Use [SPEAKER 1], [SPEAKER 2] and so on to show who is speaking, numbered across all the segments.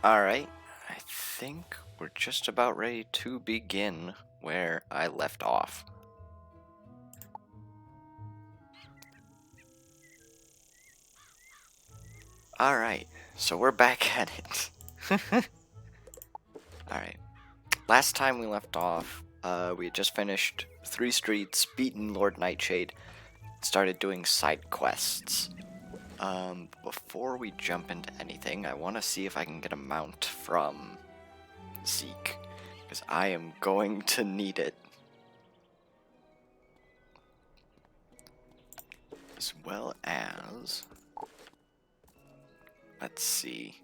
[SPEAKER 1] Alright, I think we're just about ready to begin where I left off. Alright, so we're back at it. Alright, last time we left off, we had just finished 3 streets, beaten Lord Nightshade, started doing side quests. Before we jump into anything, I want to see if I can get a mount from Zeke, because I am going to need it. As well as... let's see.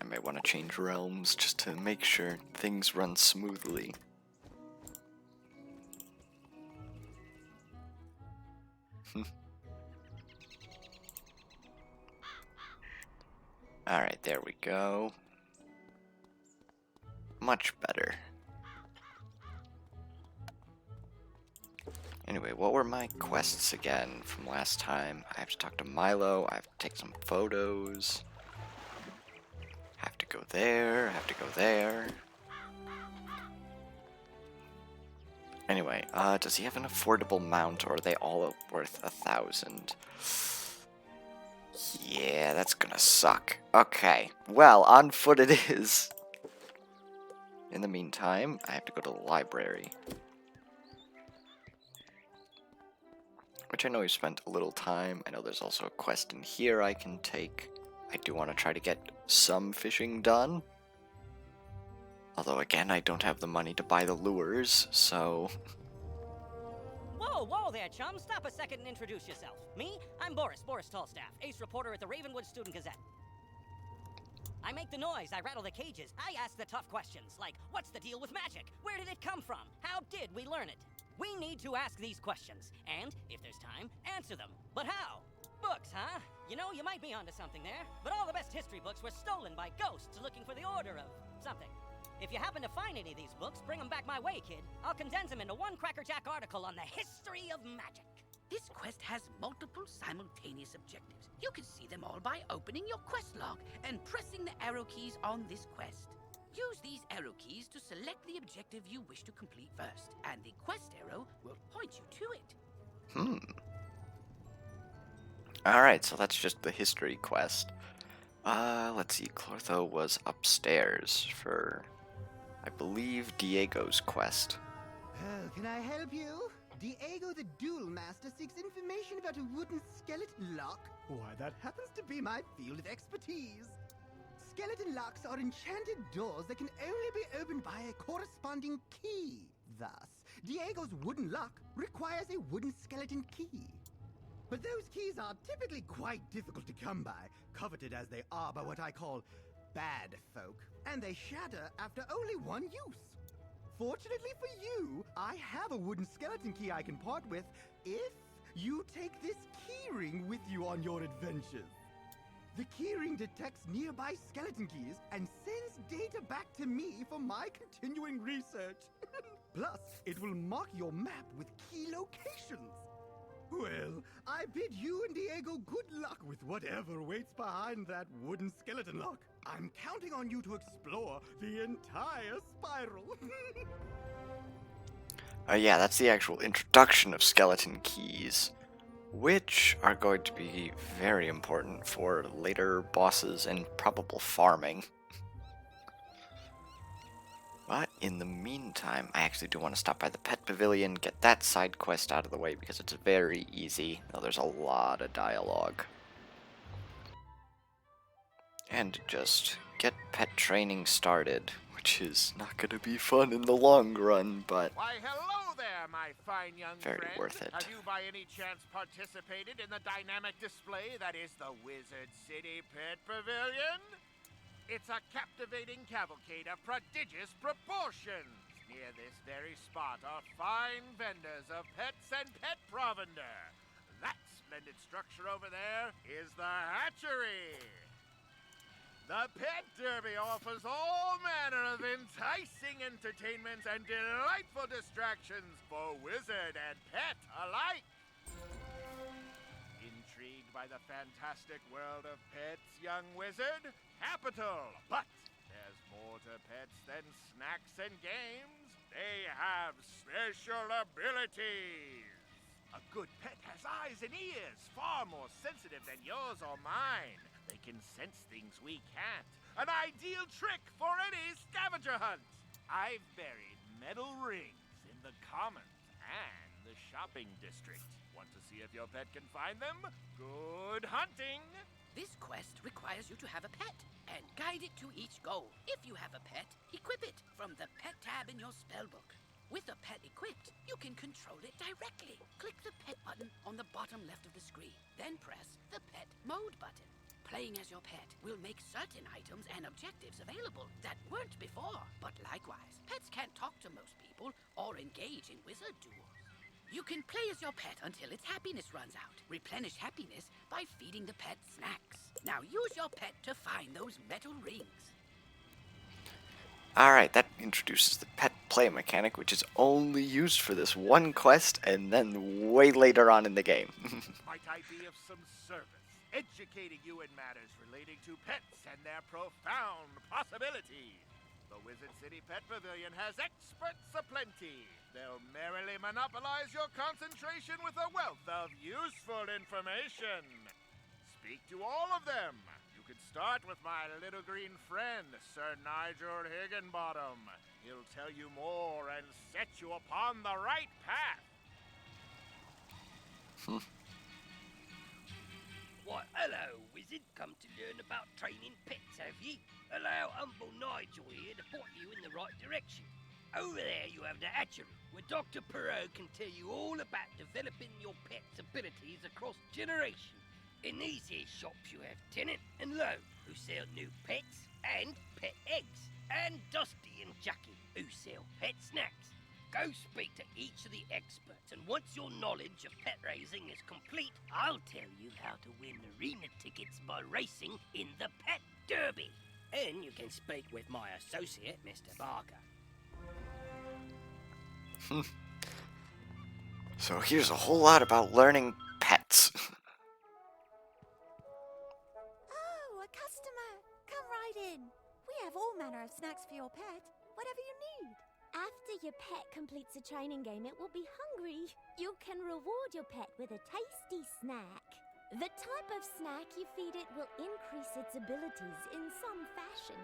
[SPEAKER 1] I may want to change realms just to make sure things run smoothly. Alright, there we go. Much better. Anyway, what were my quests again from last time? I have to talk to Milo, I have to take some photos. I have to go there, I have to go there. Anyway, does he have an affordable mount, or are they all worth 1,000? Yeah, that's gonna suck. Okay, well, on foot it is. In the meantime, I have to go to the library. Which I know we spent a little time. I know there's also a quest in here I can take. I do want to try to get some fishing done. Although, again, I don't have the money to buy the lures, so...
[SPEAKER 2] Whoa there, chum. Stop a second and introduce yourself. Me? I'm Boris Tallstaff, ace reporter at the Ravenwood Student Gazette. I make the noise, I rattle the cages, I ask the tough questions, like, what's the deal with magic? Where did it come from? How did we learn it? We need to ask these questions, and, if there's time, answer them. But how? Books, huh? You know, you might be onto something there, but all the best history books were stolen by ghosts looking for the order of something. If you happen to find any of these books, bring them back my way, kid. I'll condense them into one Crackerjack article on the history of magic.
[SPEAKER 3] This quest has multiple simultaneous objectives. You can see them all by opening your quest log and pressing the arrow keys on this quest. Use these arrow keys to select the objective you wish to complete first, and the quest arrow will point you to it.
[SPEAKER 1] Alright, so that's just the history quest. Let's see, Clortho was upstairs for, I believe, Diego's quest.
[SPEAKER 4] Oh, can I help you? Diego the Duel Master seeks information about a wooden skeleton lock. Why, that happens to be my field of expertise. Skeleton locks are enchanted doors that can only be opened by a corresponding key. Thus, Diego's wooden lock requires a wooden skeleton key. But those keys are typically quite difficult to come by, coveted as they are by what I call bad folk, and they shatter after only one use. Fortunately for you, I have a wooden skeleton key I can part with if you take this keyring with you on your adventures. The keyring detects nearby skeleton keys and sends data back to me for my continuing research. Plus, it will mark your map with key locations. Well, I bid you and Diego good luck with whatever waits behind that wooden skeleton lock. I'm counting on you to explore the entire spiral.
[SPEAKER 1] Yeah, that's the actual introduction of skeleton keys, which are going to be very important for later bosses and probable farming. But in the meantime, I actually do want to stop by the pet pavilion, get that side quest out of the way because it's very easy, though there's a lot of dialogue. And just get pet training started, which is not going to be fun in the long run, but
[SPEAKER 5] Why, hello there, my fine young
[SPEAKER 1] very
[SPEAKER 5] friend.
[SPEAKER 1] worth it.
[SPEAKER 5] Have you by any chance participated in the dynamic display that is the Wizard City Pet Pavilion? It's a captivating cavalcade of prodigious proportions. Near this very spot are fine vendors of pets and pet provender. That splendid structure over there is the hatchery. The Pet Derby offers all manner of enticing entertainments and delightful distractions for wizard and pet alike. Intrigued by the fantastic world of pets, young wizard? Capital! But there's more to pets than snacks and games. They have special abilities. A good pet has eyes and ears, far more sensitive than yours or mine. They can sense things we can't. An ideal trick for any scavenger hunt. I've buried metal rings in the commons and the shopping district. Want to see if your pet can find them? Good hunting!
[SPEAKER 3] This quest requires you to have a pet and guide it to each goal. If you have a pet, equip it from the pet tab in your spellbook. With a pet equipped, you can control it directly. Click the pet button on the bottom left of the screen, then press the pet mode button. Playing as your pet will make certain items and objectives available that weren't before. But likewise, pets can't talk to most people or engage in wizard duels. You can play as your pet until its happiness runs out. Replenish happiness by feeding the pet snacks. Now use your pet to find those metal rings.
[SPEAKER 1] Alright, that introduces the pet play mechanic, which is only used for this one quest and then way later on in the game.
[SPEAKER 5] Might I be of some service, educating you in matters relating to pets and their profound possibilities? The Wizard City Pet Pavilion has experts aplenty. They'll merrily monopolize your concentration with a wealth of useful information. Speak to all of them. You could start with my little green friend, Sir Nigel Higginbottom. He'll tell you more and set you upon the right path.
[SPEAKER 6] Why, hello, wizard. Come to learn about training pets, have ye? Allow humble Nigel here to point you in the right direction. Over there you have the hatchery, where Dr. Perot can tell you all about developing your pet's abilities across generations. In these here shops you have Tennant and Lowe, who sell new pets and pet eggs, and Dusty and Jackie, who sell pet snacks. Go speak to each of the experts, and once your knowledge of pet raising is complete, I'll tell you how to win arena tickets by racing in the Pet Derby. And you can speak with my associate, Mr. Barker.
[SPEAKER 1] So here's a whole lot about learning pets.
[SPEAKER 7] Oh, a customer! Come right in. We have all manner of snacks for your pet, whatever you need. After your pet completes a training game, it will be hungry. You can reward your pet with a tasty snack. The type of snack you feed it will increase its abilities in some fashion.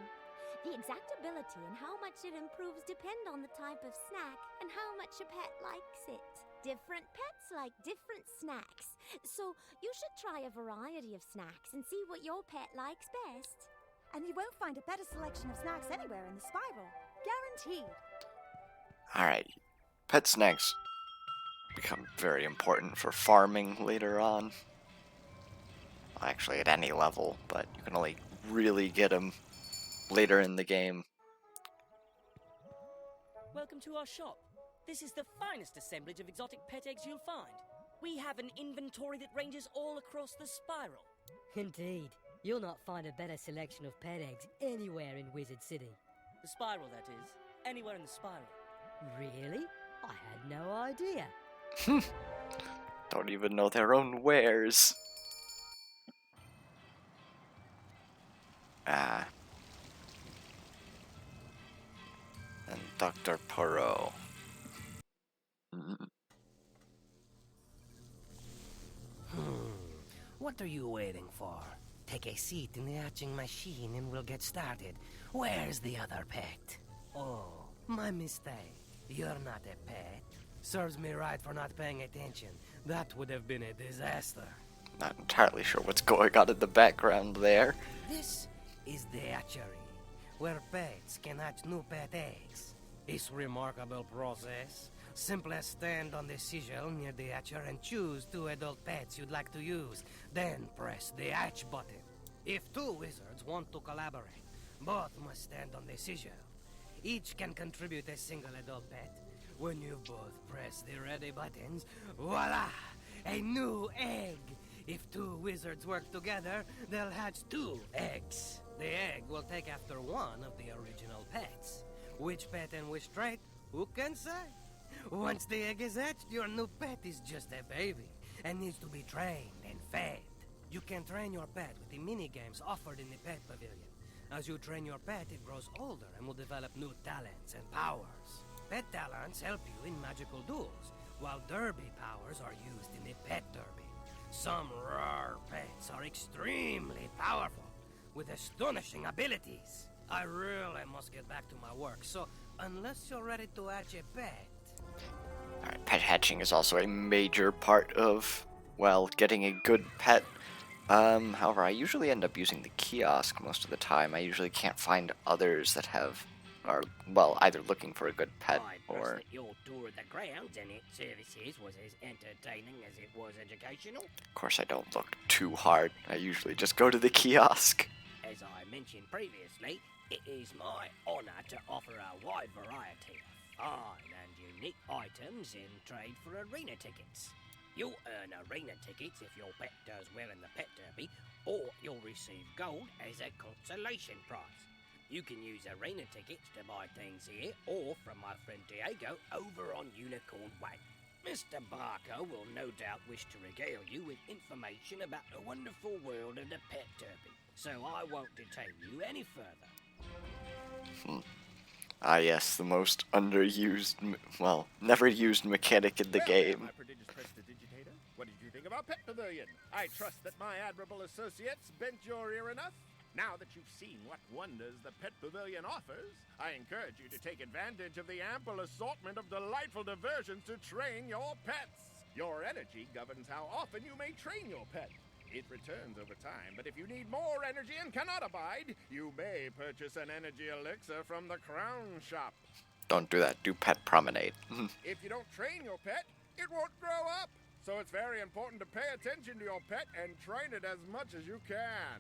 [SPEAKER 7] The exact ability and how much it improves depend on the type of snack and how much your pet likes it. Different pets like different snacks, so you should try a variety of snacks and see what your pet likes best.
[SPEAKER 8] And you won't find a better selection of snacks anywhere in the spiral. Guaranteed.
[SPEAKER 1] Alright, pet snacks become very important for farming later on. Well, actually, at any level, but you can only really get them later in the game.
[SPEAKER 2] Welcome to our shop. This is the finest assemblage of exotic pet eggs you'll find. We have an inventory that ranges all across the spiral.
[SPEAKER 9] Indeed. You'll not find a better selection of pet eggs anywhere in Wizard City.
[SPEAKER 2] The spiral, that is. Anywhere in the spiral.
[SPEAKER 9] Really? I had no idea.
[SPEAKER 1] Don't even know their own wares. And Dr. Perot.
[SPEAKER 6] What are you waiting for? Take a seat in the hatching machine and we'll get started. Where's the other pet? Oh, my mistake. You're not a pet. Serves me right for not paying attention. That would have been a disaster.
[SPEAKER 1] Not entirely sure what's going on in the background there.
[SPEAKER 6] This is the hatchery, where pets can hatch new pet eggs. This remarkable process. Simply stand on the sigil near the hatcher and choose 2 adult pets you'd like to use. Then press the hatch button. If 2 wizards want to collaborate, both must stand on the sigil. Each can contribute a single adult pet. When you've both pressed the ready buttons, voila! A new egg! If 2 wizards work together, they'll hatch 2 eggs. The egg will take after one of the original pets. Which pet and which trait? Who can say? Once the egg is hatched, your new pet is just a baby and needs to be trained and fed. You can train your pet with the mini-games offered in the Pet Pavilion. As you train your pet, it grows older and will develop new talents and powers. Pet talents help you in magical duels, while derby powers are used in the Pet Derby. Some rare pets are extremely powerful, with astonishing abilities. I really must get back to my work, so unless you're ready to hatch a pet...
[SPEAKER 1] Alright, pet hatching is also a major part of, well, getting a good pet. However, I usually end up using the kiosk most of the time. I usually can't find others that are, well, either looking for a good pet
[SPEAKER 6] I
[SPEAKER 1] or...
[SPEAKER 6] trust that your tour of the grounds and its services was as entertaining as it was educational.
[SPEAKER 1] Of course, I don't look too hard. I usually just go to the kiosk.
[SPEAKER 6] As I mentioned previously, it is my honor to offer a wide variety of fine and unique items in trade for arena tickets. You'll earn arena tickets if your pet does well in the Pet Derby, or you'll receive gold as a consolation prize. You can use arena tickets to buy things here, or from my friend Diego over on Unicorn Way. Mr. Barker will no doubt wish to regale you with information about the wonderful world of the Pet Derby, so I won't detain you any further.
[SPEAKER 1] Ah yes, the most underused, well, never used mechanic in the game.
[SPEAKER 5] My prodigious prestidigitator, what did you think about Pet Pavilion? I trust that my admirable associates bent your ear enough. Now that you've seen what wonders the Pet Pavilion offers, I encourage you to take advantage of the ample assortment of delightful diversions to train your pets. Your energy governs how often you may train your pet. It returns over time, but if you need more energy and cannot abide, you may purchase an energy elixir from the Crown Shop.
[SPEAKER 1] Don't do that, do Pet Promenade.
[SPEAKER 5] If you don't train your pet, it won't grow up. So it's very important to pay attention to your pet and train it as much as you can.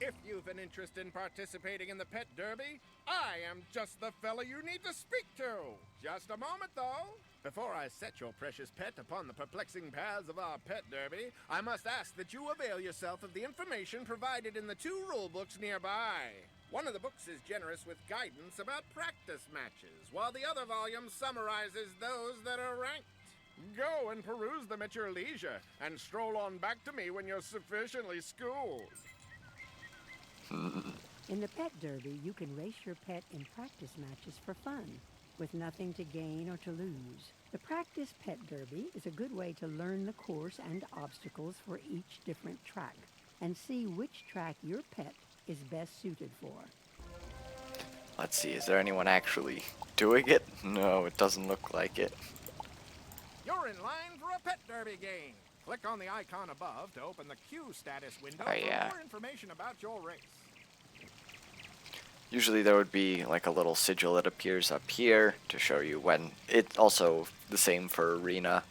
[SPEAKER 5] If you've an interest in participating in the Pet Derby, I am just the fella you need to speak to. Just a moment, though. Before I set your precious pet upon the perplexing paths of our Pet Derby, I must ask that you avail yourself of the information provided in the 2 rule books nearby. One of the books is generous with guidance about practice matches, while the other volume summarizes those that are ranked. Go and peruse them at your leisure, and stroll on back to me when you're sufficiently schooled.
[SPEAKER 10] In the Pet Derby, you can race your pet in practice matches for fun, with nothing to gain or to lose. The Practice Pet Derby is a good way to learn the course and obstacles for each different track, and see which track your pet is best suited for.
[SPEAKER 1] Let's see, is there anyone actually doing it? No, it doesn't look like it.
[SPEAKER 5] You're in line for a Pet Derby game. Click on the icon above to open the queue status window
[SPEAKER 1] Oh, yeah.
[SPEAKER 5] for more information about your race.
[SPEAKER 1] Usually there would be like a little sigil that appears up here to show you when. It's also the same for Arena.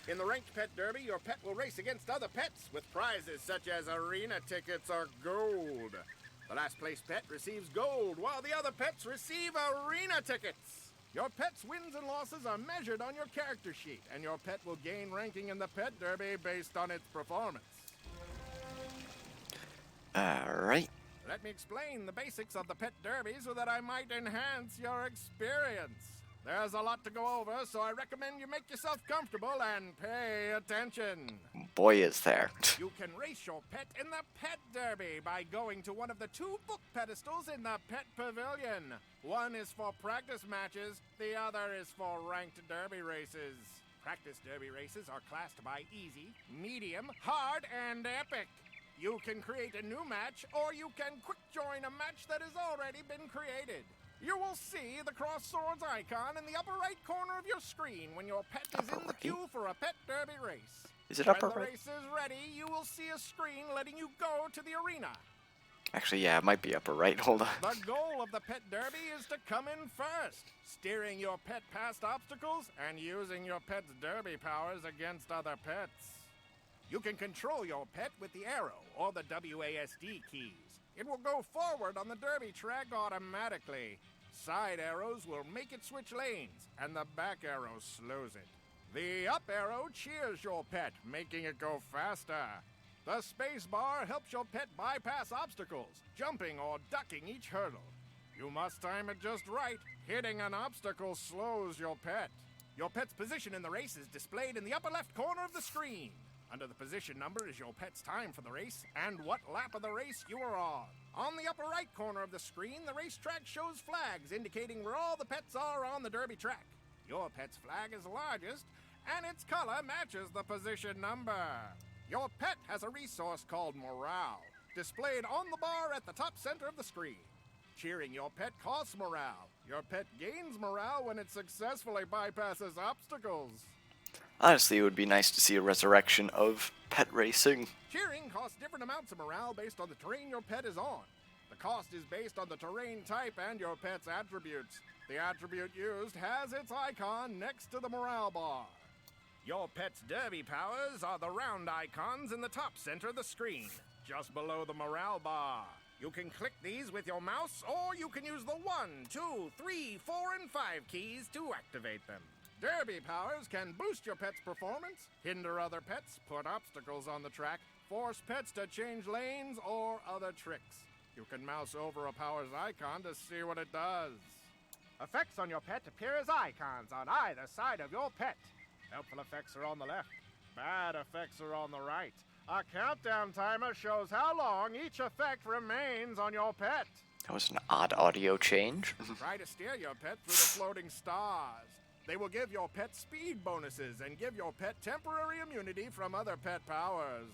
[SPEAKER 5] In the Ranked Pet Derby, your pet will race against other pets with prizes such as arena tickets or gold. The last place pet receives gold, while the other pets receive arena tickets. Your pet's wins and losses are measured on your character sheet, and your pet will gain ranking in the Pet Derby based on its performance.
[SPEAKER 1] Alright.
[SPEAKER 5] Let me explain the basics of the Pet Derby so that I might enhance your experience. There's a lot to go over, so I recommend you make yourself comfortable and pay attention.
[SPEAKER 1] Boy, is there.
[SPEAKER 5] You can race your pet in the Pet Derby by going to one of the 2 book pedestals in the Pet Pavilion. One is for practice matches, the other is for ranked derby races. Practice derby races are classed by easy, medium, hard, and epic. You can create a new match, or you can quick join a match that has already been created. You will see the cross swords icon in the upper right corner of your screen when your pet is in the queue for a Pet Derby race.
[SPEAKER 1] Is it upper
[SPEAKER 5] When the
[SPEAKER 1] right?
[SPEAKER 5] race is ready, you will see a screen letting you go to the arena.
[SPEAKER 1] Actually, yeah, it might be upper right. Hold on.
[SPEAKER 5] The goal of the Pet Derby is to come in first, steering your pet past obstacles and using your pet's derby powers against other pets. You can control your pet with the arrow or the WASD keys. It will go forward on the derby track automatically. Side arrows will make it switch lanes, and the back arrow slows it. The up arrow cheers your pet, making it go faster. The space bar helps your pet bypass obstacles, jumping or ducking each hurdle. You must time it just right. Hitting an obstacle slows your pet. Your pet's position in the race is displayed in the upper left corner of the screen. Under the position number is your pet's time for the race and what lap of the race you are on. On the upper right corner of the screen, the racetrack shows flags indicating where all the pets are on the derby track. Your pet's flag is largest, and its color matches the position number. Your pet has a resource called morale, displayed on the bar at the top center of the screen. Cheering your pet costs morale. Your pet gains morale when it successfully bypasses obstacles.
[SPEAKER 1] Honestly, it would be nice to see a resurrection of pet racing.
[SPEAKER 5] Cheering costs different amounts of morale based on the terrain your pet is on. The cost is based on the terrain type and your pet's attributes. The attribute used has its icon next to the morale bar. Your pet's derby powers are the round icons in the top center of the screen, just below the morale bar. You can click these with your mouse, or you can use the 1, 2, 3, 4, and 5 keys to activate them. Derby powers can boost your pet's performance, hinder other pets, put obstacles on the track, force pets to change lanes, or other tricks. You can mouse over a power's icon to see what it does. Effects on your pet appear as icons on either side of your pet. Helpful effects are on the left. Bad effects are on the right. A countdown timer shows how long each effect remains on your pet.
[SPEAKER 1] That was an odd audio change.
[SPEAKER 5] Try to steer your pet through the floating stars. They will give your pet speed bonuses and give your pet temporary immunity from other pet powers.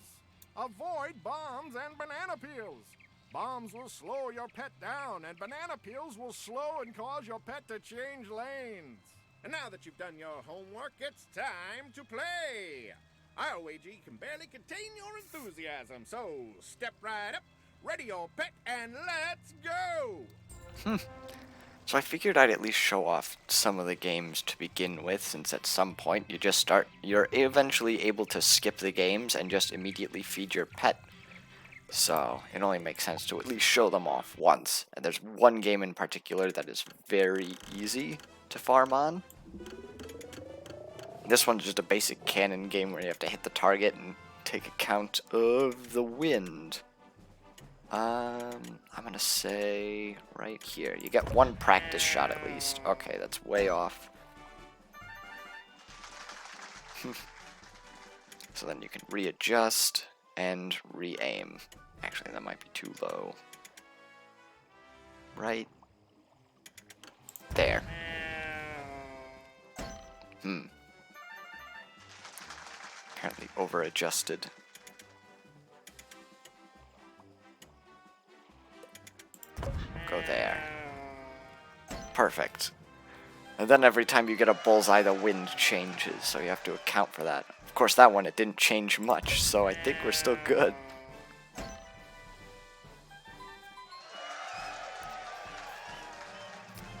[SPEAKER 5] Avoid bombs and banana peels. Bombs will slow your pet down, and banana peels will slow and cause your pet to change lanes. And now that you've done your homework, it's time to play. I'll wager you can barely contain your enthusiasm, so step right up, ready your pet, and let's go!
[SPEAKER 1] So I figured I'd at least show off some of the games to begin with, since at some point you're eventually able to skip the games and just immediately feed your pet. So it only makes sense to at least show them off once. And there's one game in particular that is very easy to farm on. This one's just a basic cannon game where you have to hit the target and take account of the wind. I'm gonna say right here. You get one practice shot at least. Okay, that's way off. So then you can readjust and re-aim. Actually, that might be too low. Right there. Apparently over-adjusted. Go there. Perfect. And then every time you get a bullseye, the wind changes, so you have to account for that. Of course, that one, it didn't change much, so I think we're still good.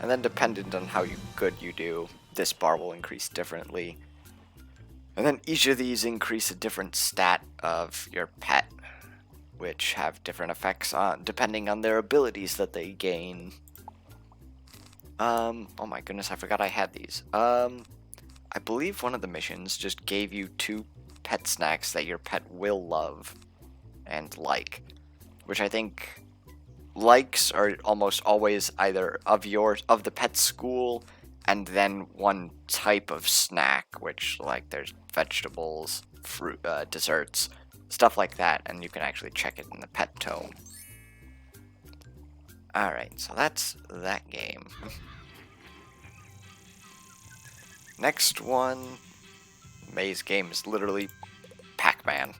[SPEAKER 1] And then dependent on how good you do, this bar will increase differently. And then each of these increase a different stat of your pet, which have different effects on depending on their abilities that they gain. Oh my goodness, I forgot I had these. I believe one of the missions just gave you 2 pet snacks that your pet will love and like, which I think likes are almost always either of the pet school, and then one type of snack, which like there's vegetables, fruit, desserts, stuff like that, and you can actually check it in the pet tome. Alright, so that's that game. Next one, maze game, is literally Pac-Man.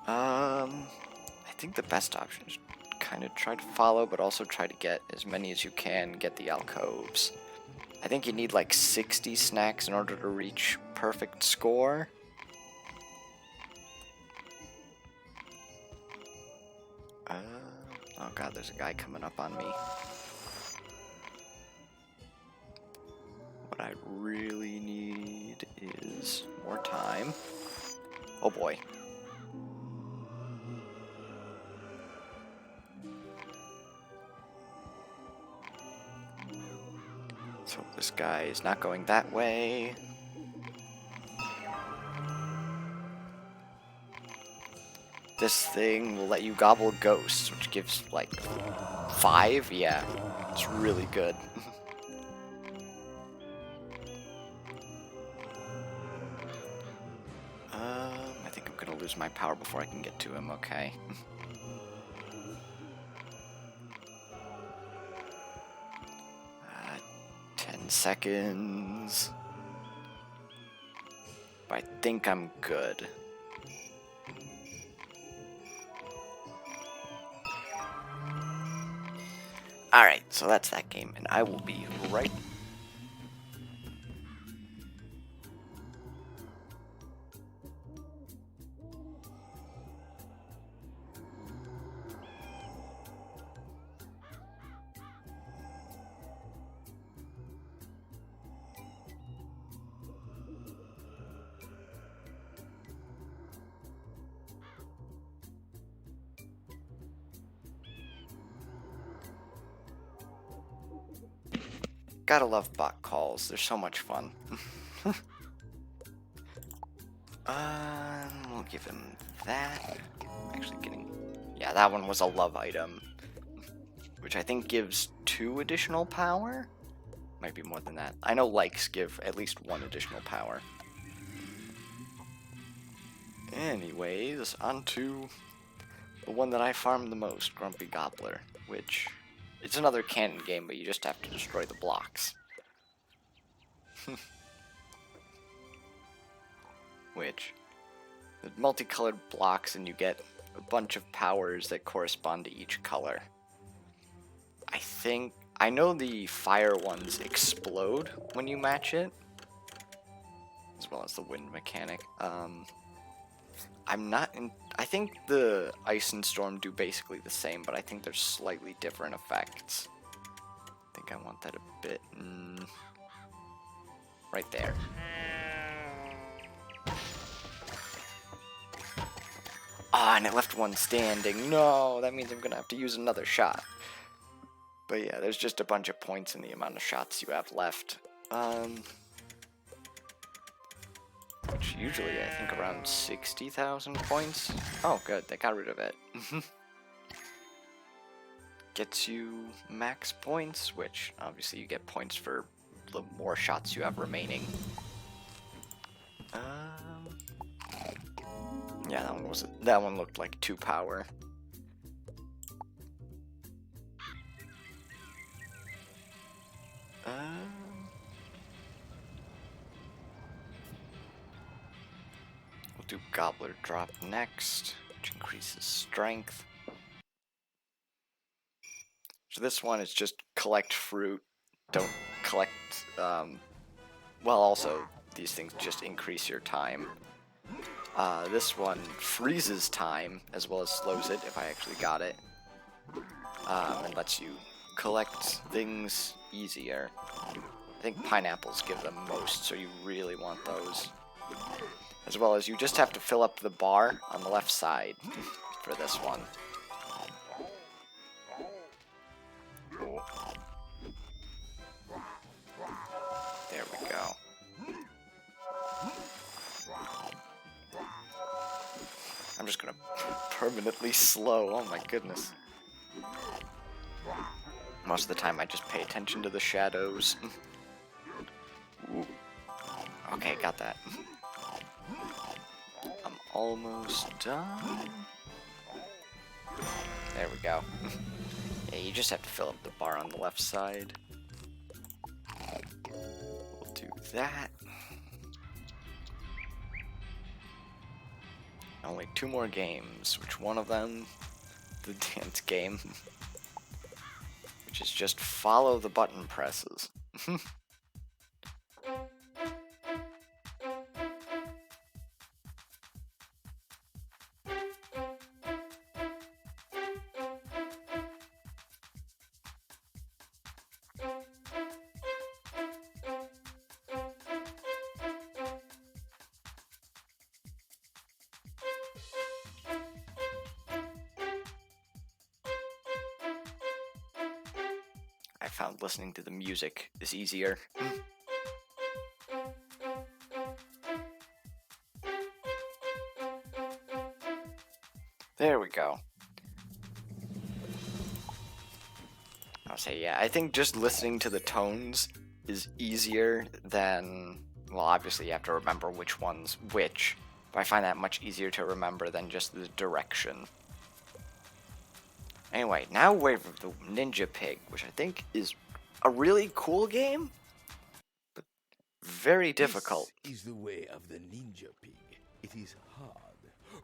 [SPEAKER 1] I think the best option is kind of try to follow, but also try to get as many as you can, get the alcoves. I think you need like 60 snacks in order to reach perfect score. Oh god, there's a guy coming up on me. What I really need is more time. Oh boy. So this guy is not going that way. This thing will let you gobble ghosts, which gives like 5. Yeah, it's really good. I think I'm gonna lose my power before I can get to him. Okay. 10 seconds. But I think I'm good. Alright, so that's that game, and I will be right. Gotta love bot calls, they're so much fun. We'll give him that. Actually getting... Yeah, that one was a love item. Which I think gives 2 additional power? Might be more than that. I know likes give at least 1 additional power. Anyways, on to the one that I farmed the most, Grumpy Gobbler, which... It's another canon game, but you just have to destroy the blocks. Which, the multicolored blocks, and you get a bunch of powers that correspond to each color. I know the fire ones explode when you match it, as well as the wind mechanic. I think the Ice and Storm do basically the same, but I think there's slightly different effects. I think I want that a bit... right there. Ah, and it left one standing. No, that means I'm gonna have to use another shot. But yeah, there's just a bunch of points in the amount of shots you have left. Which usually, I think, around 60,000 points. Oh, good, they got rid of it. Gets you max points, which obviously you get points for the more shots you have remaining. Yeah, that one looked like 2 power. We'll do Gobbler Drop next, which increases strength. So this one is just collect fruit, don't collect, well, also, these things just increase your time. This one freezes time, as well as slows it, if I actually got it. And lets you collect things easier. I think pineapples give them most, so you really want those. As well as you just have to fill up the bar on the left side for this one. There we go. I'm just gonna permanently slow, oh my goodness. Most of the time I just pay attention to the shadows. Ooh. Okay, got that. I'm almost done. There we go. Yeah, you just have to fill up the bar on the left side. We'll do that. Only 2 more games, which one of them, the dance game, which is just follow the button presses. I found listening to the music is easier. There we go. I'll say, yeah, I think just listening to the tones is easier than, well, obviously you have to remember which one's which, but I find that much easier to remember than just the direction. Anyway, now Wave of the Ninja Pig, which I think is a really cool game, but very difficult.
[SPEAKER 11] This is the way of the Ninja Pig. It is hard,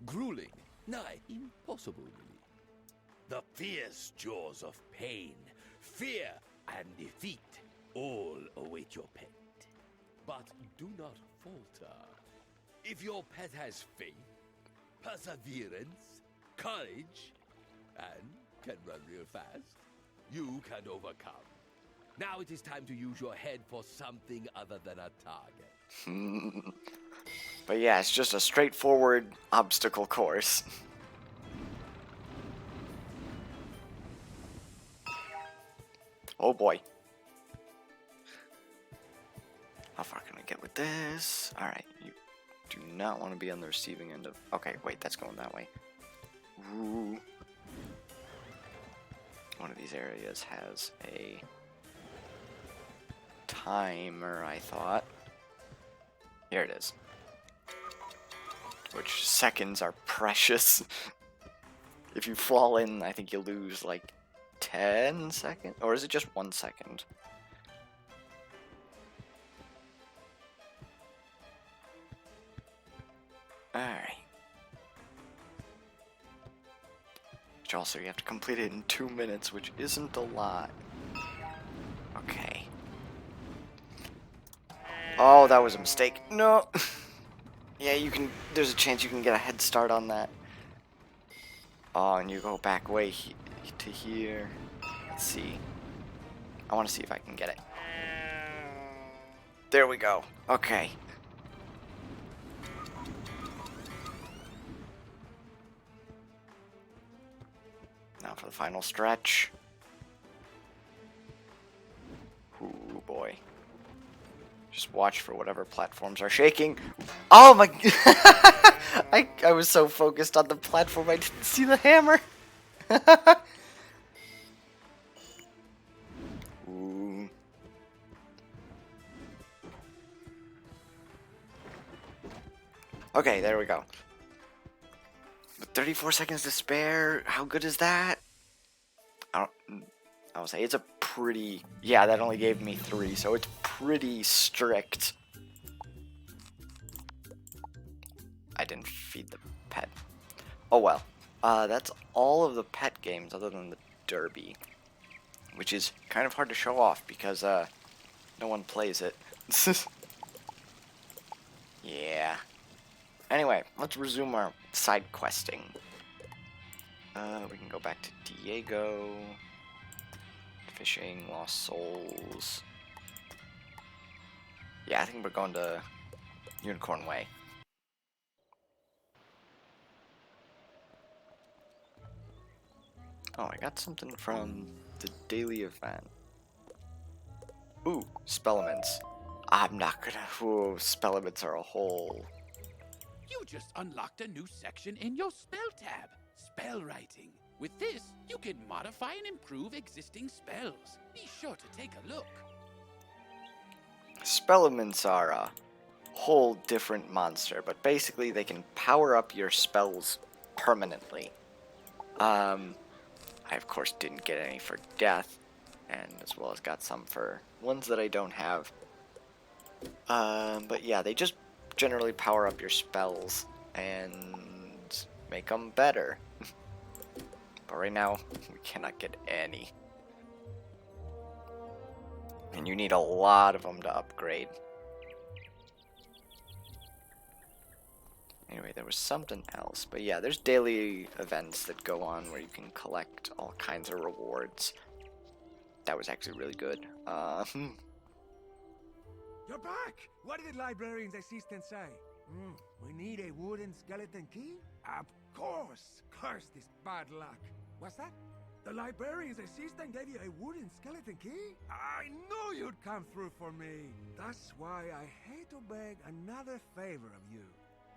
[SPEAKER 11] grueling, nigh impossible, really. The fierce jaws of pain, fear, and defeat all await your pet. But do not falter. If your pet has faith, perseverance, courage, and can run real fast, you can overcome. Now it is time to use your head for something other than a target.
[SPEAKER 1] But yeah, it's just a straightforward obstacle course. Oh boy. How far can I get with this? Alright, you do not want to be on the receiving end of... Okay, wait, that's going that way. Ooh. One of these areas has a timer, I thought. Here it is. Which seconds are precious. If you fall in, I think you lose like 10 seconds? Or is it just 1 second? Alright. Which also, you have to complete it in 2 minutes, which isn't a lot. Okay. Oh, that was a mistake. No! Yeah, you can, there's a chance you can get a head start on that. Oh, and you go back way to here. Let's see. I want to see if I can get it. There we go. Okay. Now for the final stretch. Ooh, boy. Just watch for whatever platforms are shaking. Oh my... I was so focused on the platform I didn't see the hammer. Ooh. Okay, there we go. With 34 seconds to spare, how good is that? I would say it's a pretty... Yeah, that only gave me 3, so it's pretty strict. I didn't feed the pet. Oh well. That's all of the pet games other than the Derby. Which is kind of hard to show off because no one plays it. Yeah. Anyway, let's resume our side questing. We can go back to Diego. Fishing, Lost Souls. Yeah, I think we're going to Unicorn Way. Oh, I got something from the daily event. Ooh, Spellements. I'm not gonna... Ooh, Spellements are a whole...
[SPEAKER 3] You just unlocked a new section in your spell tab, spell writing. With this, you can modify and improve existing spells. Be sure to take a look.
[SPEAKER 1] Spellements are a whole different monster, but basically they can power up your spells permanently. I of course didn't get any for death, and as well as got some for ones that I don't have. But yeah, they just generally power up your spells and make them better. But right now, we cannot get any. And you need a lot of them to upgrade. Anyway, there was something else. But yeah, there's daily events that go on where you can collect all kinds of rewards. That was actually really good.
[SPEAKER 12] You're back! What did the librarian's assistant say? We need a wooden skeleton key? Of course! Curse this bad luck. What's that? The librarian's assistant gave you a wooden skeleton key? I knew you'd come through for me. That's why I hate to beg another favor of you.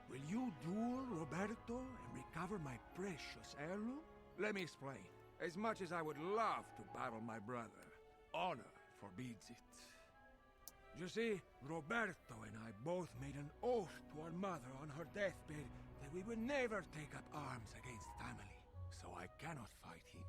[SPEAKER 12] Will you duel Roberto and recover my precious heirloom? Let me explain. As much as I would love to battle my brother, honor forbids it. You see, Roberto and I both made an oath to our mother on her deathbed that we would never take up arms against family, so I cannot fight him.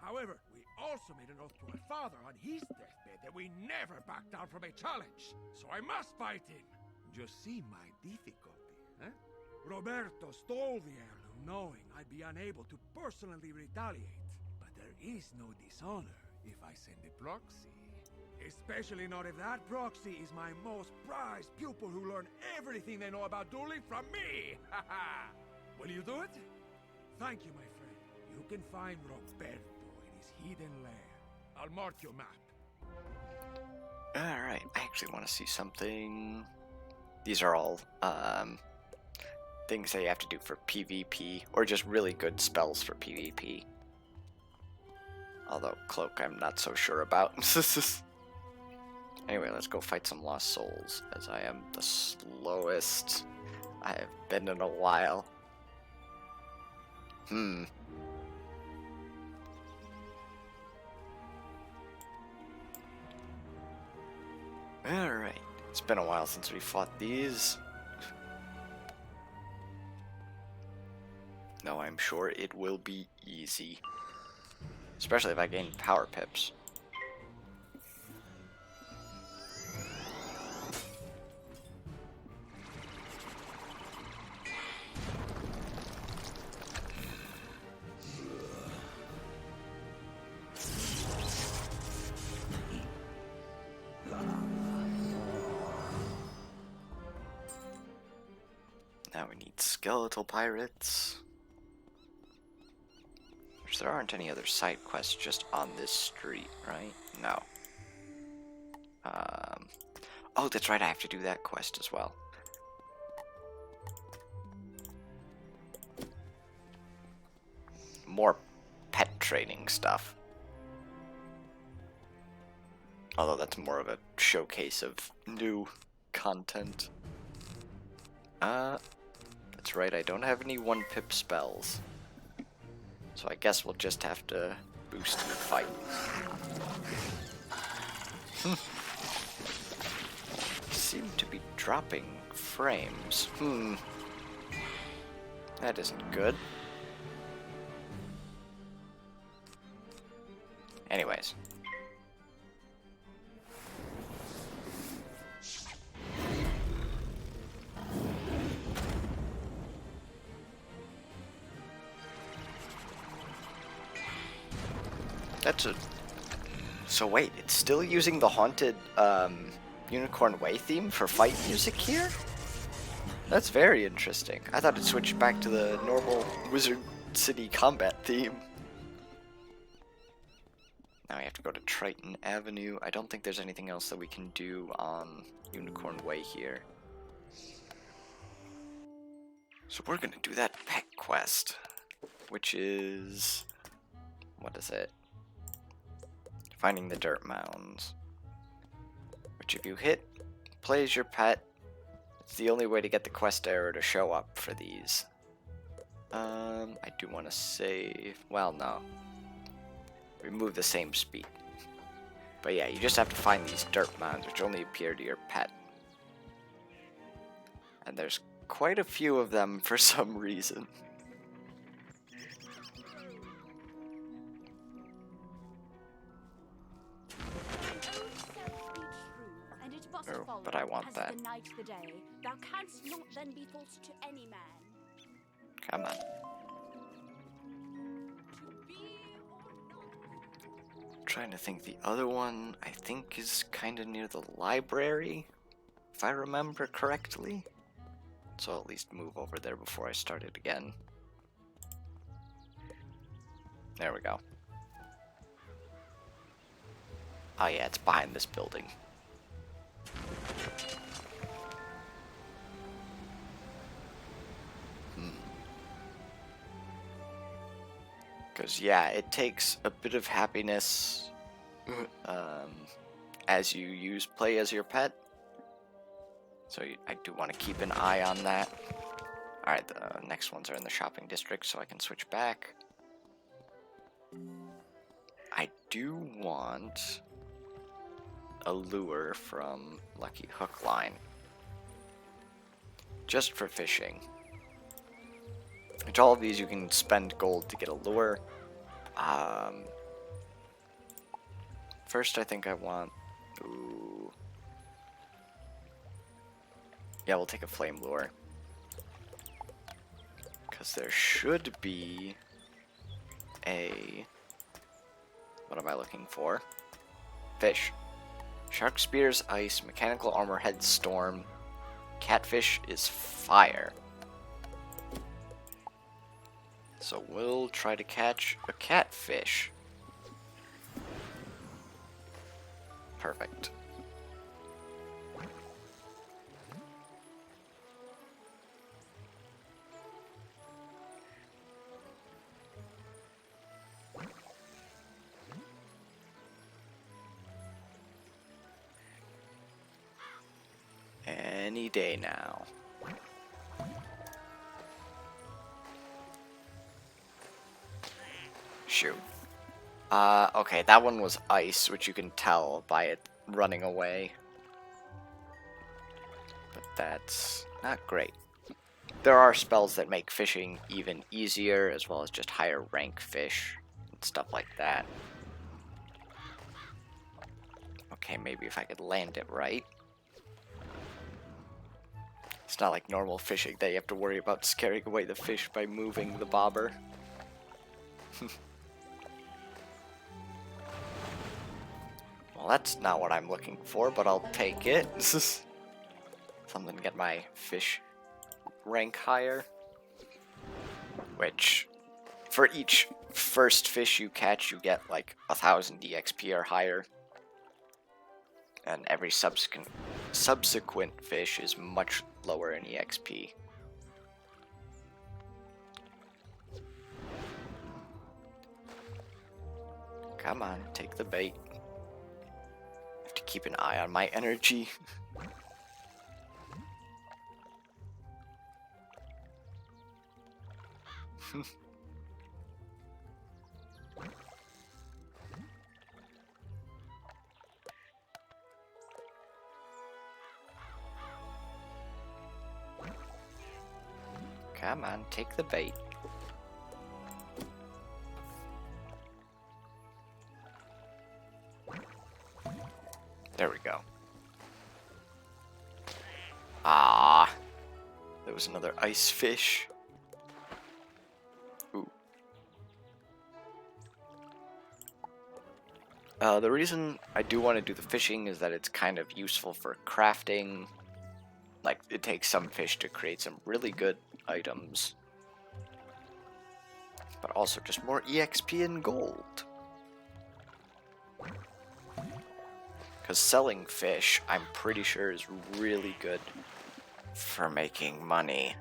[SPEAKER 12] However, we also made an oath to our father on his deathbed that we never back down from a challenge, so I must fight him. Just see my difficulty, huh? Roberto stole the heirloom knowing I'd be unable to personally retaliate, but there is no dishonor if I send a proxy. Especially not if that proxy is my most prized pupil who learned everything they know about dueling from me! Haha! Will you do it? Thank you, my friend. You can find Roberto in his hidden lair. I'll mark your map.
[SPEAKER 1] Alright, I actually want to see something. These are all things that you have to do for PvP, or just really good spells for PvP. Although Cloak I'm not so sure about. Anyway, let's go fight some Lost Souls, as I am the slowest I have been in a while. Alright, it's been a while since we fought these. No, I'm sure it will be easy. Especially if I gain power pips. Now we need skeletal pirates. Which there aren't any other side quests just on this street, right? No. Oh, that's right, I have to do that quest as well. More pet training stuff. Although that's more of a showcase of new content. That's right, I don't have any 1-pip spells. So I guess we'll just have to boost and fight. Seem to be dropping frames. That isn't good. Anyways. That's a... So wait, it's still using the haunted Unicorn Way theme for fight music here? That's very interesting. I thought it switched back to the normal Wizard City combat theme. Now we have to go to Triton Avenue. I don't think there's anything else that we can do on Unicorn Way here. So we're gonna do that pet quest, which is... what is it? Finding the dirt mounds. Which if you hit, play as your pet. It's the only way to get the quest error to show up for these. I do want to save... well, no. Remove the same speed. But yeah, you just have to find these dirt mounds, which only appear to your pet. And there's quite a few of them for some reason. Oh, but I want that.
[SPEAKER 7] Thou canst not then be false to any man.
[SPEAKER 1] Come on. Trying to think, the other one I think is kind of near the library, if I remember correctly. So I'll at least move over there before I start it again. There we go. Oh yeah, it's behind this building. Because, yeah, it takes a bit of happiness as you play as your pet. So I do want to keep an eye on that. Alright, the next ones are in the shopping district, so I can switch back. I do want a lure from Lucky Hook Line. Just for fishing. Which all of these you can spend gold to get a lure. First I think I want... Ooh. Yeah, we'll take a flame lure. Because there should be a... What am I looking for? Fish. Shark spears, ice, mechanical armor head, storm. Catfish is fire. So we'll try to catch a catfish. Perfect. Any day now. Shoot. Okay, that one was ice, which you can tell by it running away. But that's not great. There are spells that make fishing even easier, as well as just higher rank fish and stuff like that. Okay, maybe if I could land it right. It's not like normal fishing that you have to worry about scaring away the fish by moving the bobber. Well, that's not what I'm looking for, but I'll take it. Something to get my fish rank higher. Which, for each first fish you catch, you get like 1,000 EXP or higher. And every subsequent fish is much lower in EXP. Come on, take the bait. Have to keep an eye on my energy. Come on, take the bait. There we go. Ah, there was another ice fish. Ooh. The reason I do want to do the fishing is that it's kind of useful for crafting. Like, it takes some fish to create some really good items. But also just more EXP and gold. Because selling fish, I'm pretty sure, is really good for making money.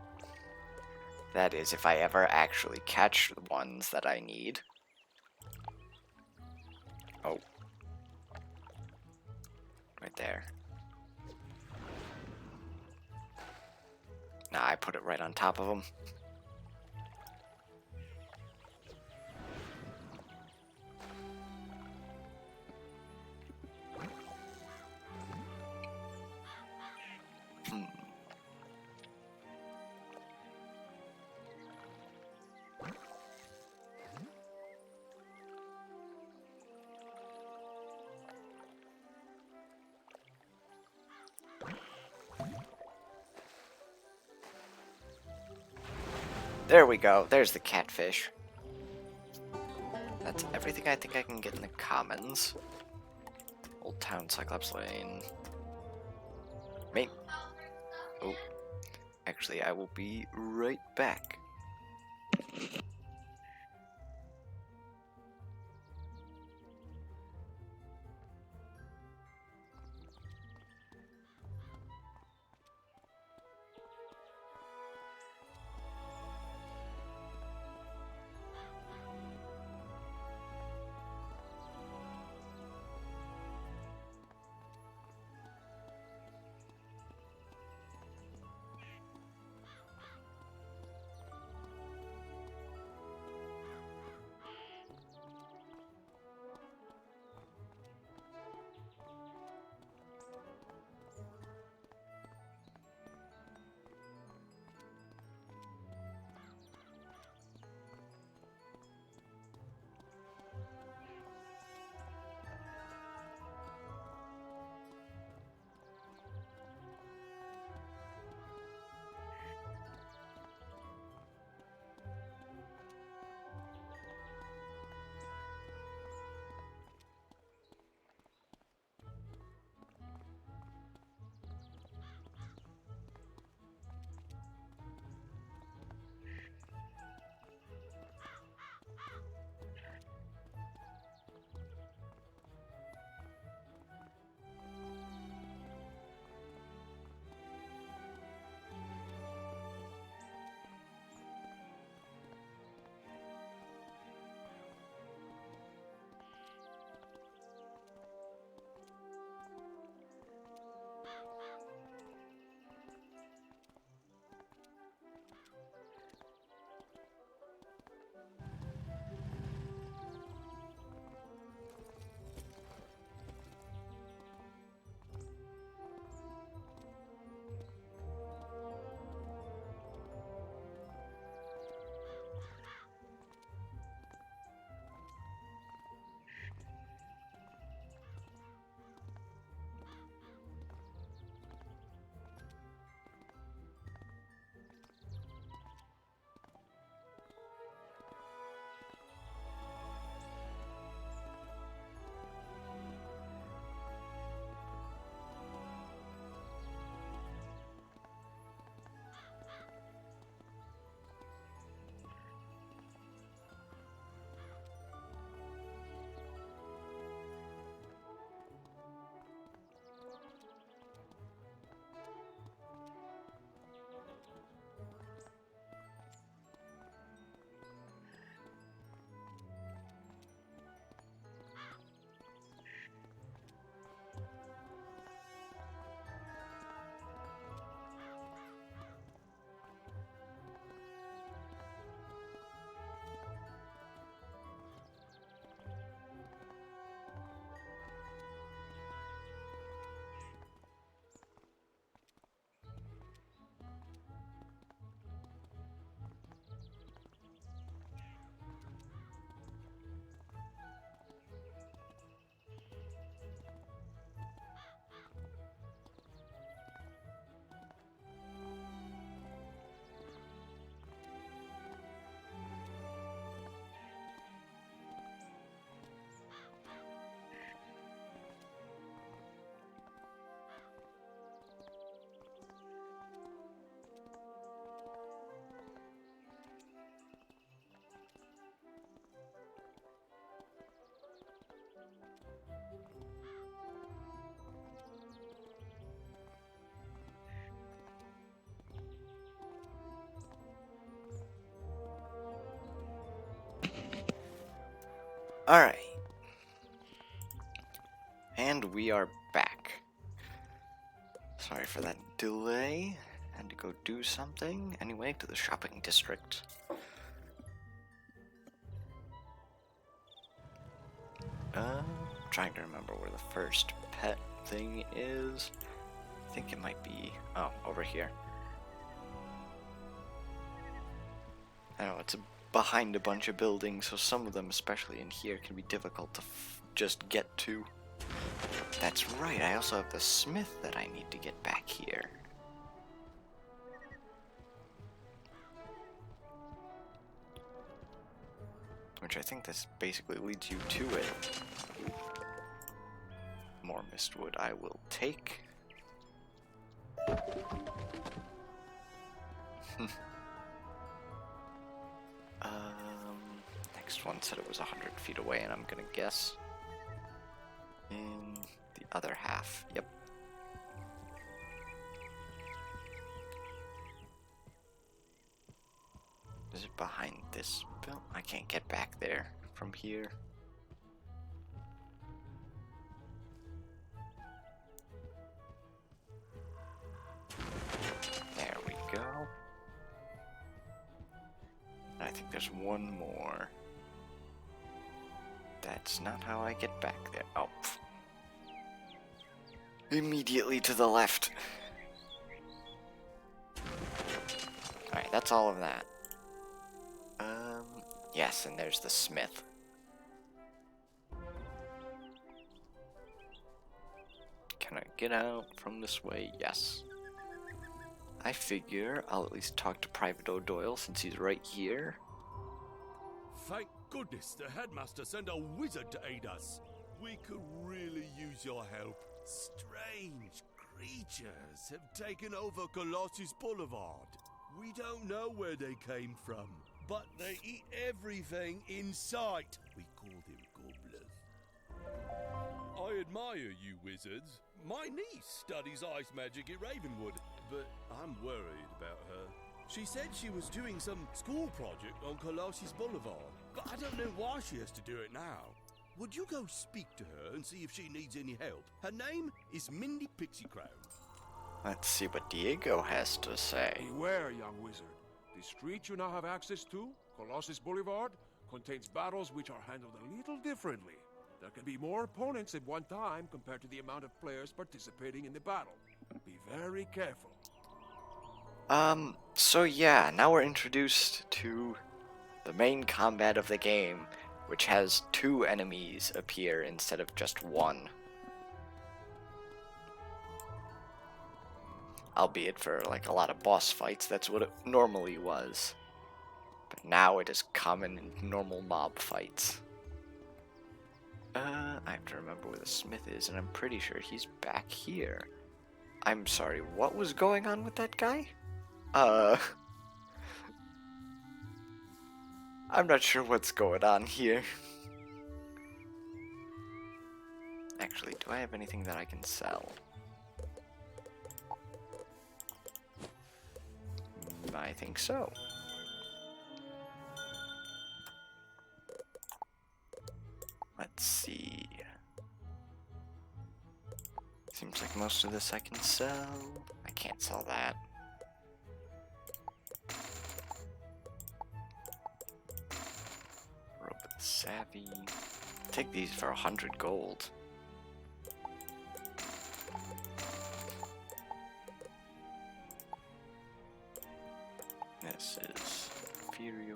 [SPEAKER 1] That is, if I ever actually catch the ones that I need. Oh. Right there. Nah, I put it right on top of them. There we go. There's the catfish. That's everything I think I can get in the commons. Old Town, Cyclops Lane. Me. Oh. Actually, I will be right back. Alright. And we are back. Sorry for that delay. Had to go do something. Anyway, to the shopping district. Trying to remember where the first pet thing is. I think it might be, oh, over here. I know, it's behind a bunch of buildings, so some of them, especially in here, can be difficult to just get to. That's right, I also have the smith that I need to get back here. Which I think this basically leads you to it. More mistwood I will take. Next one said it was 100 feet away, and I'm gonna guess in the other half. Yep. Is it behind this building? I can't get back there from here. There we go. I think there's one more. That's not how I get back there. Oh. Immediately to the left. Alright, that's all of that. Yes, and there's the smith. Can I get out from this way? Yes. I figure I'll at least talk to Private O'Doyle since he's right here.
[SPEAKER 11] Thank goodness the headmaster sent a wizard to aid us. We could really use your help. Strange creatures have taken over Colossus Boulevard. We don't know where they came from, but they eat everything in sight. We call them gobblers. I admire you wizards. My niece studies ice magic at Ravenwood, but I'm worried about her. She said she was doing some school project on Colossus Boulevard, but I don't know why she has to do it now. Would you go speak to her and see if she needs any help? Her name is Mindy Pixiecrown.
[SPEAKER 1] Let's see what Diego has to say.
[SPEAKER 12] Beware, young wizard. The street you now have access to, Colossus Boulevard, contains battles which are handled a little differently. There can be more opponents at one time compared to the amount of players participating in the battle. Be very careful.
[SPEAKER 1] So yeah, now we're introduced to the main combat of the game, which has 2 enemies appear instead of just 1. Albeit for like a lot of boss fights, that's what it normally was. But now it is common in normal mob fights. I have to remember where the smith is, and I'm pretty sure he's back here. I'm sorry, what was going on with that guy? I'm not sure what's going on here. Actually, do I have anything that I can sell? I think so. Let's see. Seems like most of this I can sell. I can't sell that. Rope of the Savvy. Take these for 100 gold. This is inferior.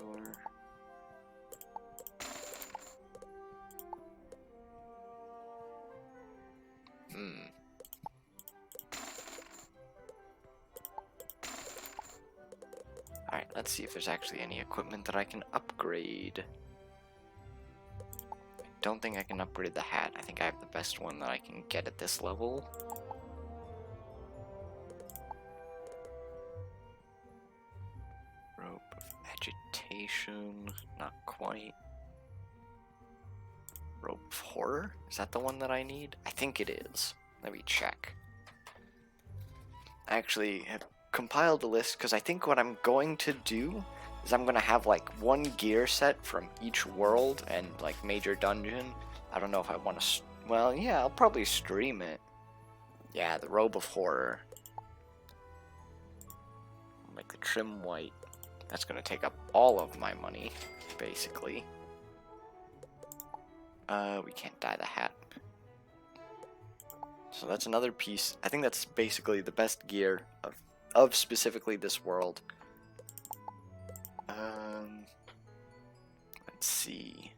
[SPEAKER 1] Alright, let's see if there's actually any equipment that I can upgrade. I don't think I can upgrade the hat. I think I have the best one that I can get at this level. Rope of Agitation, not quite. Rope of Horror? Is that the one that I need? I think it is. Let me check. I actually have compiled a list because I think what I'm going to do is I'm gonna have like one gear set from each world and like major dungeon. I don't know if I want to. Well, yeah, I'll probably stream it. Yeah, the Robe of Horror. Make the trim white. That's gonna take up all of my money, basically. We can't dye the hat. So that's another piece. I think that's basically the best gear of specifically this world. Let's see.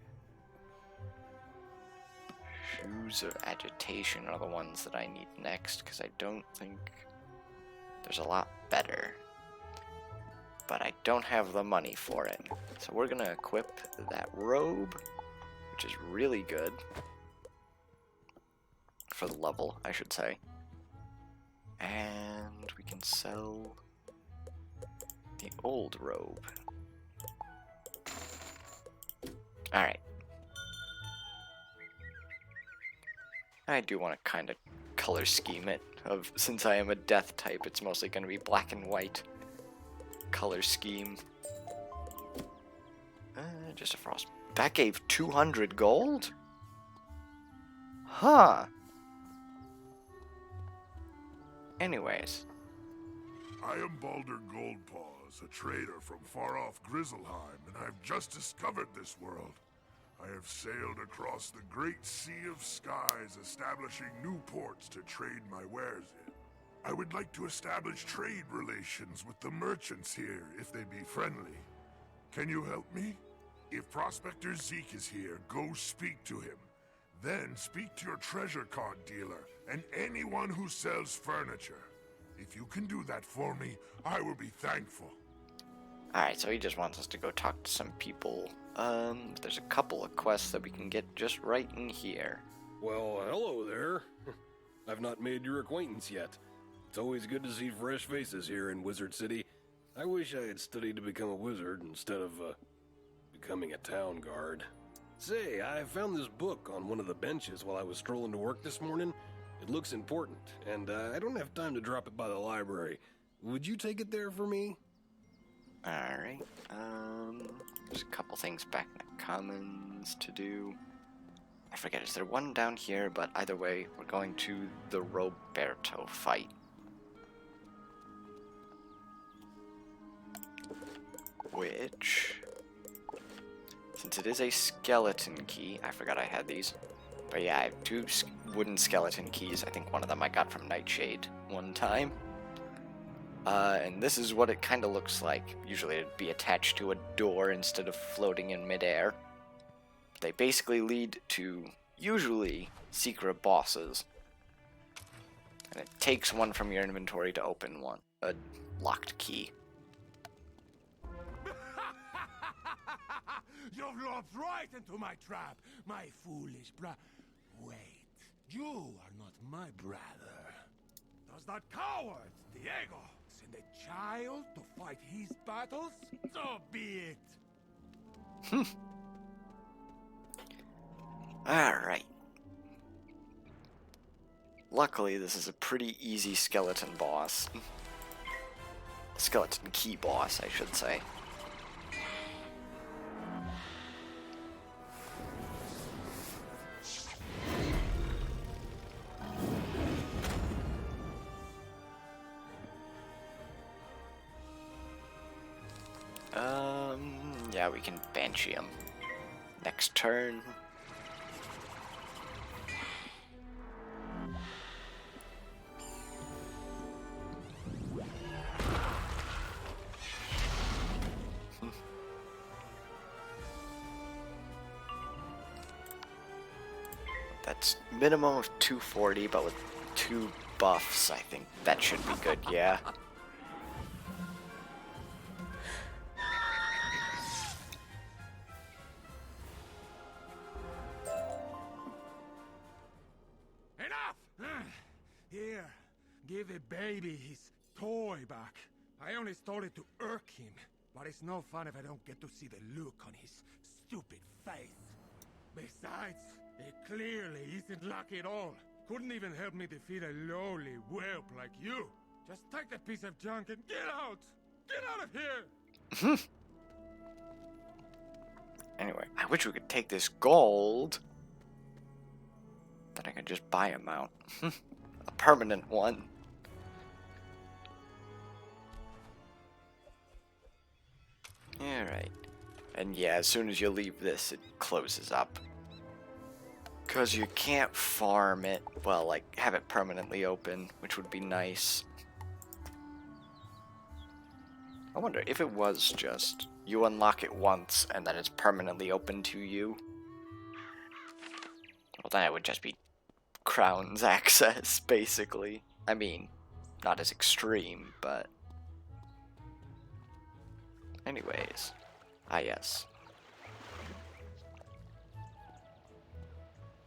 [SPEAKER 1] Shoes of Agitation are the ones that I need next, because I don't think there's a lot better. But I don't have the money for it. So we're gonna equip that robe, which is really good. For the level, I should say. And we can sell the old robe. Alright. I do want to kind of color scheme it. Since I am a death type, it's mostly going to be black and white color scheme. Just a frost. That gave 200 gold? Huh. Anyways.
[SPEAKER 13] I am Baldur Goldpaws, a trader from far-off Grizzleheim, and I've just discovered this world. I have sailed across the great sea of skies, establishing new ports to trade my wares in. I would like to establish trade relations with the merchants here, if they be friendly. Can you help me? If Prospector Zeke is here, go speak to him. Then speak to your treasure card dealer, and anyone who sells furniture. If you can do that for me, I will be thankful.
[SPEAKER 1] Alright, so he just wants us to go talk to some people. There's a couple of quests that we can get just right in here.
[SPEAKER 14] Well, hello there. I've not made your acquaintance yet. It's always good to see fresh faces here in Wizard City. I wish I had studied to become a wizard instead of, becoming a town guard. Say, I found this book on one of the benches while I was strolling to work this morning. It looks important, and I don't have time to drop it by the library. Would you take it there for me?
[SPEAKER 1] Alright, there's a couple things back in the commons to do. I forget, is there one down here? But either way, we're going to the Roberto fight. Which, since it is a skeleton key, I forgot I had these. But yeah, I have two wooden skeleton keys. I think one of them I got from Nightshade one time. And this is what it kind of looks like. Usually it'd be attached to a door instead of floating in midair. They basically lead to, usually, secret bosses. And it takes one from your inventory to open one. A locked key.
[SPEAKER 12] You've lopped right into my trap, my foolish Wait, you are not my brother. Does that coward, Diego, send a child to fight his battles? So be it.
[SPEAKER 1] Alright. Luckily, this is a pretty easy skeleton boss. Skeleton key boss, I should say. Yeah, we can Banshee him. Next turn. That's minimum of 240, but with 2 buffs, I think that should be good, yeah.
[SPEAKER 12] Here, give the baby his toy back. I only stole it to irk him, but it's no fun if I don't get to see the look on his stupid face. Besides, it clearly isn't lucky at all. Couldn't even help me defeat a lowly whelp like you. Just take the piece of junk and get out! Get out of here!
[SPEAKER 1] Anyway, I wish we could take this gold. Then I could just buy a mount. A permanent one. Alright. And yeah, as soon as you leave this, it closes up. Because you can't farm it, well, like, have it permanently open, which would be nice. I wonder if it was just, you unlock it once, and then it's permanently open to you. Well, then it would just be Crown's access, basically. I mean, not as extreme, but... Anyways. Ah, yes.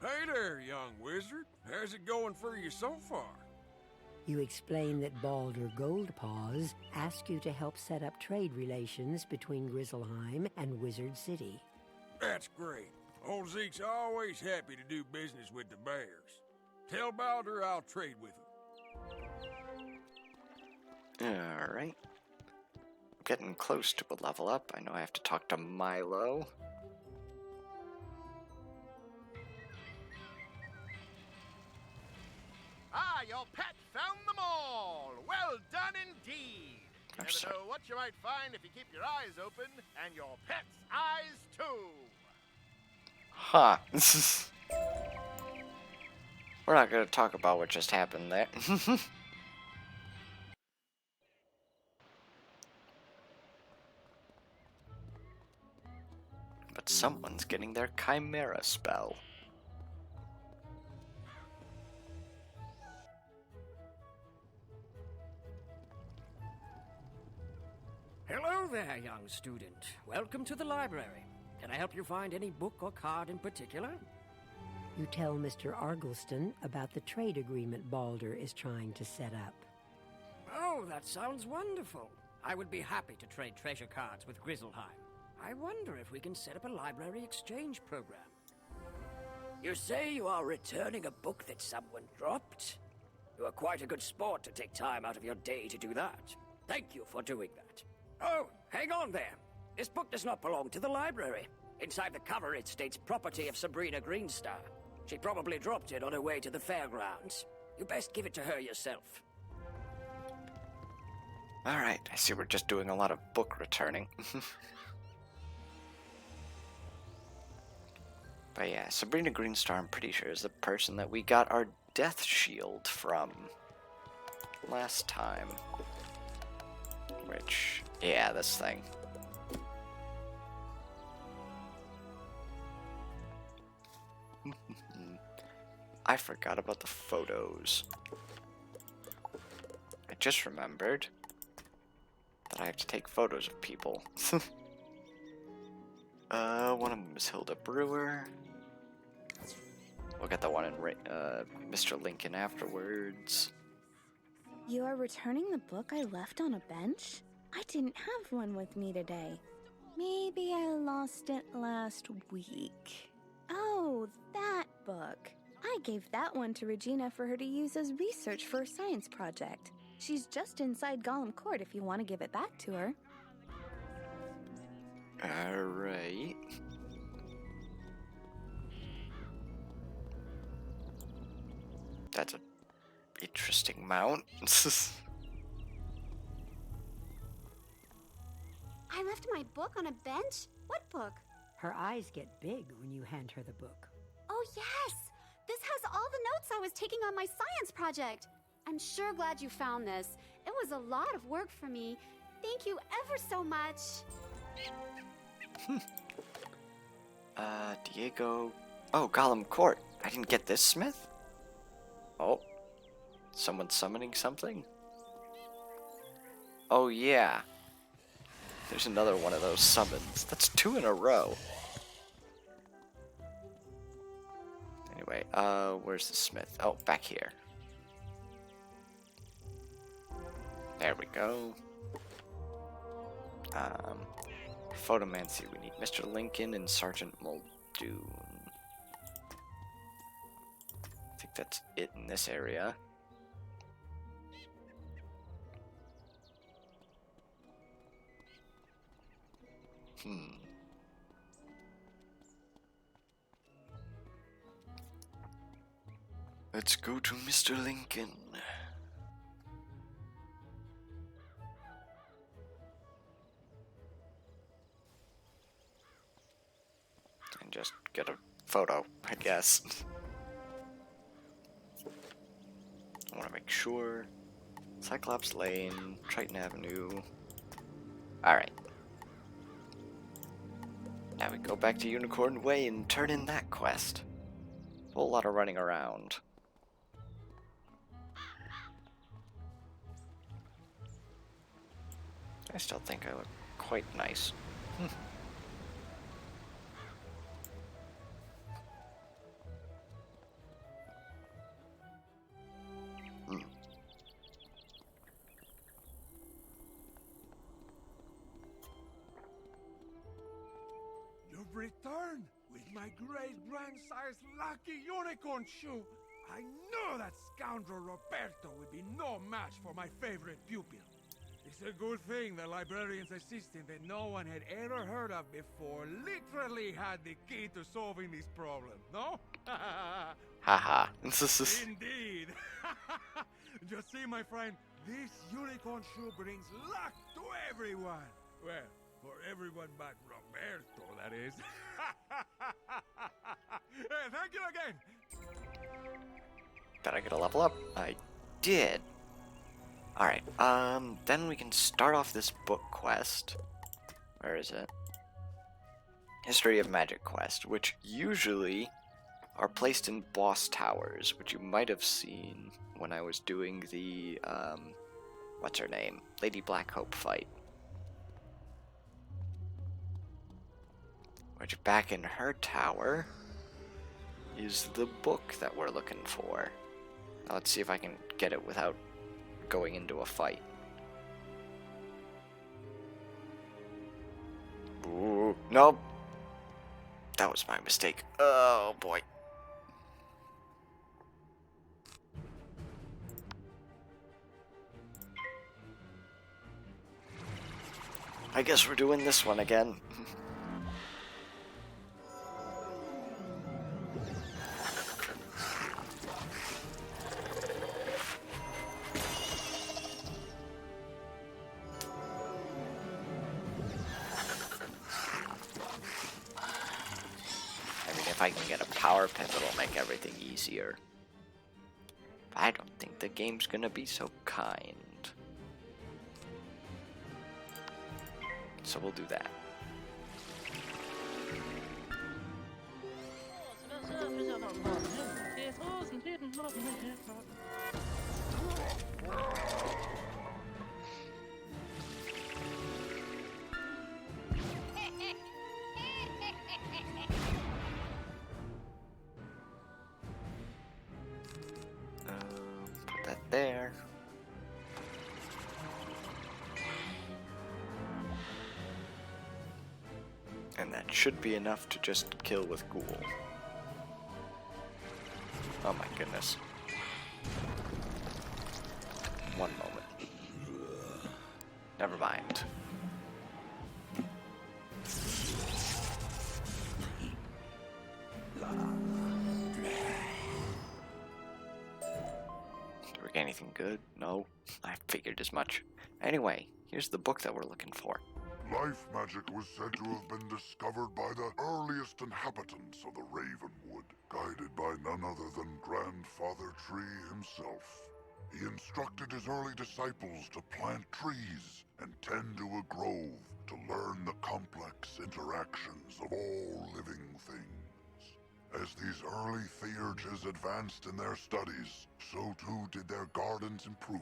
[SPEAKER 12] Hey there, young wizard. How's it going for you so far?
[SPEAKER 10] You explain that Baldur Goldpaws asked you to help set up trade relations between Grizzleheim and Wizard City.
[SPEAKER 12] That's great. Old Zeke's always happy to do business with the bears. Tell Baldur I'll trade with him.
[SPEAKER 1] Alright. Getting close to a level up. I know I have to talk to Milo.
[SPEAKER 5] Ah, your pet found them all! Well done indeed! You never know what you might find if you keep your eyes open, and your pet's eyes too!
[SPEAKER 1] Huh. We're not going to talk about what just happened there. But someone's getting their Chimera spell.
[SPEAKER 15] Hello there, young student. Welcome to the library. Can I help you find any book or card in particular?
[SPEAKER 10] You tell Mr. Argleston about the trade agreement Baldur is trying to set up.
[SPEAKER 15] Oh, that sounds wonderful. I would be happy to trade treasure cards with Grizzleheim. I wonder if we can set up a library exchange program.
[SPEAKER 6] You say you are returning a book that someone dropped? You are quite a good sport to take time out of your day to do that. Thank you for doing that. Oh, hang on there. This book does not belong to the library. Inside the cover it states property of Sabrina Greenstar. She probably dropped it on her way to the fairgrounds. You best give it to her yourself.
[SPEAKER 1] Alright, I see we're just doing a lot of book returning. But yeah, Sabrina Greenstar, I'm pretty sure, is the person that we got our death shield from last time. Which, yeah, this thing. I forgot about the photos. I just remembered that I have to take photos of people. One of them is Hilda Brewer. We'll get the one in Mr. Lincoln afterwards.
[SPEAKER 16] You are returning the book I left on a bench? I didn't have one with me today. Maybe I lost it last week. Oh, that book. I gave that one to Regina for her to use as research for a science project. She's just inside Gollum Court if you want to give it back to her.
[SPEAKER 1] Alright. That's an interesting mount.
[SPEAKER 7] I left my book on a bench? What book?
[SPEAKER 10] Her eyes get big when you hand her the book.
[SPEAKER 7] Oh, yes! This has all the notes I was taking on my science project. I'm sure glad you found this. It was a lot of work for me. Thank you ever so much.
[SPEAKER 1] Diego... Oh, Gollum Court. I didn't get this, Smith? Oh. Someone's summoning something? Oh, yeah. There's another one of those summons. That's 2 in a row. Anyway, where's the Smith? Oh, back here. There we go. Photomancy, we need Mr. Lincoln and Sergeant Muldoon. I think that's it in this area. Let's go to Mr. Lincoln. And just get a photo, I guess. I want to make sure. Cyclops Lane, Triton Avenue. Alright. Now we go back to Unicorn Way and turn in that quest. Whole lot of running around. I still think I look quite nice.
[SPEAKER 12] You've returned with my great-grandsire lucky unicorn shoe. I knew that scoundrel Roberto would be no match for my favorite pupil. It's a good thing the librarian's assistant that no one had ever heard of before literally had the key to solving this problem, no?
[SPEAKER 1] Haha.
[SPEAKER 12] Indeed. Just see, my friend, this unicorn shoe brings luck to everyone. Well, for everyone but Roberto, that is. Hey, thank you again.
[SPEAKER 1] Did I get a level up? I did. Alright, then we can start off this book quest. Where is it? History of Magic quest, which usually are placed in boss towers, which you might have seen when I was doing the, what's her name? Lady Blackhope fight. Which back in her tower is the book that we're looking for. Now let's see if I can get it without going into a fight. Ooh, nope. That was my mistake. Oh boy. I guess we're doing this one again. If I can get a power pip, it'll make everything easier. But I don't think the game's gonna be so kind. So we'll do that. Put that there. And that should be enough to just kill with Ghoul. Oh my goodness. One moment. Never mind. Do we get anything good? No. I figured as much. Anyway, here's the book that we're looking for.
[SPEAKER 13] Life magic was said to have been discovered by the earliest inhabitants of the Ravenwood, guided by none other than Grandfather Tree himself. He instructed his early disciples to plant trees and tend to a grove to learn the complex interactions of all living things. As these early Theurges advanced in their studies, so too did their gardens improve,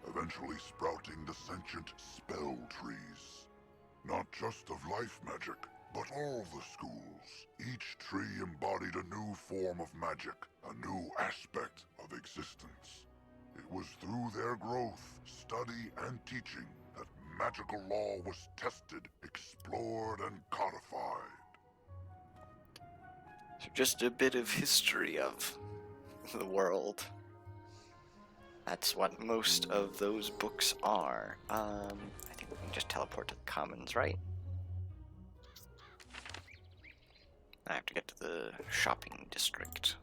[SPEAKER 13] eventually sprouting the sentient spell trees. Not just of life magic, but all the schools. Each tree embodied a new form of magic, a new aspect of existence. It was through their growth, study, and teaching that magical law was tested, explored, and codified.
[SPEAKER 1] So just a bit of history of the world. That's what most of those books are. I think we can just teleport to the commons, right? I have to get to the shopping district.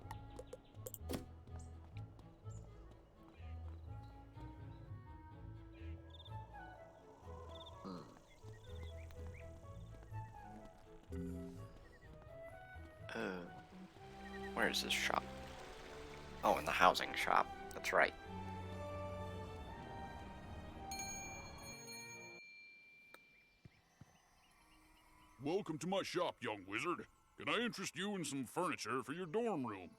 [SPEAKER 1] Where's his shop? Oh, in the housing shop. That's right.
[SPEAKER 17] Welcome to my shop, young wizard. Can I interest you in some furniture for your dorm room?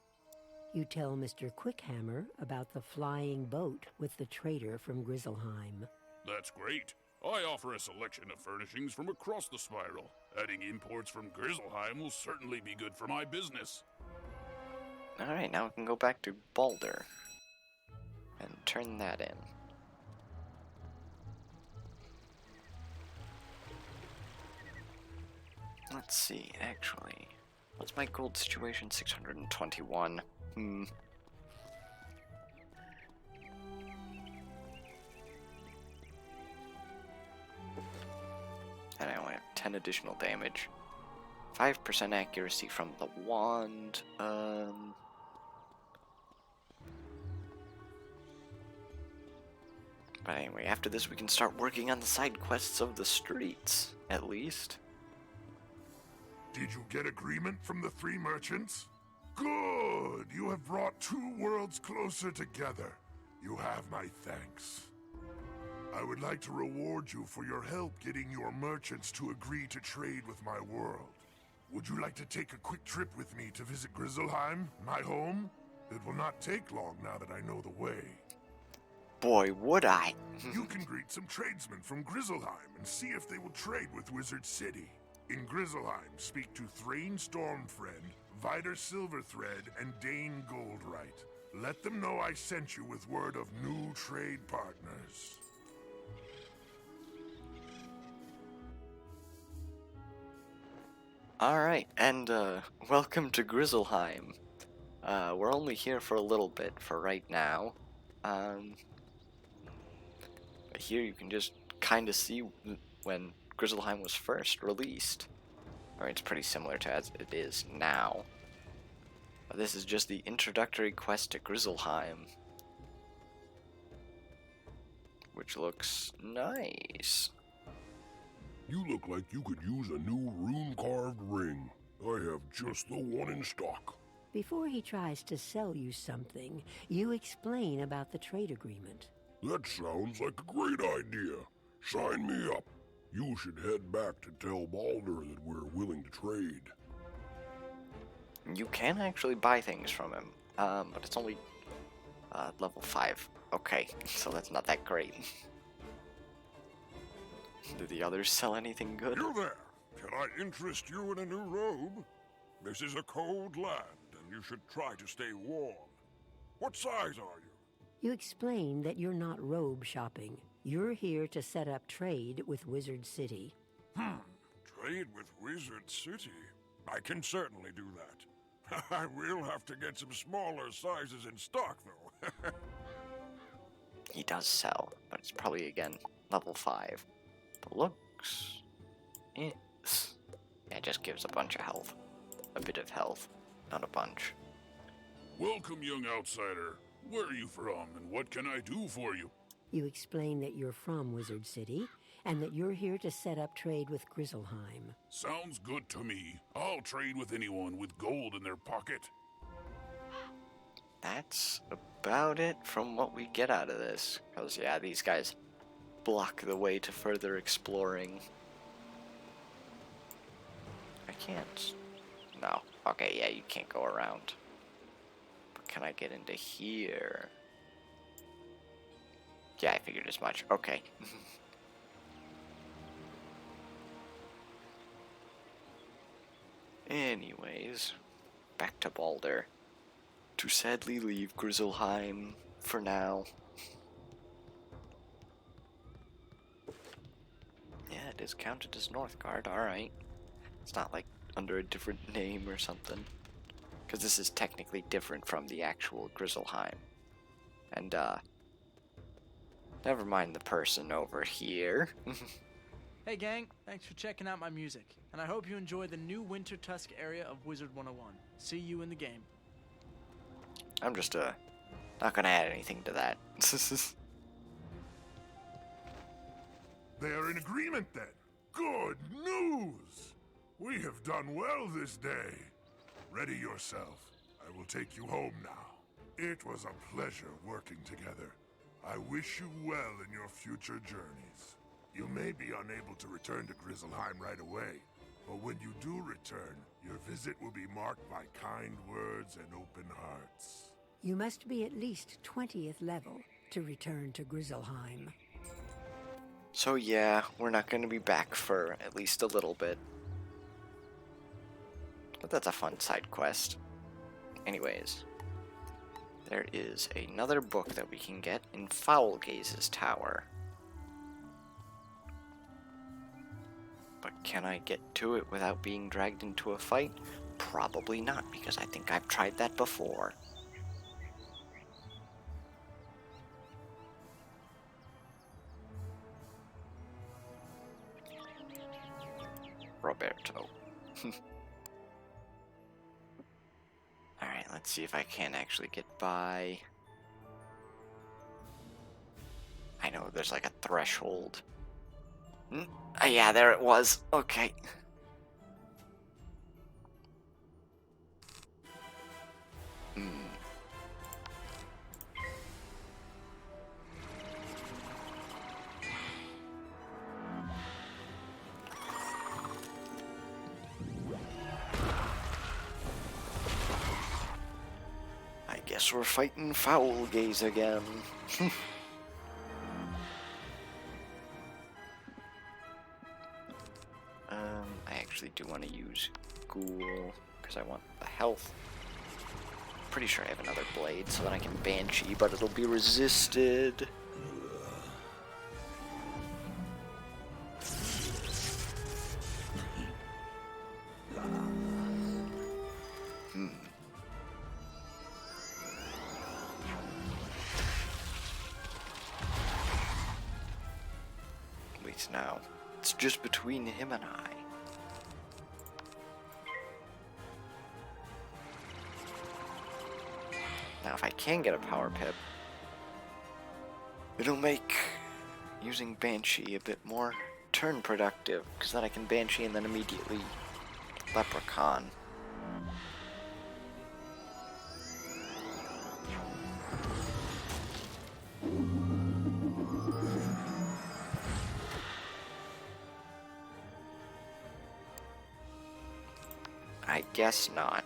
[SPEAKER 10] You tell Mr. Quickhammer about the flying boat with the trader from Grizzleheim.
[SPEAKER 17] That's great. I offer a selection of furnishings from across the spiral. Adding imports from Grizzleheim will certainly be good for my business.
[SPEAKER 1] Alright, now we can go back to Balder and turn that in. Let's see, actually. What's my gold situation? 621. And I only have 10 additional damage. 5% accuracy from the wand. But anyway, after this we can start working on the side quests of the streets, at least.
[SPEAKER 13] Did you get agreement from the 3 merchants? Good! You have brought 2 worlds closer together. You have my thanks. I would like to reward you for your help getting your merchants to agree to trade with my world. Would you like to take a quick trip with me to visit Grizzleheim, my home? It will not take long now that I know the way.
[SPEAKER 1] Boy, would I!
[SPEAKER 13] You can greet some tradesmen from Grizzleheim and see if they will trade with Wizard City. In Grizzleheim, speak to Thrain Stormfriend, Vider Silverthread, and Dane Goldright. Let them know I sent you with word of new trade partners.
[SPEAKER 1] Alright, and welcome to Grizzleheim. We're only here for a little bit for right now. But here you can just kind of see when Grizzleheim was first released. Or it's pretty similar to as it is now. But this is just the introductory quest to Grizzleheim. Which looks nice.
[SPEAKER 13] You look like you could use a new rune-carved ring. I have just the one in stock.
[SPEAKER 10] Before he tries to sell you something, you explain about the trade agreement.
[SPEAKER 13] That sounds like a great idea. Sign me up. You should head back to tell Balder that we're willing to trade.
[SPEAKER 1] You can actually buy things from him, but it's only level 5. Okay, so that's not that great. Did the others sell anything good?
[SPEAKER 13] You there! Can I interest you in a new robe? This is a cold land, and you should try to stay warm. What size are you?
[SPEAKER 10] You explain that you're not robe shopping. You're here to set up trade with Wizard City.
[SPEAKER 13] Trade with Wizard City? I can certainly do that. I will have to get some smaller sizes in stock, though.
[SPEAKER 1] He does sell, but it's probably, again, level 5. But looks... Yeah, it just gives a bunch of health. A bit of health, not a bunch.
[SPEAKER 13] Welcome, young outsider. Where are you from, and what can I do for you?
[SPEAKER 10] You explain that you're from Wizard City, and that you're here to set up trade with Grizzleheim.
[SPEAKER 13] Sounds good to me. I'll trade with anyone with gold in their pocket.
[SPEAKER 1] That's about it from what we get out of this. Because, yeah, these guys block the way to further exploring. I can't. No. Okay, yeah, you can't go around. But can I get into here? Yeah, I figured as much. Okay. Anyways, back to Balder. To sadly leave Grizzleheim for now. Yeah, it is counted as Northgard, alright. It's not like under a different name or something. Because this is technically different from the actual Grizzleheim. And, never mind the person over here.
[SPEAKER 18] Hey gang, thanks for checking out my music. And I hope you enjoy the new Winter Tusk area of Wizard 101. See you in the game.
[SPEAKER 1] I'm just, not gonna add anything to that.
[SPEAKER 13] They are in agreement then. Good news! We have done well this day. Ready yourself. I will take you home now. It was a pleasure working together. I wish you well in your future journeys. You may be unable to return to Grizzleheim right away, but when you do return, your visit will be marked by kind words and open hearts.
[SPEAKER 10] You must be at least 20th level to return to Grizzleheim.
[SPEAKER 1] So yeah, we're not going to be back for at least a little bit. But that's a fun side quest. Anyways, there is another book that we can get in Foulgaze's tower. But can I get to it without being dragged into a fight? Probably not, because I think I've tried that before. Roberto. Alright, let's see if I can actually get by. I know there's like a threshold. Yeah, there it was. Okay. I guess we're fighting Foulgaze again. I actually do want to use Ghoul, because I want the health. Pretty sure I have another blade so that I can Banshee, but it'll be resisted. At least now, it's just between him and I. Now, if I can get a power pip, it'll make using Banshee a bit more turn productive, because then I can Banshee and then immediately Leprechaun. I guess not.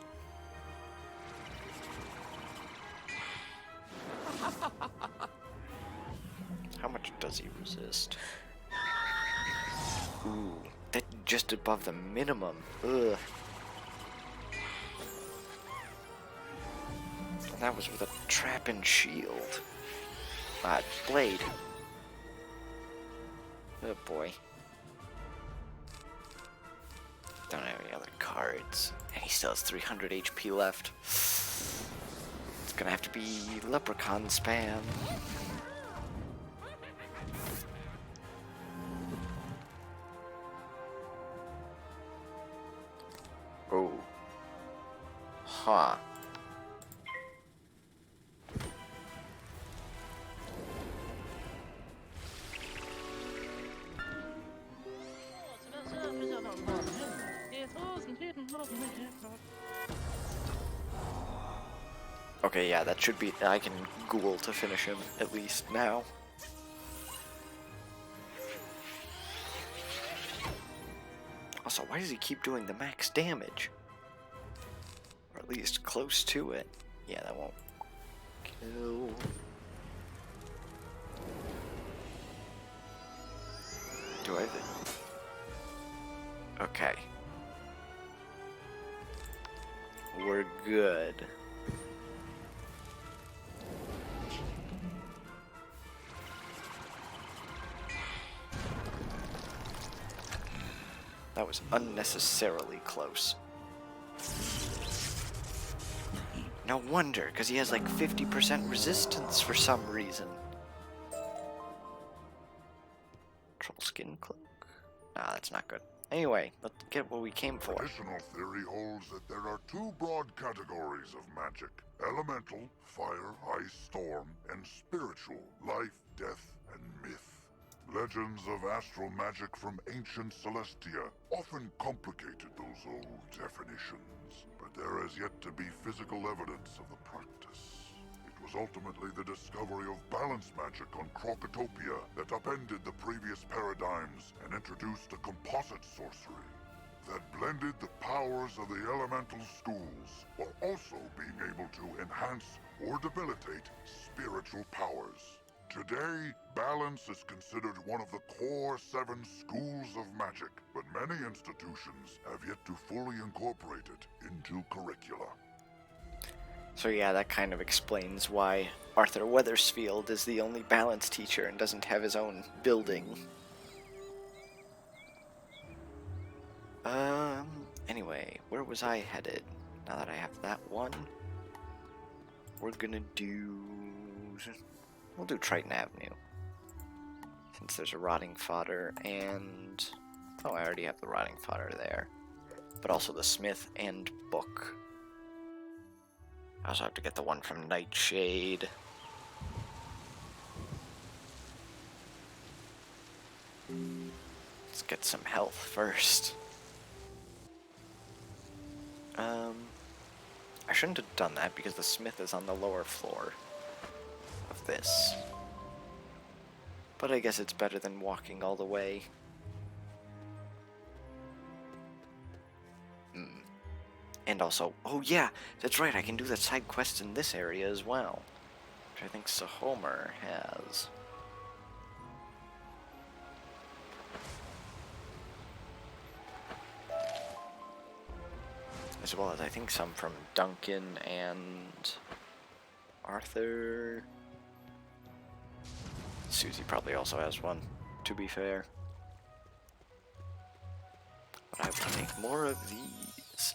[SPEAKER 1] How much does he resist? Ooh, that's just above the minimum. Ugh. And that was with a trap and shield. Blade. Oh boy. Don't have any other cards. And he still has 300 HP left. It's gonna have to be Leprechaun spam. Oh. Huh. Okay, yeah, that should be... I can Ghoul to finish him, at least now. Also, why does he keep doing the max damage? Or at least close to it. Yeah, that won't kill. Do I have it? Okay. We're good. That was unnecessarily close. No wonder, because he has like 50% resistance for some reason. Troll skin cloak? Nah, that's not good. Anyway, let's get what we came for.
[SPEAKER 13] Traditional theory holds that there are two broad categories of magic. Elemental, fire, ice, storm, and spiritual, life, death, and myth. Legends of astral magic from ancient Celestia often complicated those old definitions, but there has yet to be physical evidence of the practice. It was ultimately the discovery of balance magic on Krokotopia that upended the previous paradigms and introduced a composite sorcery that blended the powers of the elemental schools while also being able to enhance or debilitate spiritual powers. Today, balance is considered one of the core 7 schools of magic, but many institutions have yet to fully incorporate it into curricula.
[SPEAKER 1] So yeah, that kind of explains why Arthur Weathersfield is the only balance teacher and doesn't have his own building. Anyway, where was I headed? Now that I have that one, we'll do Triton Avenue. Since there's a rotting fodder and... oh, I already have the rotting fodder there. But also the smith and book. I also have to get the one from Nightshade. Let's get some health first. I shouldn't have done that because the smith is on the lower floor of this. But I guess it's better than walking all the way. And also, oh yeah, that's right, I can do the side quests in this area as well. Which I think Sahomer has. As well as I think some from Duncan and Arthur. Susie probably also has one, to be fair. But I will make more of these.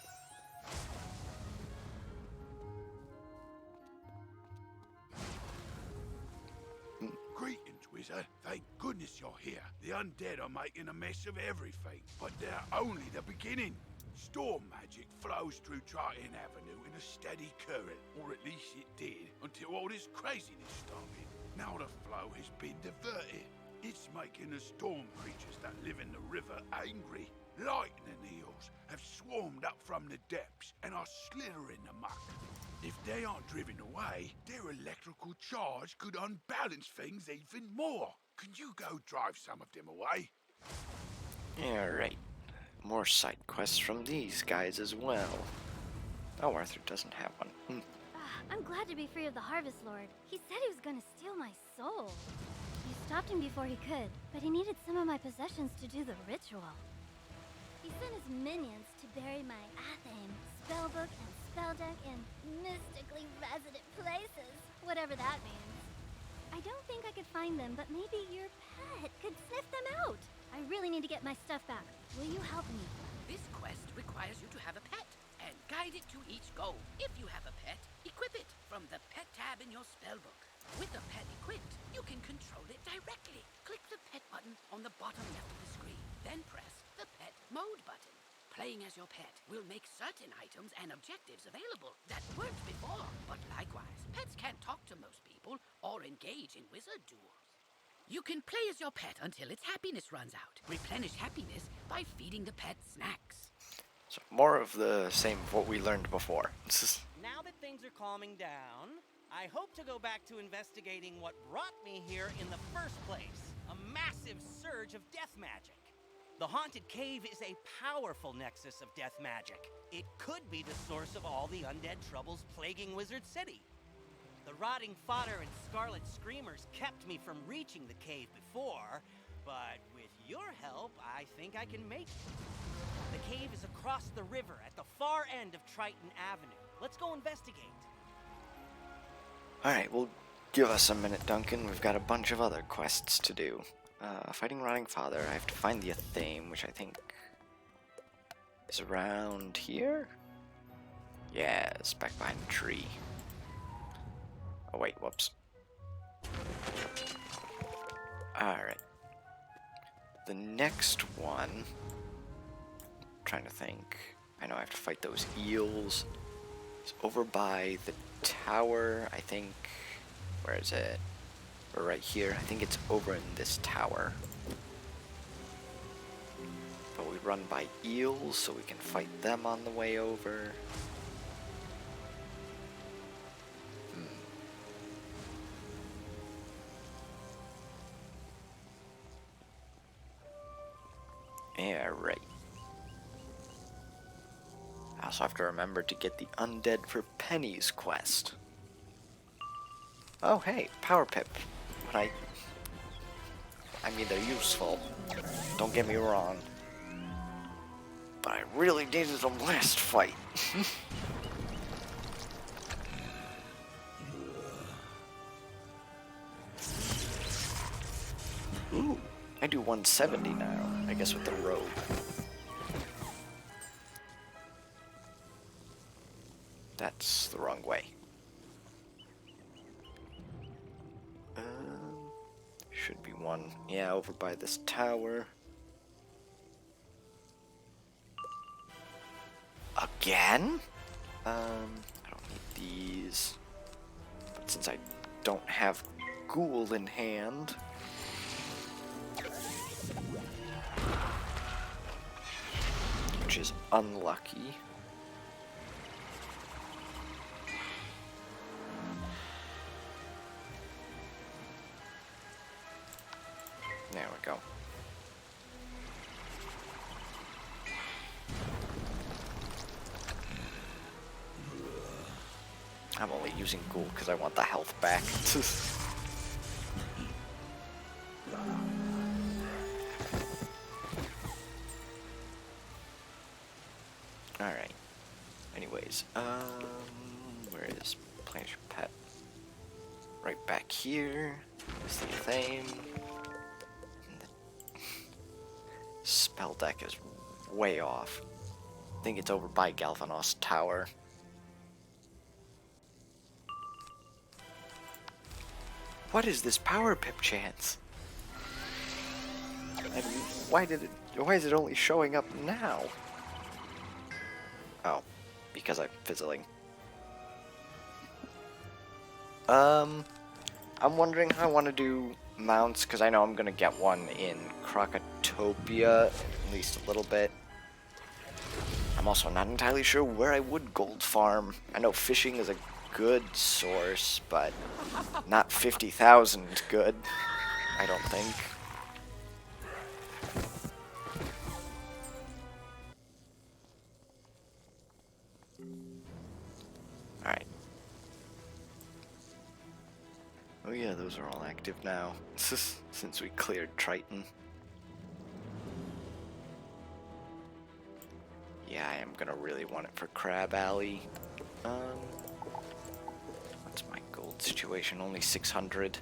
[SPEAKER 11] Greetings, wizard. Thank goodness you're here. The undead are making a mess of everything, but they're only the beginning. Storm magic flows through Triton Avenue in a steady current, or at least it did, until all this craziness started. Now the flow has been diverted. It's making the storm creatures that live in the river angry. Lightning eels have swarmed up from the depths and are slithering amok. If they aren't driven away, their electrical charge could unbalance things even more. Can you go drive some of them away?
[SPEAKER 1] Yeah, right. More side quests from these guys as well. Oh, Arthur doesn't have one.
[SPEAKER 7] I'm glad to be free of the Harvest Lord. He said he was gonna steal my soul. You stopped him before he could, but he needed some of my possessions to do the ritual. He sent his minions to bury my Athame, spellbook, and spell deck in mystically resident places, whatever that means. I don't think I could find them, but maybe your pet could sniff them out. I really need to get my stuff back. Will you help me?
[SPEAKER 3] This quest requires you to have a pet and guide it to each goal. If you have a pet, equip it from the pet tab in your spellbook. With the pet equipped, you can control it directly. Click the pet button on the bottom left of the screen, then press the pet mode button. Playing as your pet will make certain items and objectives available that weren't before. But likewise, pets can't talk to most people or engage in wizard duels. You can play as your pet until its happiness runs out. Replenish happiness by feeding the pet snacks.
[SPEAKER 1] So more of the same of what we learned before.
[SPEAKER 2] Now that things are calming down, I hope to go back to investigating what brought me here in the first place. A massive surge of death magic. The Haunted Cave is a powerful nexus of death magic. It could be the source of all the undead troubles plaguing Wizard City. The rotting fodder and scarlet screamers kept me from reaching the cave before, but with your help, I think I can make it. The cave is across the river at the far end of Triton Avenue. Let's go investigate.
[SPEAKER 1] Alright, well, give us a minute, Duncan. We've got a bunch of other quests to do. Fighting Rotting Father, I have to find the Athame, which I think is around here? Yeah, it's back behind the tree. Oh wait, whoops. Alright. The next one, I'm trying to think. I know I have to fight those eels. It's over by the tower, I think. Where is it? Or right here. I think it's over in this tower. But we run by eels, so we can fight them on the way over. Yeah, right. I also have to remember to get the Undead for Pennies quest. Oh, hey, Power Pip. When I mean, they're useful. Don't get me wrong. But I really needed them last fight. Ooh, I do 170 now, I guess with the robe. That's the wrong way. Should be one. Yeah, over by this tower. Again? I don't need these. But since I don't have Ghoul in hand... which is unlucky. There we go. I'm only using Ghoul because I want the health back. Alright. Anyways, where is Plant Your Pet? Right back here. Is the Thame. Spell deck is way off. I think it's over by Galvanos Tower. What is this Power Pip chance? And why is it only showing up now? Oh, because I'm fizzling. I'm wondering how I want to do mounts, because I know I'm going to get one in Krokotopia, at least a little bit. I'm also not entirely sure where I would gold farm. I know fishing is a good source, but not 50,000 good, I don't think. Alright. Oh yeah, those are all active now, since we cleared Triton. Yeah, I am gonna really want it for Crab Alley. What's my gold situation? Only 600.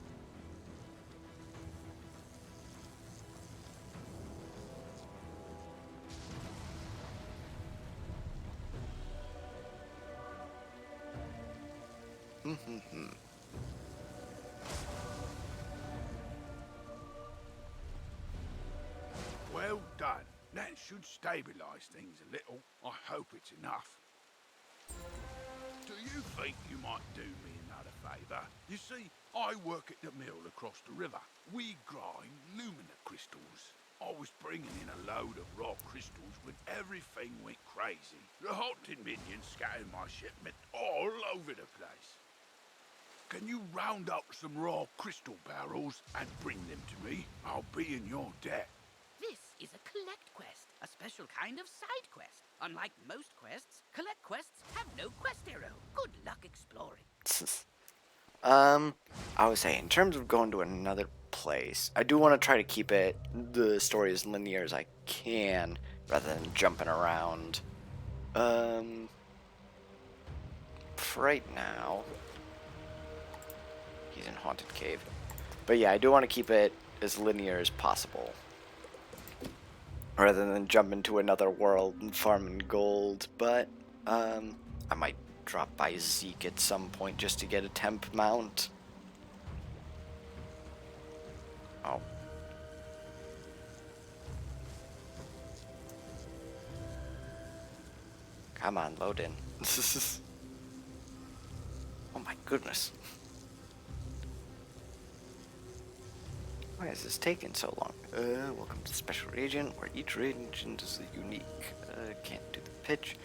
[SPEAKER 19] Well done. That should stabilize things a little. I hope it's enough. Do you think you might do me another favour? You see, I work at the mill across the river. We grind lumina crystals. I was bringing in a load of raw crystals when everything went crazy. The haunted minions scattered my shipment all over the place. Can you round up some raw crystal barrels and bring them to me? I'll be in your debt.
[SPEAKER 3] This is a collect quest, a special kind of side quest. Unlike most quests, collect quests have no quest arrow. Good luck exploring.
[SPEAKER 1] I would say, in terms of going to another place, I do want to try to keep the story as linear as I can, rather than jumping around. For right now, he's in Haunted Cave. But yeah, I do want to keep it as linear as possible, rather than jump into another world and farming gold. But I might drop by Zeke at some point just to get a temp mount. Oh. Come on, load in. Oh my goodness. Why is this taking so long? Welcome to Special Agent, where each agent is unique. Can't do the pitch.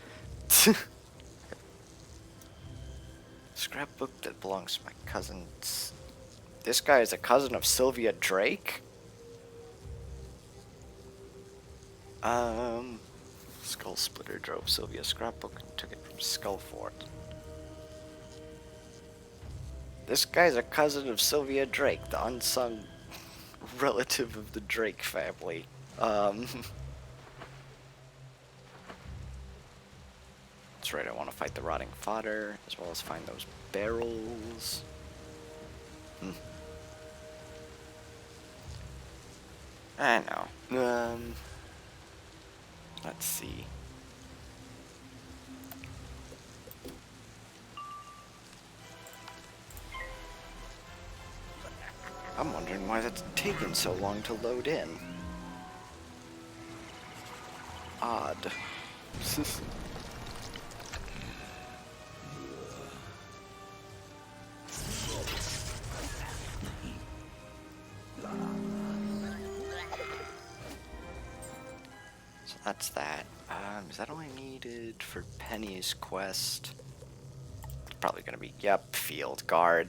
[SPEAKER 1] Scrapbook that belongs to my cousins. This guy is a cousin of Sylvia Drake? Skull Splitter drove Sylvia's scrapbook and took it from Skullfort. This guy's a cousin of Sylvia Drake, the unsung relative of the Drake family. That's right, I want to fight the rotting fodder, as well as find those barrels. I know. Let's see. I'm wondering why that's taking so long to load in. Odd. So that's that. Is that all I needed for Penny's quest? It's probably gonna be, yep, field guard.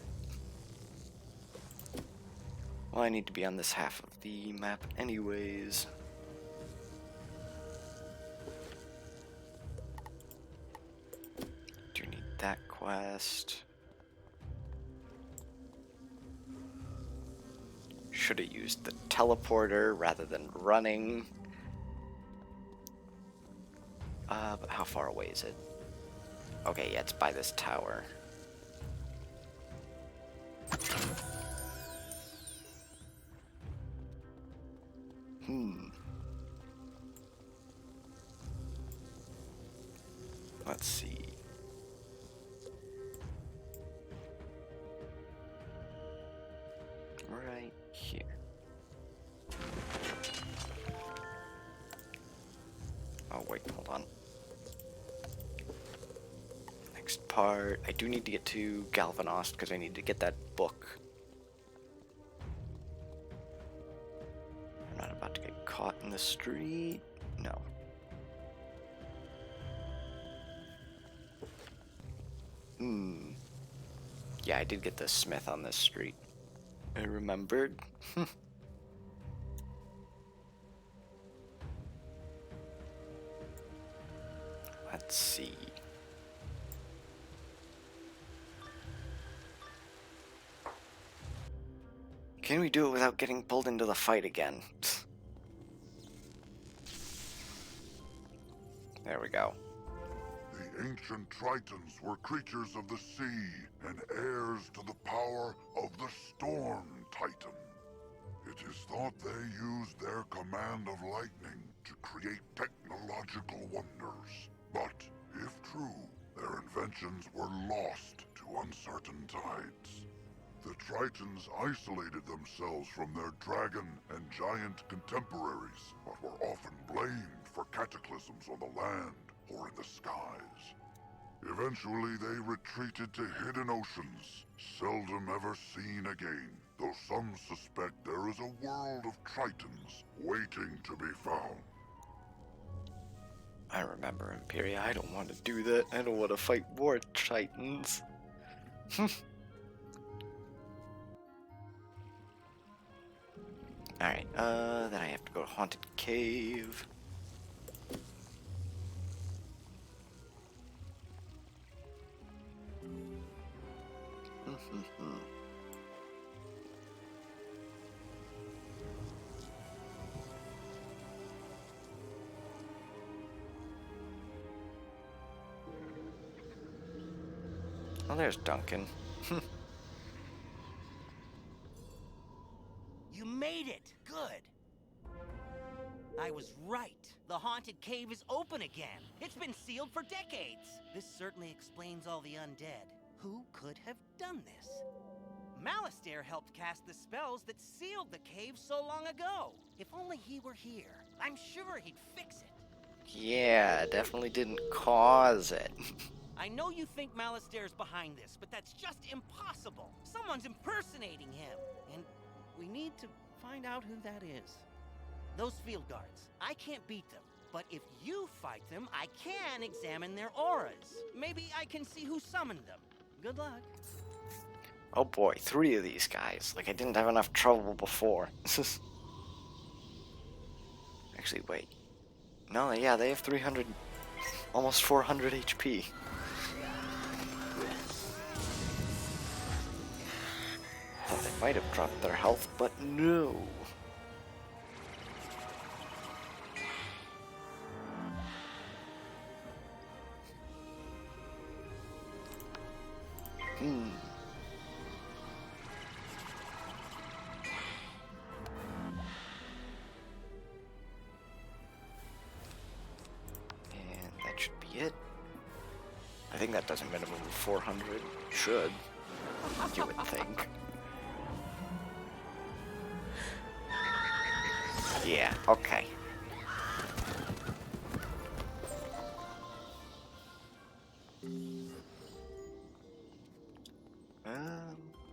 [SPEAKER 1] Well, I need to be on this half of the map anyways. Do need that quest. Should have used the teleporter rather than running. But how far away is it? Okay, yeah, it's by this tower. Let's see. Right here. Oh wait, hold on. Next part, I do need to get to Galvanost because I need to get that book. I'm not about to get caught in the street. No. Yeah, I did get the smith on this street. I remembered. Let's see. Can we do it without getting pulled into the fight again? There we go.
[SPEAKER 13] The ancient Tritons were creatures of the sea and heirs to the power of the Storm Titan. It is thought they used their command of lightning to create technological wonders. But, if true, their inventions were lost to uncertain tides. The Tritons isolated themselves from their dragon and giant contemporaries, but were often blamed for cataclysms on the land or in the skies. Eventually, they retreated to hidden oceans, seldom ever seen again, though some suspect there is a world of Tritons waiting to be found.
[SPEAKER 1] I remember Imperia. I don't want to do that. I don't want to fight more Titans. Alright, then I have to go to Haunted Cave. Oh, there's Duncan.
[SPEAKER 2] You made it! Good! I was right. The haunted cave is open again. It's been sealed for decades. This certainly explains all the undead. Who could have done this? Malastare helped cast the spells that sealed the cave so long ago. If only he were here, I'm sure he'd fix it.
[SPEAKER 1] Yeah, definitely didn't cause it.
[SPEAKER 2] I know you think Malastare's behind this, but that's just impossible. Someone's impersonating him, and we need to
[SPEAKER 20] find out who that is. Those field guards, I can't beat them. But if you fight them, I can examine their auras. Maybe I can see who summoned them. Good luck.
[SPEAKER 1] Oh boy, 3 of these guys. Like, I didn't have enough trouble before. Actually, wait. No, yeah, they have 300, almost 400 HP. Thought they might have dropped their health, but no. And that should be it. I think that does a minimum of 400. Should. You would think. Yeah, okay.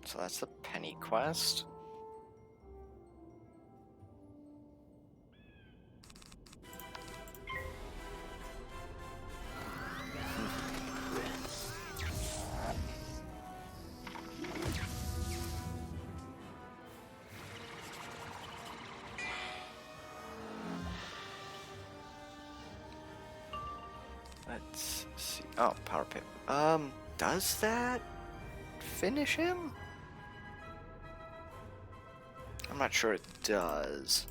[SPEAKER 1] So that's the penny quest. Let's see. Oh, power pip. Does that finish him? I'm not sure it does.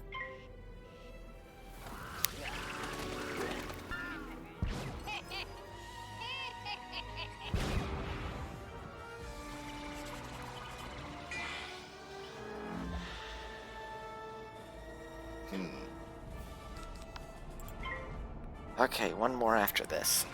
[SPEAKER 1] Okay, one more after this.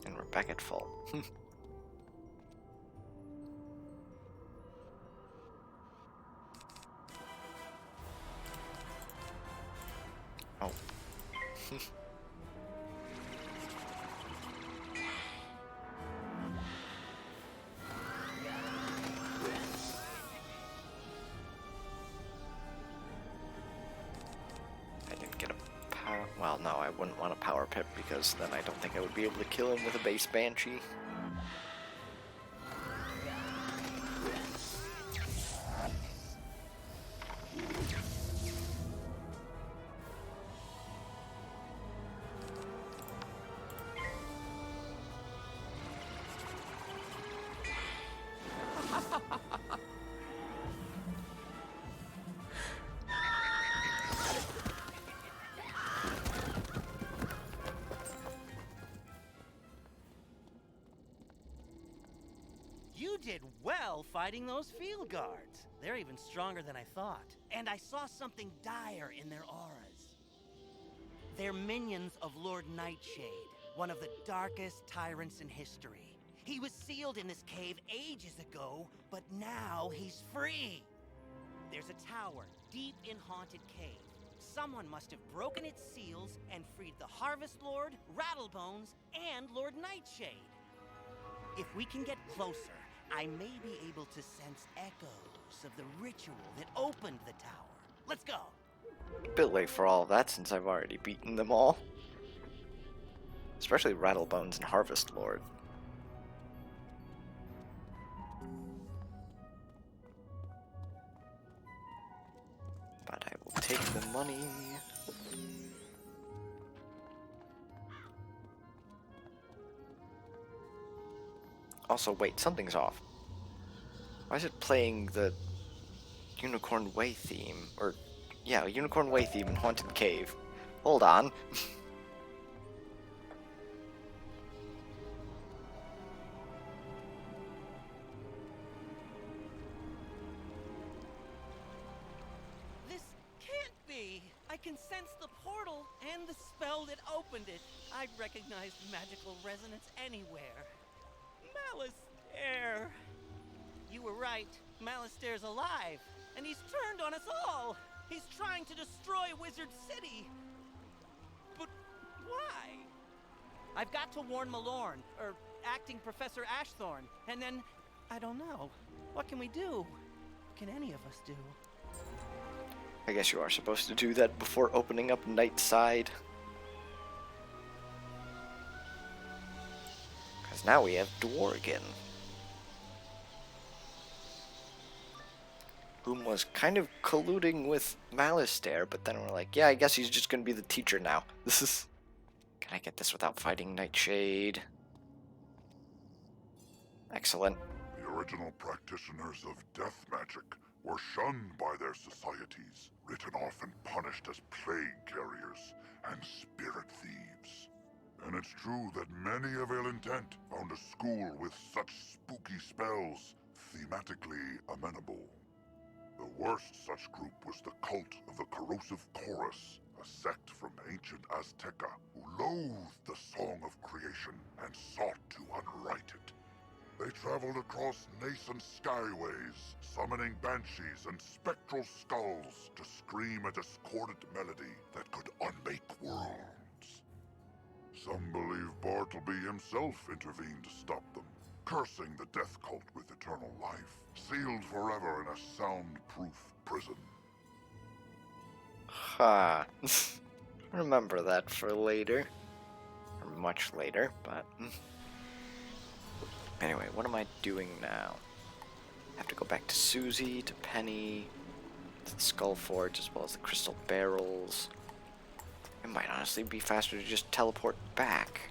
[SPEAKER 1] And we're back at full. Oh. I didn't get a power. Well, no, I wouldn't want a power pip because then I don't think I would be able to kill him with a base banshee.
[SPEAKER 20] You did well fighting those field guards. They're even stronger than I thought. And I saw something dire in their auras. They're minions of Lord Nightshade, one of the darkest tyrants in history. He was sealed in this cave ages ago, but now he's free. There's a tower deep in Haunted Cave. Someone must have broken its seals and freed the Harvest Lord, Rattlebones, and Lord Nightshade. If we can get closer, I may be able to sense echoes of the ritual that opened the tower. Let's go!
[SPEAKER 1] A bit late for all of that since I've already beaten them all. Especially Rattlebones and Harvest Lord. But I will take the money. Also, wait, something's off. Why is it playing the Unicorn Way theme? Or, yeah, Unicorn Way theme in Haunted Cave. Hold on.
[SPEAKER 20] This can't be! I can sense the portal and the spell that opened it. I'd recognize magical resonance anywhere. Malice Air. You were right. Malastaire's alive, and he's turned on us all. He's trying to destroy Wizard City. But why? I've got to warn Malorn, or acting Professor Ashthorn, and then, I don't know. What can we do? What can any of us do?
[SPEAKER 1] I guess you are supposed to do that before opening up Nightside. Because now we have Dworgen, whom was kind of colluding with Malastair, but then we're like, yeah, I guess he's just gonna be the teacher now. This is... Can I get this without fighting Nightshade? Excellent.
[SPEAKER 13] The original practitioners of death magic were shunned by their societies, written off and punished as plague carriers and spirit thieves. And it's true that many of ill intent found a school with such spooky spells thematically amenable. The worst such group was the cult of the Corrosive Chorus, a sect from ancient Azteca who loathed the song of creation and sought to unwrite it. They traveled across nascent skyways, summoning banshees and spectral skulls to scream a discordant melody that could unmake worlds. Some believe Bartleby himself intervened to stop them, cursing the death cult with eternal life, sealed forever in a soundproof prison.
[SPEAKER 1] Ha. Remember that for later. Or much later, but... Anyway, what am I doing now? I have to go back to Susie, to Penny, to the Skull Forge, as well as the Crystal Barrels. It might honestly be faster to just teleport back.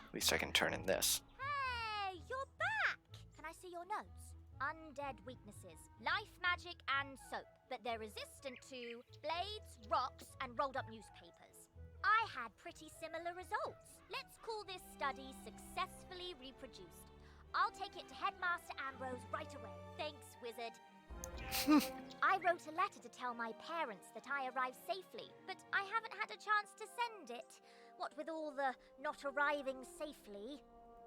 [SPEAKER 1] At least I can turn in this.
[SPEAKER 7] Hey, you're back! Can I see your notes? Undead weaknesses, life magic and soap, but they're resistant to blades, rocks, and rolled up newspapers. I had pretty similar results. Let's call this study successfully reproduced. I'll take it to Headmaster Ambrose right away. Thanks, wizard. I wrote a letter to tell my parents that I arrived safely, but I haven't had a chance to send it. What with all the not arriving safely.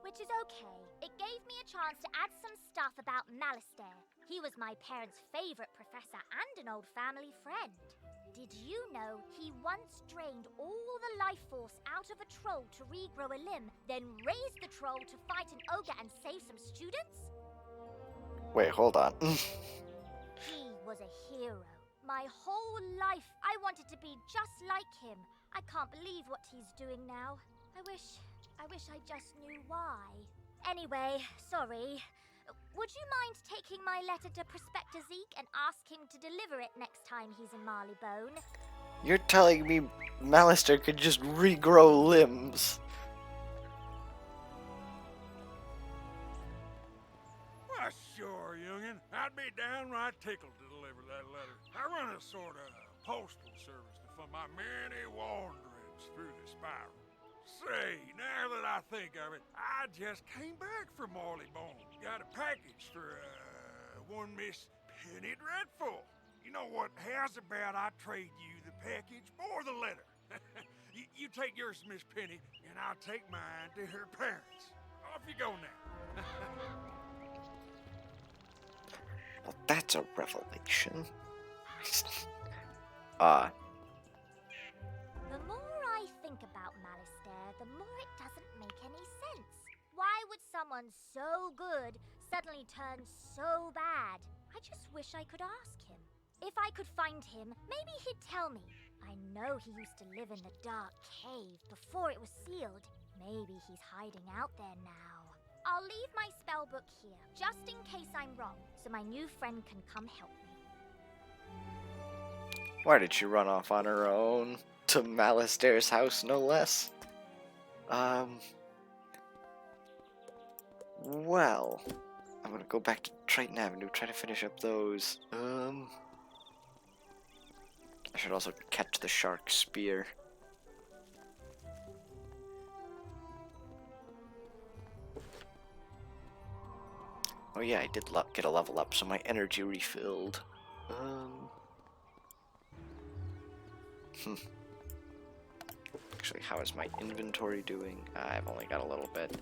[SPEAKER 7] Which is okay. It gave me a chance to add some stuff about Malastair. He was my parents' favorite professor and an old family friend. Did you know he once drained all the life force out of a troll to regrow a limb, then raised the troll to fight an ogre and save some students?
[SPEAKER 1] Wait, hold on.
[SPEAKER 7] He was a hero. My whole life, I wanted to be just like him. I can't believe what he's doing now. I wish I just knew why. Anyway, sorry. Would you mind taking my letter to Prospector Zeke and ask him to deliver it next time he's in Marleybone?
[SPEAKER 1] You're telling me Malastair could just regrow limbs?
[SPEAKER 12] Why, sure, youngin'. I'd be downright tickled to deliver that letter. I run a sort of postal service to fund my many wanderings through the spiral. Say, now that I think of it, I just came back from Marleybone. Got a package for, one Miss Penny Dreadful. You know what? How's about I trade you the package or the letter? you take yours to Miss Penny, and I'll take mine to her parents. Off you go now.
[SPEAKER 1] Well, that's a revelation.
[SPEAKER 7] The more I think about Malastair, the more it doesn't make any sense. Why would someone so good suddenly turn so bad? I just wish I could ask him. If I could find him, maybe he'd tell me. I know he used to live in the dark cave before it was sealed. Maybe he's hiding out there now. I'll leave my spellbook here, just in case I'm wrong, so my new friend can come help me.
[SPEAKER 1] Why did she run off on her own? To Malastair's house, no less. Well, I'm gonna go back to Triton Avenue, try to finish up those. I should also catch the shark spear. Oh yeah, I did get a level up, so my energy refilled. Actually, how is my inventory doing? I've only got a little bit.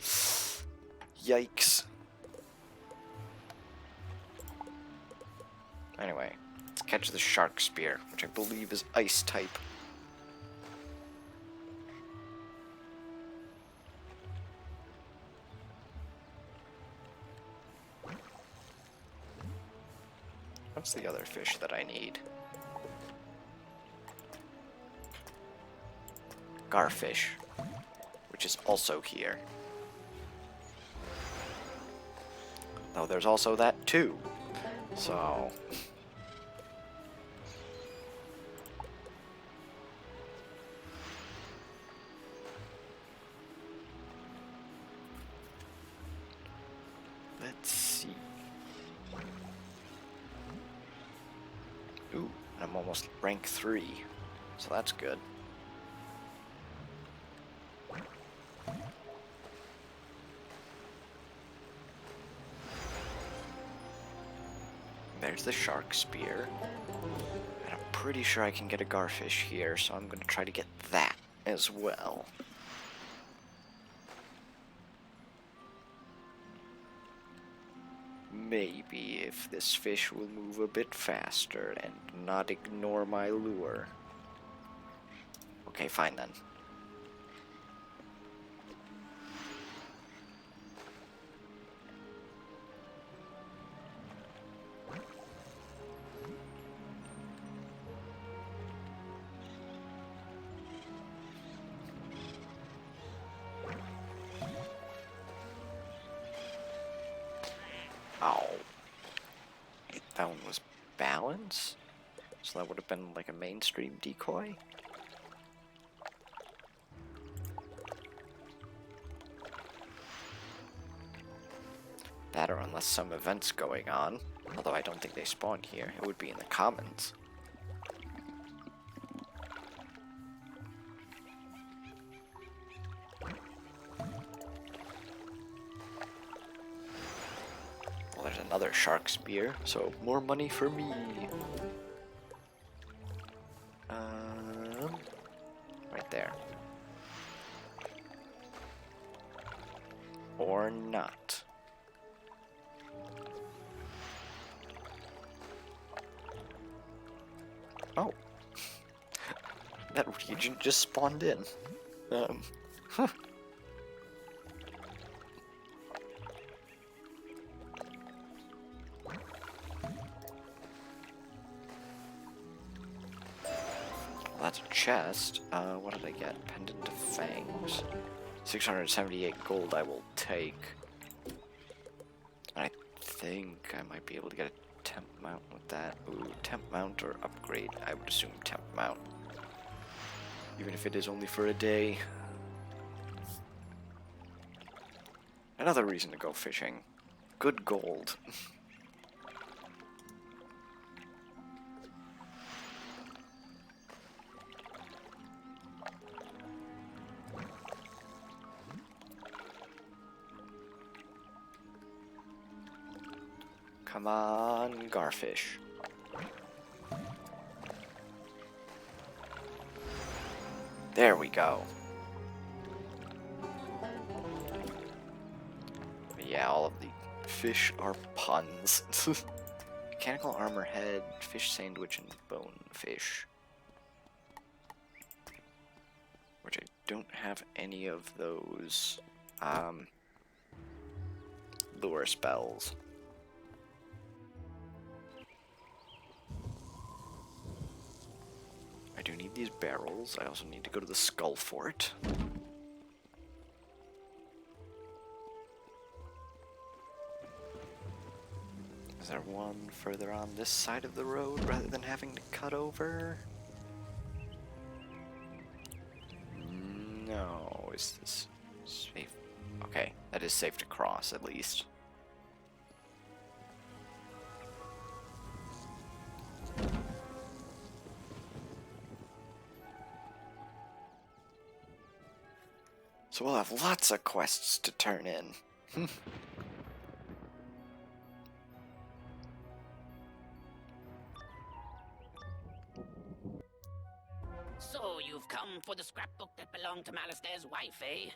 [SPEAKER 1] Yikes. Anyway, let's catch the shark spear, which I believe is ice type. What's the other fish that I need? Garfish, which is also here. Though there's also that too. So... let's see. Ooh, I'm almost rank 3, so that's good. There's the shark spear. And I'm pretty sure I can get a garfish here, so I'm going to try to get that as well. Maybe if this fish will move a bit faster and not ignore my lure. Okay, fine then. Oh. That one was balance? So that would have been like a mainstream decoy? That, or unless some event's going on. Although I don't think they spawn here. It would be in the commons. Well, there's another shark spear, so more money for me. Right there. Or not. Oh. That region just spawned in. Huh. Well, that's a chest. What did I get? Pendant of Fangs. 678 gold I will take. I think I might be able to get a temp mount with that. Ooh, temp mount or upgrade. I would assume temp mount. Even if it is only for a day. Another reason to go fishing. Good gold. Come on, garfish. There we go. Yeah, all of the fish are puns. Mechanical armor head, fish sandwich, and bonefish. Which I don't have any of those lure spells. I do need these barrels. I also need to go to the Skull Fort. Is there one further on this side of the road rather than having to cut over? No. Is this safe? Okay, that is safe to cross at least. So we'll have lots of quests to turn in.
[SPEAKER 3] So you've You've come for the scrapbook that belonged to Malistair's wife, eh?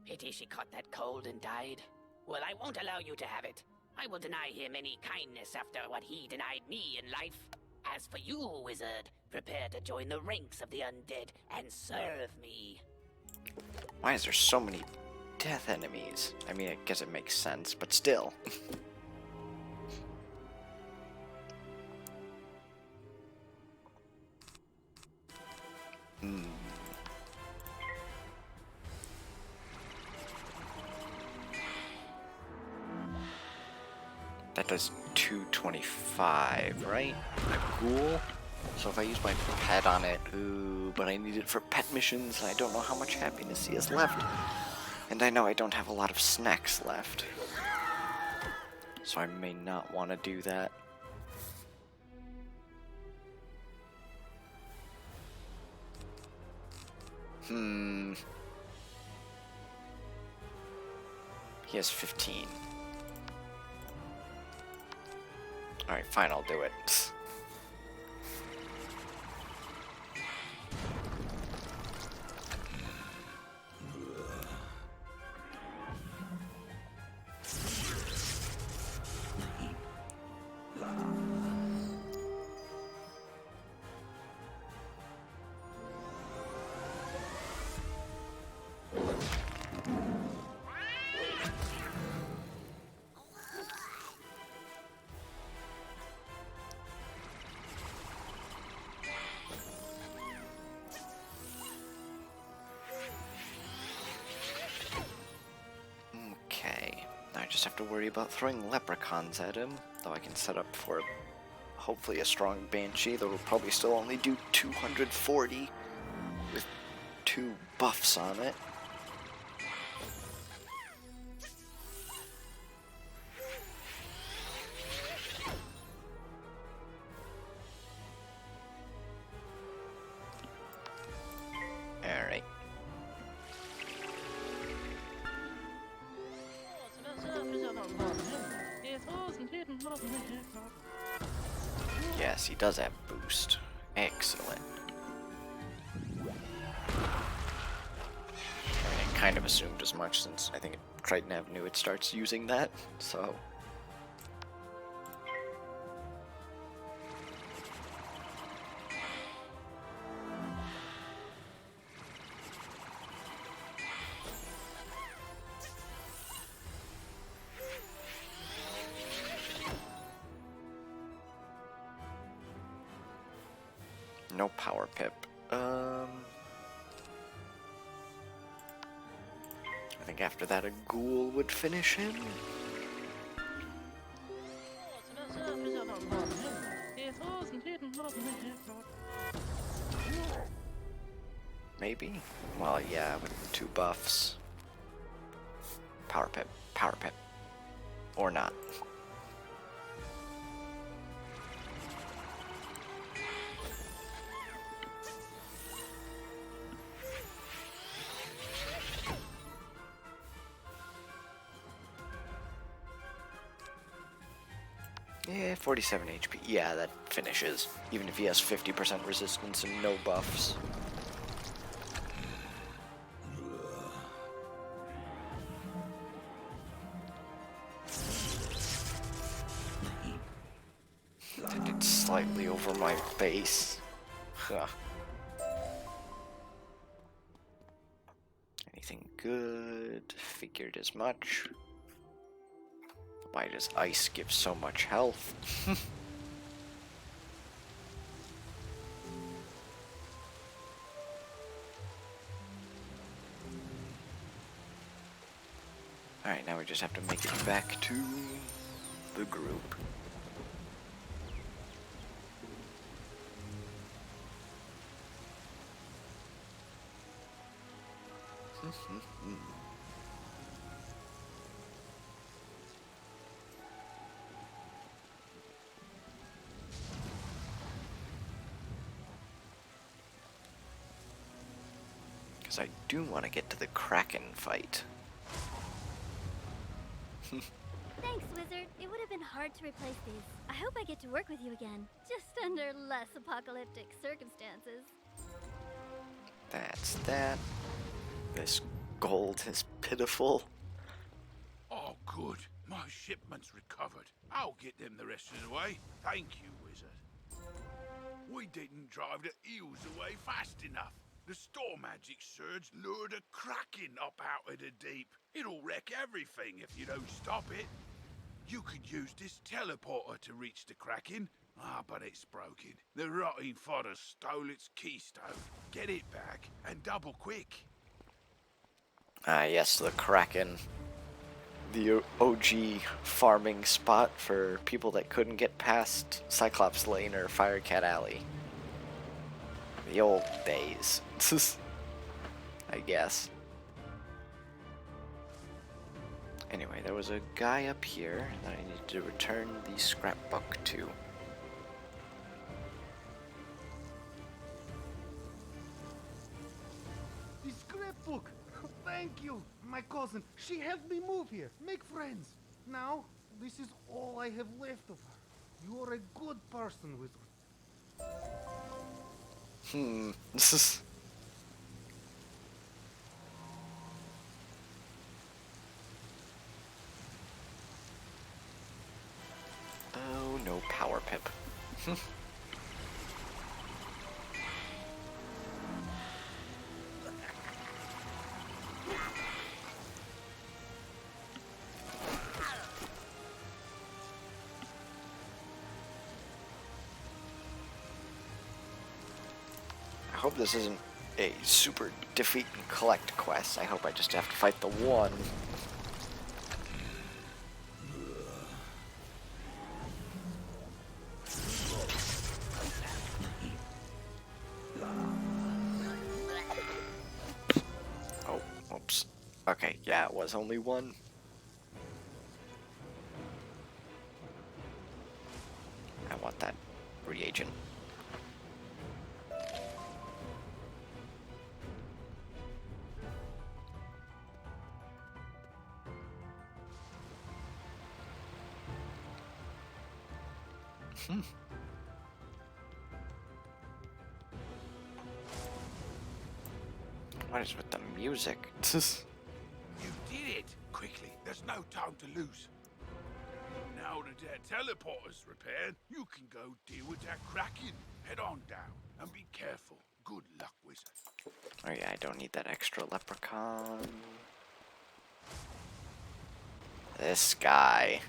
[SPEAKER 3] Pity she caught that cold and died. Well, I won't allow you to have it. I will deny him any kindness after what he denied me in life. As for you, wizard, prepare to join the ranks of the undead and serve me.
[SPEAKER 1] Why is there so many death enemies? I mean, I guess it makes sense, but still. That does 225, right? A ghoul? So if I use my pet on it, ooh, but I need it for pet missions, I don't know how much happiness he has left. And I know I don't have a lot of snacks left. So I may not want to do that. He has 15. Alright, fine, I'll do it. I just have to worry about throwing leprechauns at him, though I can set up for hopefully a strong banshee that will probably still only do 240 with 2 buffs on it. Alright. Yes, he does have boost. Excellent. I mean, I kind of assumed as much since I think Triton Avenue it starts using that, so... No power pip. I think after that a ghoul would finish him. Maybe? Well, yeah, with 2 buffs. Power pip. Power pip. Or not. Yeah, 47 HP. Yeah, that finishes. Even if he has 50% resistance and no buffs. That did slightly over my base. Huh. Anything good? Figured as much. Why does ice give so much health? Alright, now we just have to make it back to the group. Because I do want to get to the Kraken fight.
[SPEAKER 7] Thanks, Wizard. It would have been hard to replace these. I hope I get to work with you again. Just under less apocalyptic circumstances.
[SPEAKER 1] That's that. This gold is pitiful.
[SPEAKER 19] Oh, good. My shipment's recovered. I'll get them the rest of the way. Thank you, wizard. We didn't drive the eels away fast enough. The storm magic surge lured a kraken up out of the deep. It'll wreck everything if you don't stop it. You could use this teleporter to reach the kraken. But it's broken. The rotting fodder stole its keystone. Get it back, and double quick.
[SPEAKER 1] Yes, the Kraken. The OG farming spot for people that couldn't get past Cyclops Lane or Firecat Alley. The old days. I guess. Anyway, there was a guy up here that I need to return the scrapbook to.
[SPEAKER 4] The scrapbook! Thank you! My cousin, she helped me move here, make friends. Now, this is all I have left of her. You are a good person, wizard.
[SPEAKER 1] This is... Oh, no power pip. I hope this isn't a super defeat and collect quest. I hope I just have to fight the one. Oh, oops. Okay, yeah, it was only one. I want that reagent. What is with the music?
[SPEAKER 19] You did it! Quickly, there's no time to lose. Now that that teleporter's repaired, you can go deal with that kraken. Head on down, and be careful. Good luck, wizard.
[SPEAKER 1] Oh yeah, I don't need that extra leprechaun. This guy.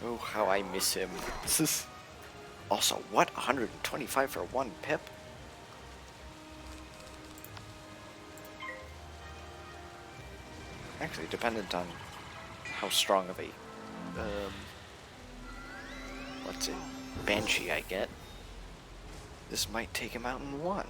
[SPEAKER 1] Oh, how I miss him. Also, what? 125 for one pip? Actually, dependent on how strong of a, what's it, Banshee I get. This might take him out in one.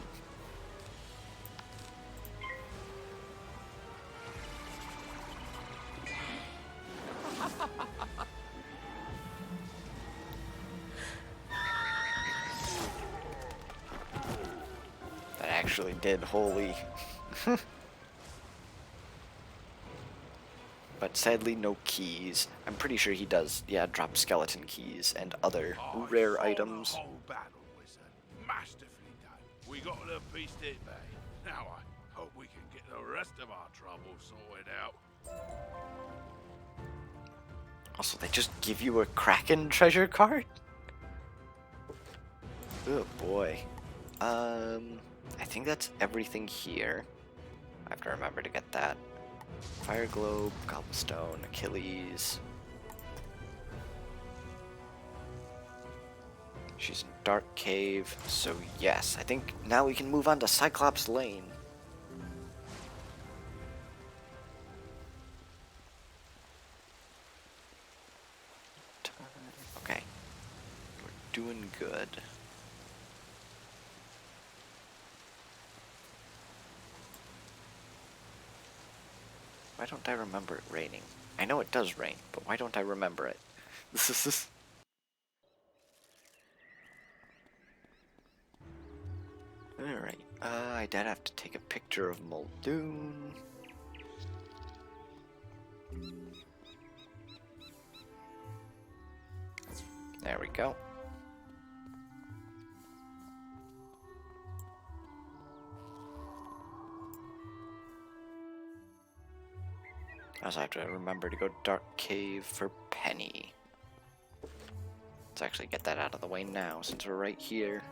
[SPEAKER 1] That actually did holy. But sadly no keys. I'm pretty sure he does, yeah, drop skeleton keys and other rare items.
[SPEAKER 19] Whole battle, wizard. Masterfully done. We got the beast at bay. Now I hope we can get the rest of our trouble sorted out.
[SPEAKER 1] Also, they just give you a Kraken treasure card? Oh boy. I think that's everything here. I have to remember to get that. Fire Globe, Cobblestone, Achilles. She's in Dark Cave, so yes, I think now we can move on to Cyclops Lane. Okay, we're doing good. Why don't I remember it raining? I know it does rain, but why don't I remember it? Alright, I did have to take a picture of Muldoon. There we go. I also have to remember to go Dark Cave for Penny. Let's actually get that out of the way now, since we're right here.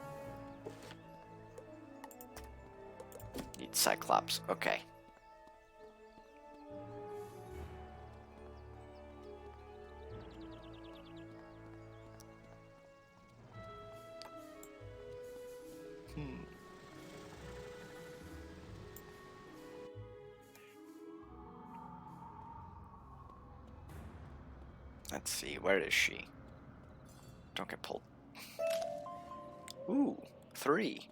[SPEAKER 1] Need Cyclops. Okay. Let's see, where is she? Don't get pulled. Ooh, 3.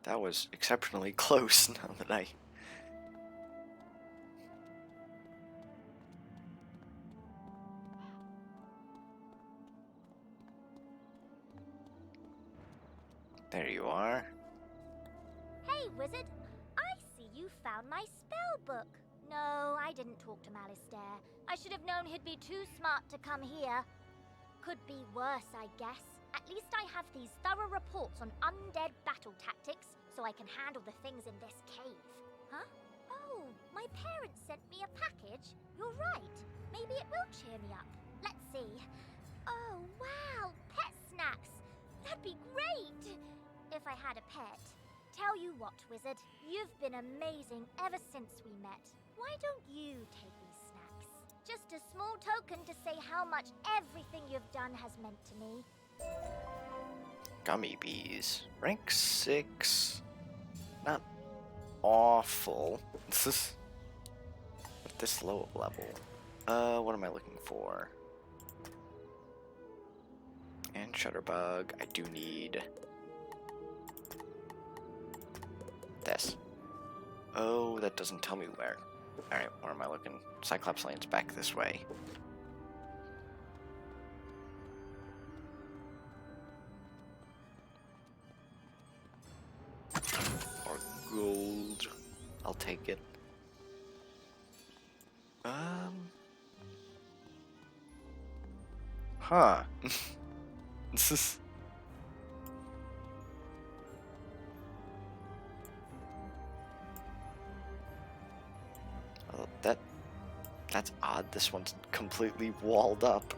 [SPEAKER 1] That was exceptionally close now that I... There you are.
[SPEAKER 7] Hey, wizard. I see you found my spell book. No, I didn't talk to Malistaire. I should have known he'd be too smart to come here. Could be worse, I guess. At least I have these thorough reports on undead battle tactics, so I can handle the things in this cave. Huh? Oh, my parents sent me a package. You're right. Maybe it will cheer me up. Let's see. Oh, wow, pet snacks. That'd be great if I had a pet. Tell you what, wizard, you've been amazing ever since we met. Why don't you take these snacks? Just a small token to say how much everything you've done has meant to me.
[SPEAKER 1] Gummy bees. Rank 6. Not awful. At this low level. What am I looking for? And Shutterbug. I do need this. Oh, that doesn't tell me where. Alright, where am I looking? Cyclops Lane's back this way. Or gold. I'll take it. Huh. This is... Oh, that's odd. This one's completely walled up.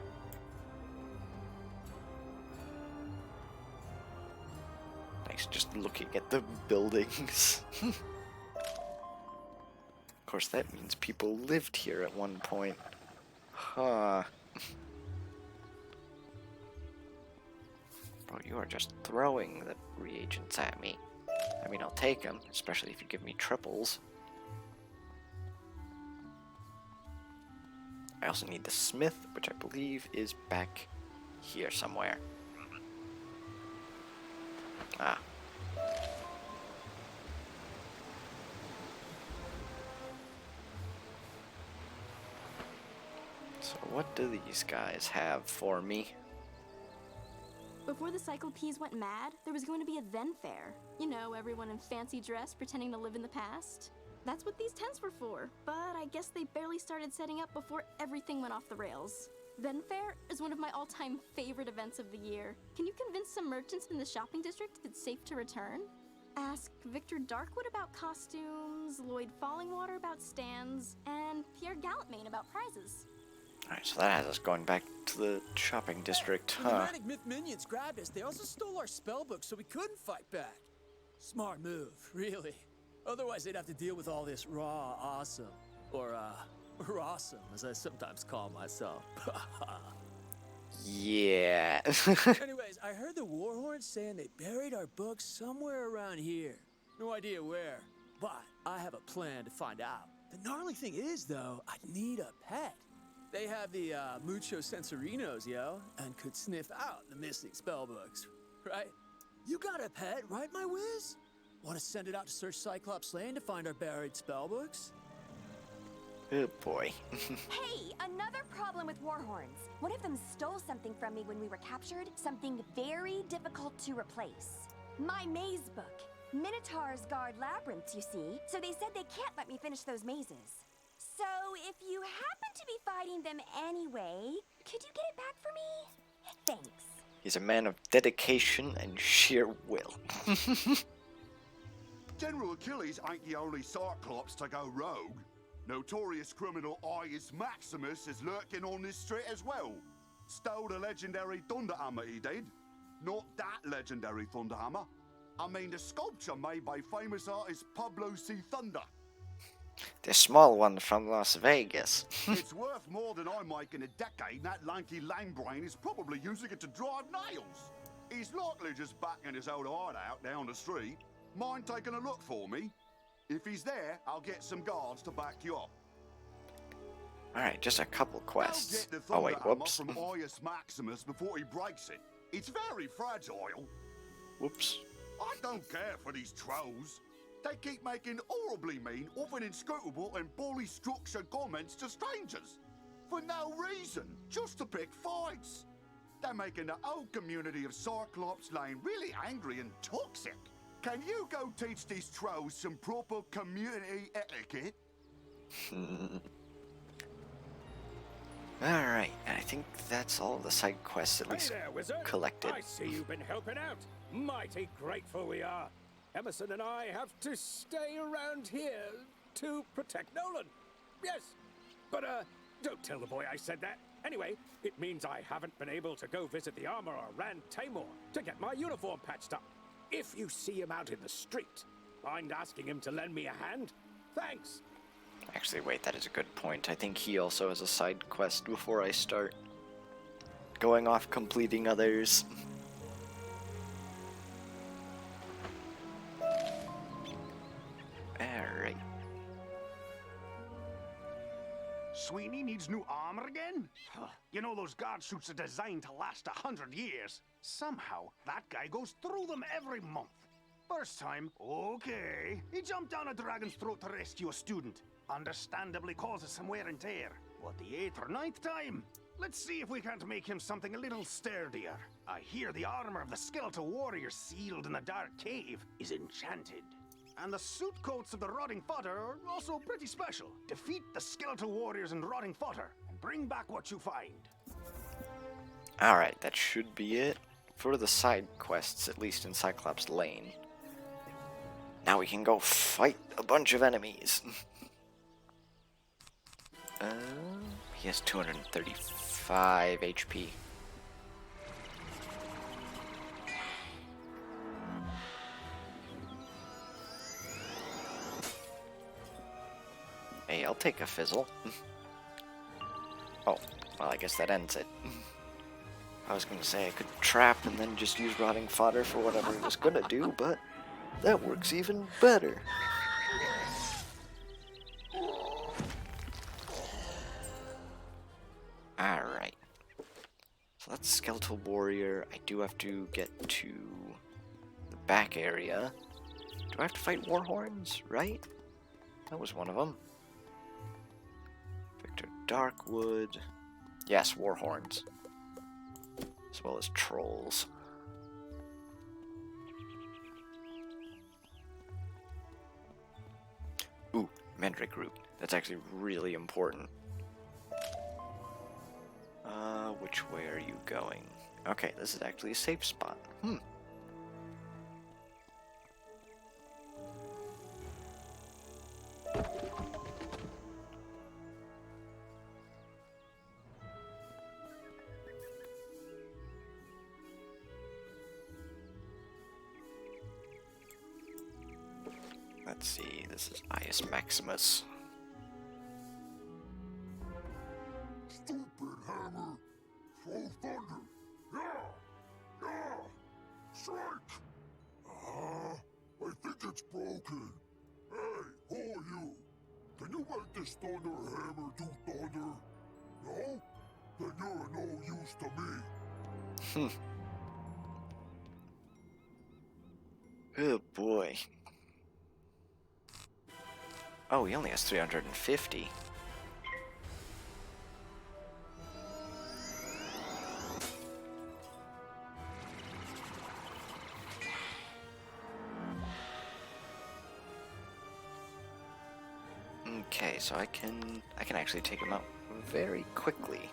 [SPEAKER 1] Nice, just looking at the buildings. Of course, that means people lived here at one point. Huh. Bro, you are just throwing the reagents at me. I mean, I'll take them, especially if you give me triples. I also need the smith, which I believe is back here somewhere. Ah. So what do these guys have for me?
[SPEAKER 21] Before the Cyclopes went mad, there was going to be a Ven Fair. You know, everyone in fancy dress pretending to live in the past. That's what these tents were for, but I guess they barely started setting up before everything went off the rails. Ven Fair is one of my all-time favorite events of the year. Can you convince some merchants in the shopping district it's safe to return? Ask Victor Darkwood about costumes, Lloyd Fallingwater about stands, and Pierre Gallantmain about prizes.
[SPEAKER 1] Alright, so that has us going back to the shopping district,
[SPEAKER 22] When the
[SPEAKER 1] huh?
[SPEAKER 22] Manic Myth minions grabbed us, they also stole our spellbook so we couldn't fight back. Smart move, really. Otherwise, they'd have to deal with all this raw awesome. Or, rawsome, as I sometimes call myself.
[SPEAKER 1] Yeah.
[SPEAKER 22] Anyways, I heard the Warhorns saying they buried our books somewhere around here. No idea where, but I have a plan to find out. The gnarly thing is, though, I need a pet. They have the Mucho Sensorinos, yo, and could sniff out the missing spellbooks, right? You got a pet, right, my whiz? Want to send it out to search Cyclops Lane to find our buried spellbooks?
[SPEAKER 1] Oh boy.
[SPEAKER 8] Hey, another problem with Warhorns. One of them stole something from me when we were captured, something very difficult to replace.
[SPEAKER 9] My maze book. Minotaurs guard labyrinths, you see, so they said they can't let me finish those mazes. So, if you happen to be fighting them anyway, could you get it back for me? Thanks.
[SPEAKER 1] He's a man of dedication and sheer will.
[SPEAKER 14] General Achilles ain't the only Cyclops to go rogue. Notorious criminal Ius Maximus is lurking on this street as well. Stole the legendary Thunderhammer, he did. Not that legendary Thunderhammer. I mean the sculpture made by famous artist Pablo C. Thunder.
[SPEAKER 1] The small one from Las Vegas.
[SPEAKER 14] It's worth more than I make in a decade, and that lanky lame brain is probably using it to drive nails. He's likely just backing his old hideout down the street. Mind taking a look for me? If he's there, I'll get some guards to back you up.
[SPEAKER 1] Alright, just a couple quests.
[SPEAKER 14] Get the
[SPEAKER 1] Oh wait,
[SPEAKER 14] Thunderhammer
[SPEAKER 1] whoops.
[SPEAKER 14] from Ius Maximus before he breaks it. It's very fragile.
[SPEAKER 1] Whoops.
[SPEAKER 14] I don't care for these trolls. They keep making horribly mean, often inscrutable and poorly structured comments to strangers. For no reason, just to pick fights. They're making the whole community of Cyclops Lane really angry and toxic. Can you go teach these trolls some proper community etiquette?
[SPEAKER 1] Alright, I think that's all the side quests at least
[SPEAKER 23] Hey there, wizard.
[SPEAKER 1] collected.
[SPEAKER 23] I see you've been helping out. Mighty grateful we are. Emerson and I have to stay around here to protect Nolan. Yes, but don't tell the boy I said that. Anyway, it means I haven't been able to go visit the armorer Rand Tamor to get my uniform patched up. If you see him out in the street, mind asking him to lend me a hand? Thanks.
[SPEAKER 1] Actually, wait, that is a good point. I think he also has a side quest before I start going off completing others. Alright.
[SPEAKER 24] Sweeney needs new armor again? You know those guard suits are designed to last 100 years. Somehow, that guy goes through them every month. First time, okay. He jumped down a dragon's throat to rescue a student. Understandably causes some wear and tear. But the 8th or 9th time? Let's see if we can't make him something a little sturdier. I hear the armor of the skeletal warrior sealed in a dark cave is enchanted. And the suit coats of the rotting fodder are also pretty special. Defeat the skeletal warriors and rotting fodder, and bring back what you find.
[SPEAKER 1] Alright, that should be it for the side quests, at least in Cyclops Lane. Now we can go fight a bunch of enemies. He has 235 HP. Hey, I'll take a fizzle. Oh, well, I guess that ends it. I was gonna say I could trap and then just use rotting fodder for whatever he was gonna do, but that works even better. Alright. So that's Skeletal Warrior. I do have to get to the back area. Do I have to fight Warhorns, right? That was one of them. Victor Darkwood. Yes, Warhorns. As well as Trolls. Ooh, Mandrake Root. That's actually really important. Which way are you going? Okay, this is actually a safe spot. Let's see, this is Ius Maximus.
[SPEAKER 13] Stupid hammer! Throw thunder! Yeah! Yeah! Strike! I think it's broken. Hey, who are you? Can you make this thunder hammer do thunder? No? Then you're no use to me.
[SPEAKER 1] Oh boy. Oh, he only has 350. Okay, so I can actually take him out very quickly.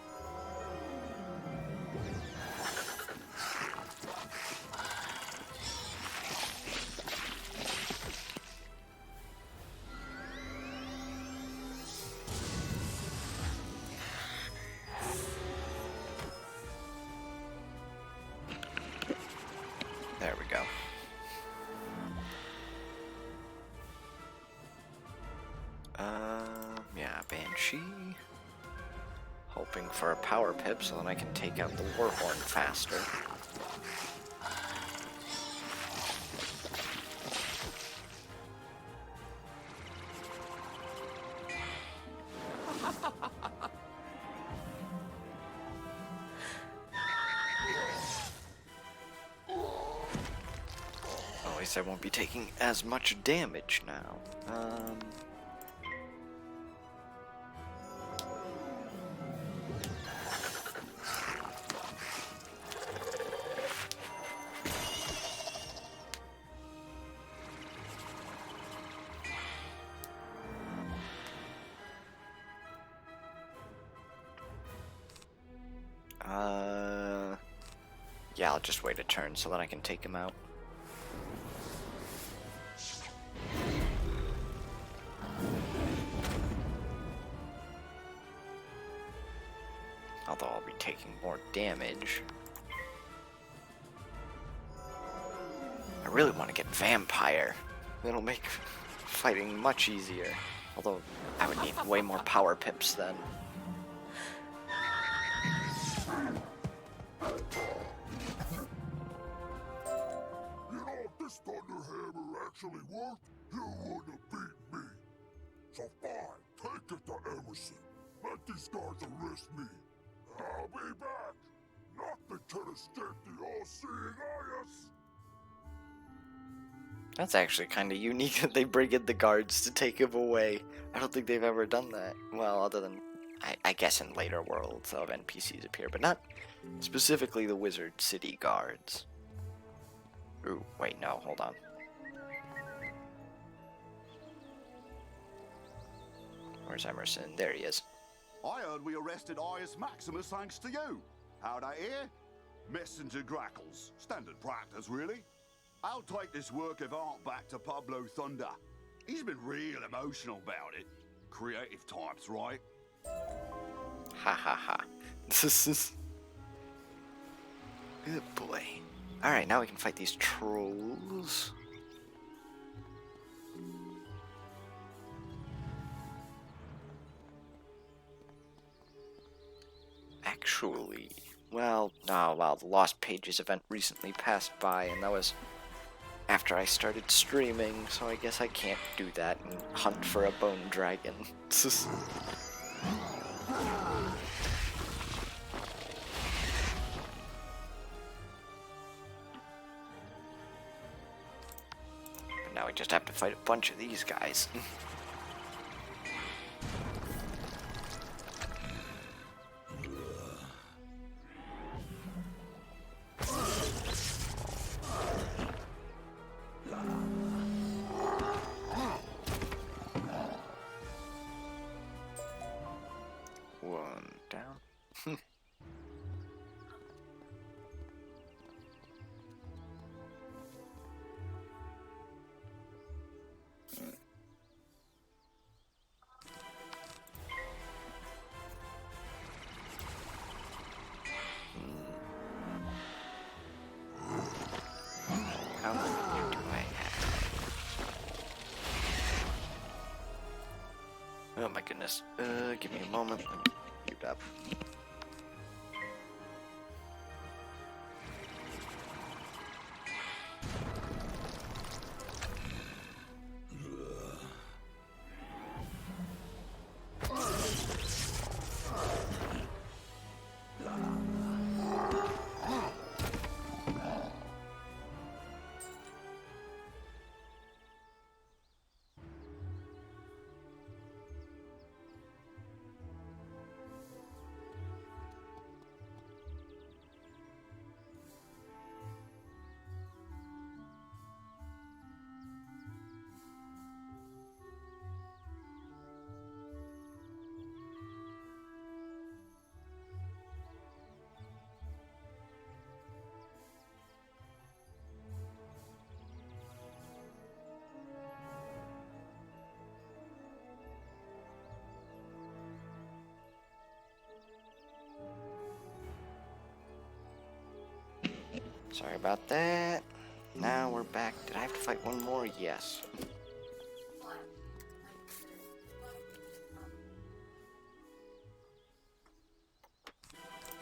[SPEAKER 1] There we go. Yeah, Banshee. Hoping for a power pip so that I can take out the Warhorn faster. At least I won't be taking as much damage now. Yeah, I'll just wait a turn so that I can take him out. Although I'll be taking more damage. I really want to get Vampire. It'll make fighting much easier. Although, I would need way more power pips then.
[SPEAKER 13] This Thunder Hammer actually worked, you wouldn't have beat me. So fine, take it to Emerson. Let these guards arrest me. I'll be back. Nothing can escape the all-seeing eyes.
[SPEAKER 1] That's actually kind of unique that they bring in the guards to take him away. I don't think they've ever done that. Well, other than, I guess in later worlds of NPCs appear, but not specifically the Wizard City guards. Ooh, wait, no, hold on. Where's Emerson? There he is.
[SPEAKER 14] I heard we arrested Ius Maximus thanks to you. How'd I hear? Messenger grackles. Standard practice, really. I'll take this work of art back to Pablo Thunder. He's been real emotional about it. Creative types, right?
[SPEAKER 1] Ha ha ha. This is... Good boy. Alright, now we can fight these trolls. Actually, well, the Lost Pages event recently passed by, and that was after I started streaming, so I guess I can't do that and hunt for a bone dragon. Now we just have to fight a bunch of these guys. One down. How many do I have? Oh my goodness. Give me a moment. Let me mute up. Sorry about that. Now we're back. Did I have to fight one more? Yes.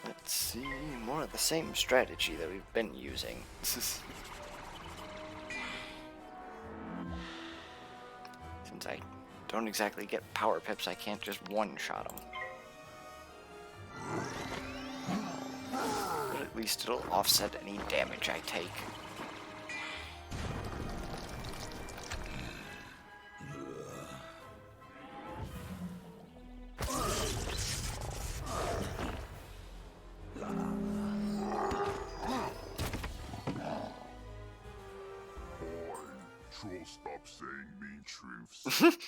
[SPEAKER 1] Let's see. More of the same strategy that we've been using. Since I don't exactly get power pips, I can't just one-shot them. But at least it'll offset any damage I take.
[SPEAKER 13] Troll, stop saying mean truths.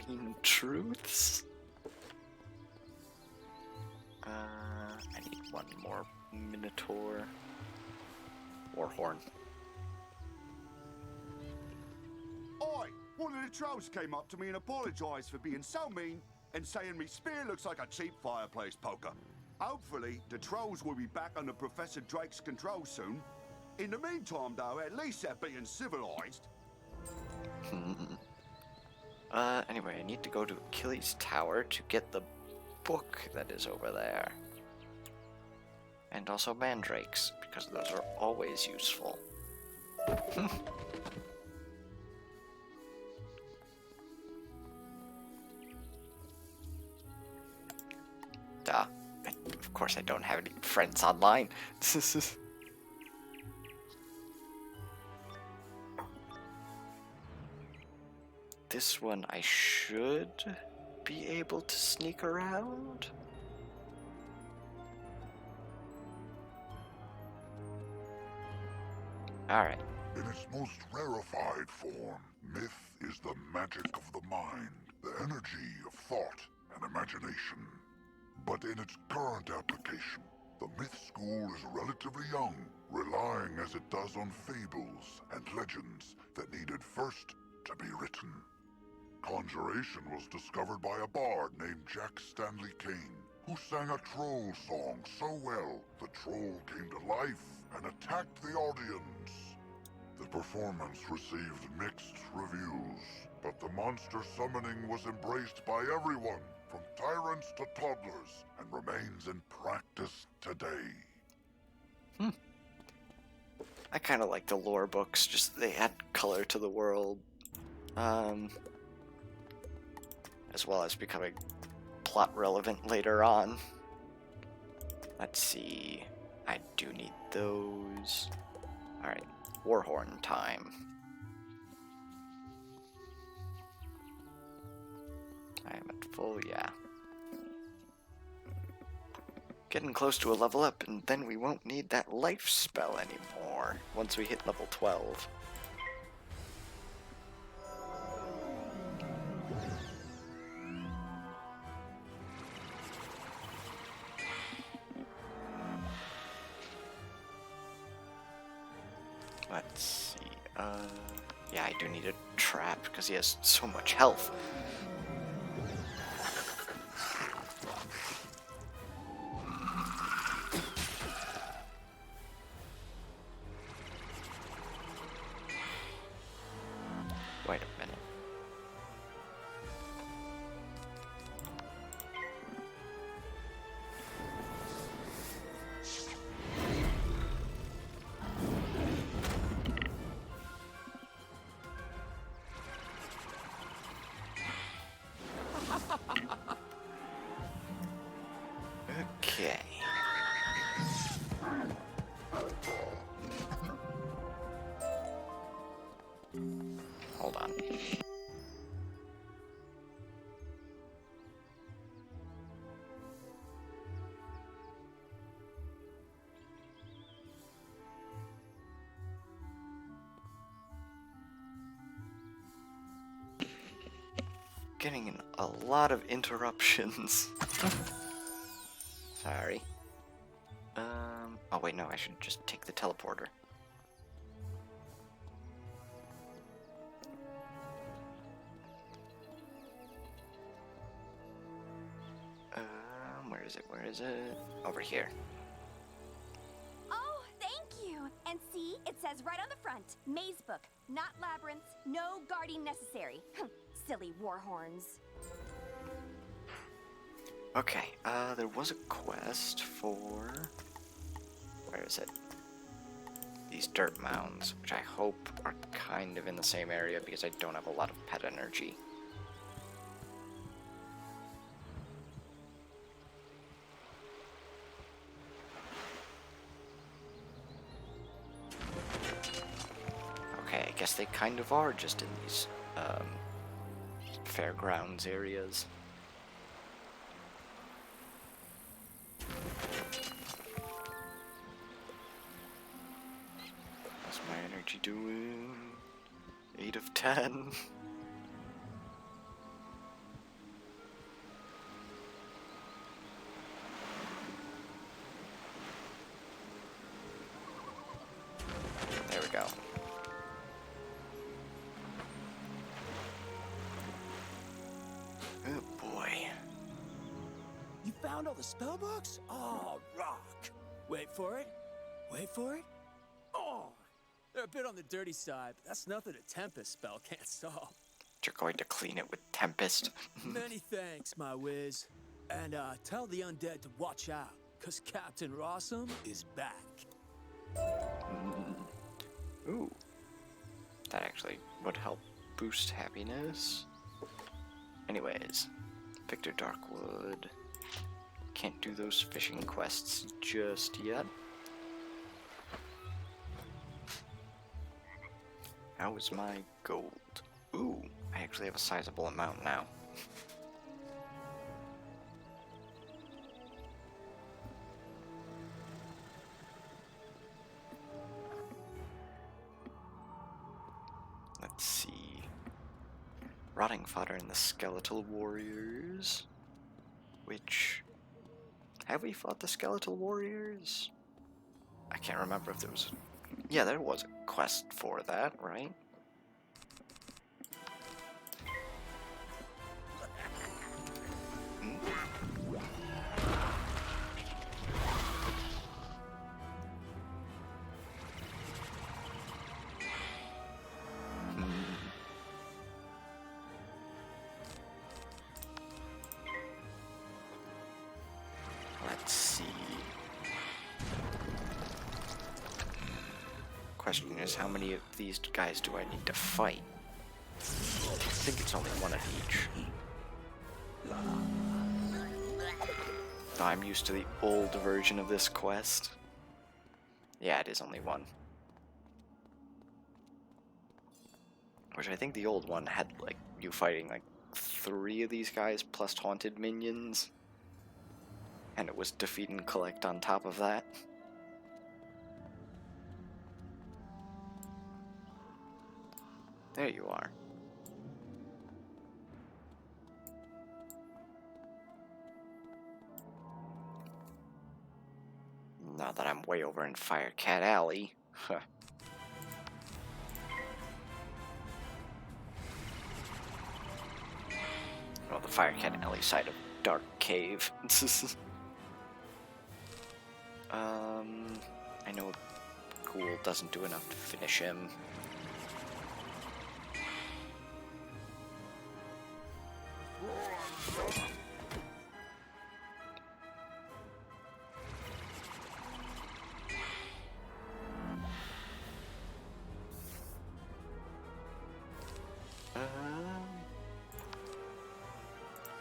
[SPEAKER 1] Mean truths? I need one more Minotaur. Warhorn.
[SPEAKER 14] Oi! One of the trolls came up to me and apologised for being so mean and saying me spear looks like a cheap fireplace poker. Hopefully, the trolls will be back under Professor Drake's control soon. In the meantime, though, at least they're being civilized.
[SPEAKER 1] Anyway, I need to go to Achilles' Tower to get the book that is over there. And also mandrakes, because those are always useful. Duh. Of course I don't have any friends online. This one I should be able to sneak around. Alright.
[SPEAKER 13] In its most rarefied form, myth is the magic of the mind, the energy of thought and imagination. But in its current application, the myth school is relatively young, relying as it does on fables and legends that needed first to be written. Conjuration was discovered by a bard named Jack Stanley Kane, who sang a troll song so well the troll came to life and attacked the audience. The performance received mixed reviews, but the monster summoning was embraced by everyone, from tyrants to toddlers, and remains in practice today.
[SPEAKER 1] I kind of like the lore books, just they add color to the world. As well as becoming plot relevant later on. Let's see. I do need those. Alright, Warhorn time. I am at full, yeah. Getting close to a level up, and then we won't need that life spell anymore once we hit level 12. Let's see, yeah, I do need a trap, because he has so much health. Wait a minute. Okay. Hold on. Getting in a lot of interruptions. Sorry. Oh wait, no, I should just take the teleporter. is it? Where is it? Over here.
[SPEAKER 9] Oh, thank you. And see, it says right on the front, Maze Book, not labyrinths, no guarding necessary. Silly warhorns.
[SPEAKER 1] Okay, there was a quest for... Where is it? These dirt mounds, which I hope are kind of in the same area because I don't have a lot of pet energy. Okay, I guess they kind of are just in these, fairgrounds areas. How's my energy doing? 8 of 10. There we go. Oh boy.
[SPEAKER 22] You found all the spell books? Oh, rock. Wait for it. Wait for it. Oh, they're a bit on the dirty side, but that's nothing a Tempest spell can't solve.
[SPEAKER 1] You're going to clean it with Tempest.
[SPEAKER 22] Many thanks, my whiz. And tell the undead to watch out, because Captain Rossum is back.
[SPEAKER 1] Ooh. That actually would help boost happiness. Anyways, Victor Darkwood. Can't do those fishing quests just yet. How is my gold? Ooh, I actually have a sizable amount now. Let's see. Rotting Fodder and the Skeletal Warriors. Which... Have we fought the Skeletal Warriors? I can't remember if there was... Yeah, there was a quest for that, right? Let's see. Question is, how many of these guys do I need to fight? I think it's only one of each. Oh, I'm used to the old version of this quest. Yeah, it is only one. Which I think the old one had, like, you fighting, like, 3 of these guys plus haunted minions. And it was defeat and collect on top of that. There you are. Now that I'm way over in Firecat Alley. Huh. Well, the Firecat Alley side of Dark Cave. I know Ghoul doesn't do enough to finish him.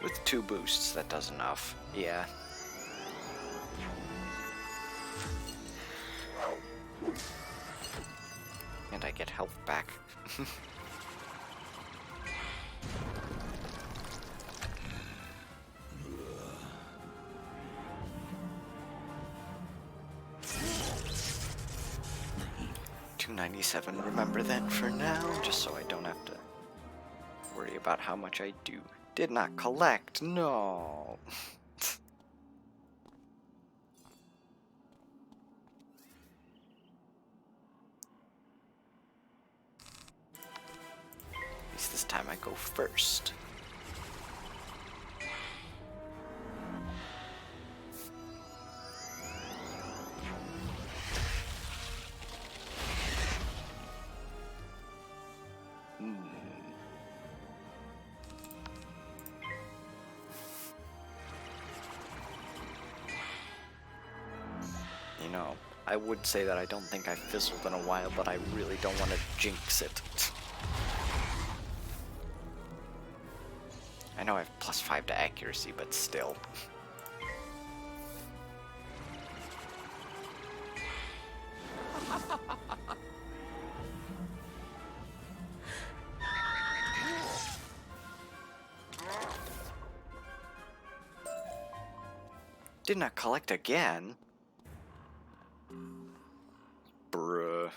[SPEAKER 1] With 2 boosts, that does enough. Yeah. And I get health back. $297. Remember that for now, just so I don't have to worry about how much I do. Did not collect. No. At least this time I go first. know, I would say that I don't think I've fizzled in a while, but I really don't want to jinx it. I know I have +5 to accuracy, but still. Did not collect again? Bruh.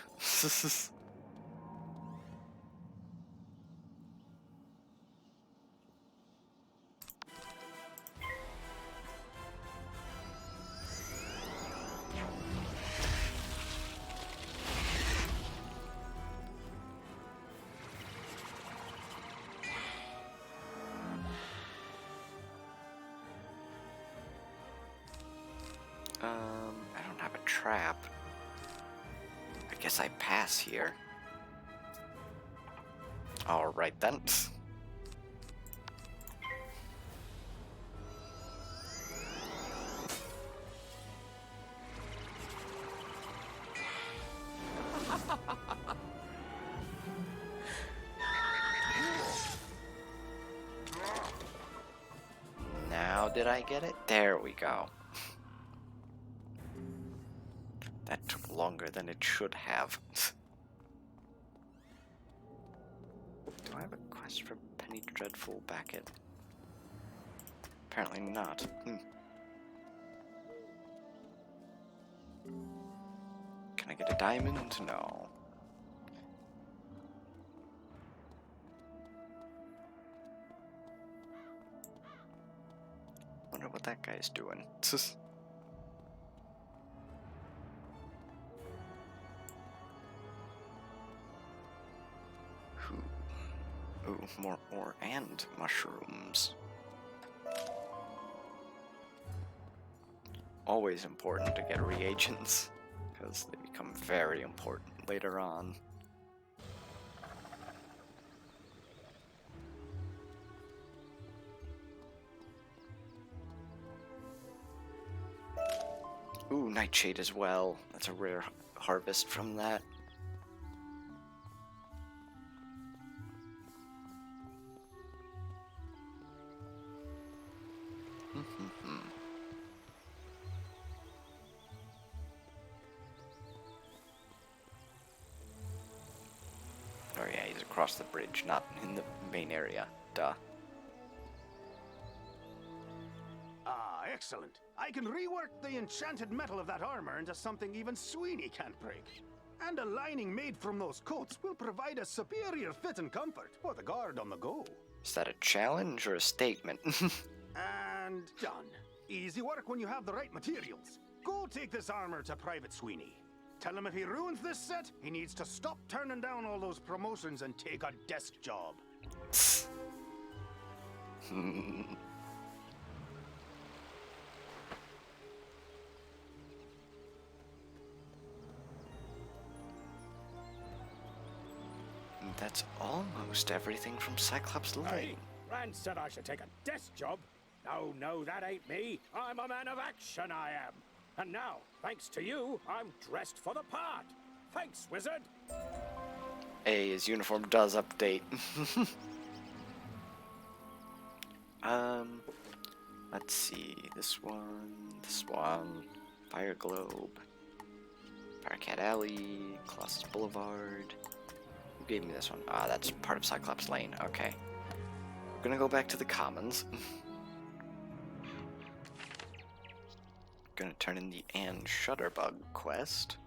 [SPEAKER 1] I don't have a trap. I guess I pass here. Alright then. Now did I get it? There we go. That took longer than it should have. Do I have a quest for Penny Dreadful Beckett? Apparently not. Can I get a diamond? No. Wonder what that guy's doing. Ooh, more ore and mushrooms. Always important to get reagents, because they become very important later on. Ooh, Nightshade as well. That's a rare harvest from that. Oh yeah, he's across the bridge, not in the main area. Duh.
[SPEAKER 24] Ah, excellent. I can rework the enchanted metal of that armor into something even Sweeney can't break. And a lining made from those coats will provide a superior fit and comfort for the guard on the go.
[SPEAKER 1] Is that a challenge or a statement?
[SPEAKER 24] And done. Easy work when you have the right materials. Go take this armor to Private Sweeney. Tell him if he ruins this set, he needs to stop turning down all those promotions and take a desk job.
[SPEAKER 1] That's almost everything from Cyclops Lane.
[SPEAKER 23] Hey, Rand said I should take a desk job. No, no, that ain't me. I'm a man of action, I am. And now, thanks to you, I'm dressed for the part. Thanks, wizard.
[SPEAKER 1] Hey, his uniform does update. Let's see. This one. Fire Globe. Firecat Alley. Colossus Boulevard. Who gave me this one? Ah, that's part of Cyclops Lane. Okay. We're gonna go back to the Commons. Gonna turn in the Anne Shutterbug quest.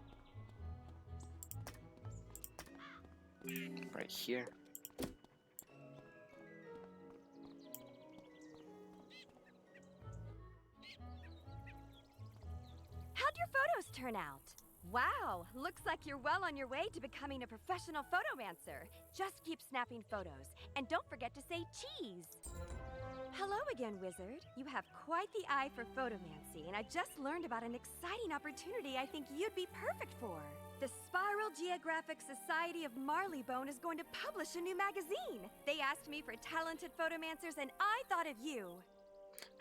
[SPEAKER 1] Right here.
[SPEAKER 9] How'd your photos turn out? Wow, looks like you're well on your way to becoming a professional photomancer. Just keep snapping photos, and don't forget to say cheese. Hello again, Wizard. You have quite the eye for photomancy, and I just learned about an exciting opportunity I think you'd be perfect for. The Spiral Geographic Society of Marleybone is going to publish a new magazine. They asked me for talented photomancers, and I thought of you.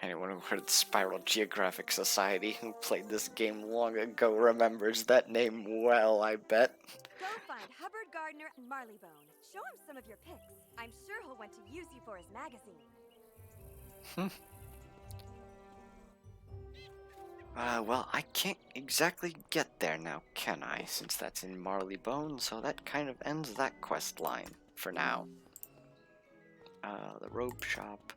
[SPEAKER 1] Anyone who heard the Spiral Geographic Society who played this game long ago remembers that name well, I bet.
[SPEAKER 9] Go find Hubbard Gardner and Marleybone. Show him some of your pics. I'm sure he'll want to use you for his magazine.
[SPEAKER 1] Well, I can't exactly get there now, can I? Since that's in Marleybone, so that kind of ends that quest line for now. The robe shop.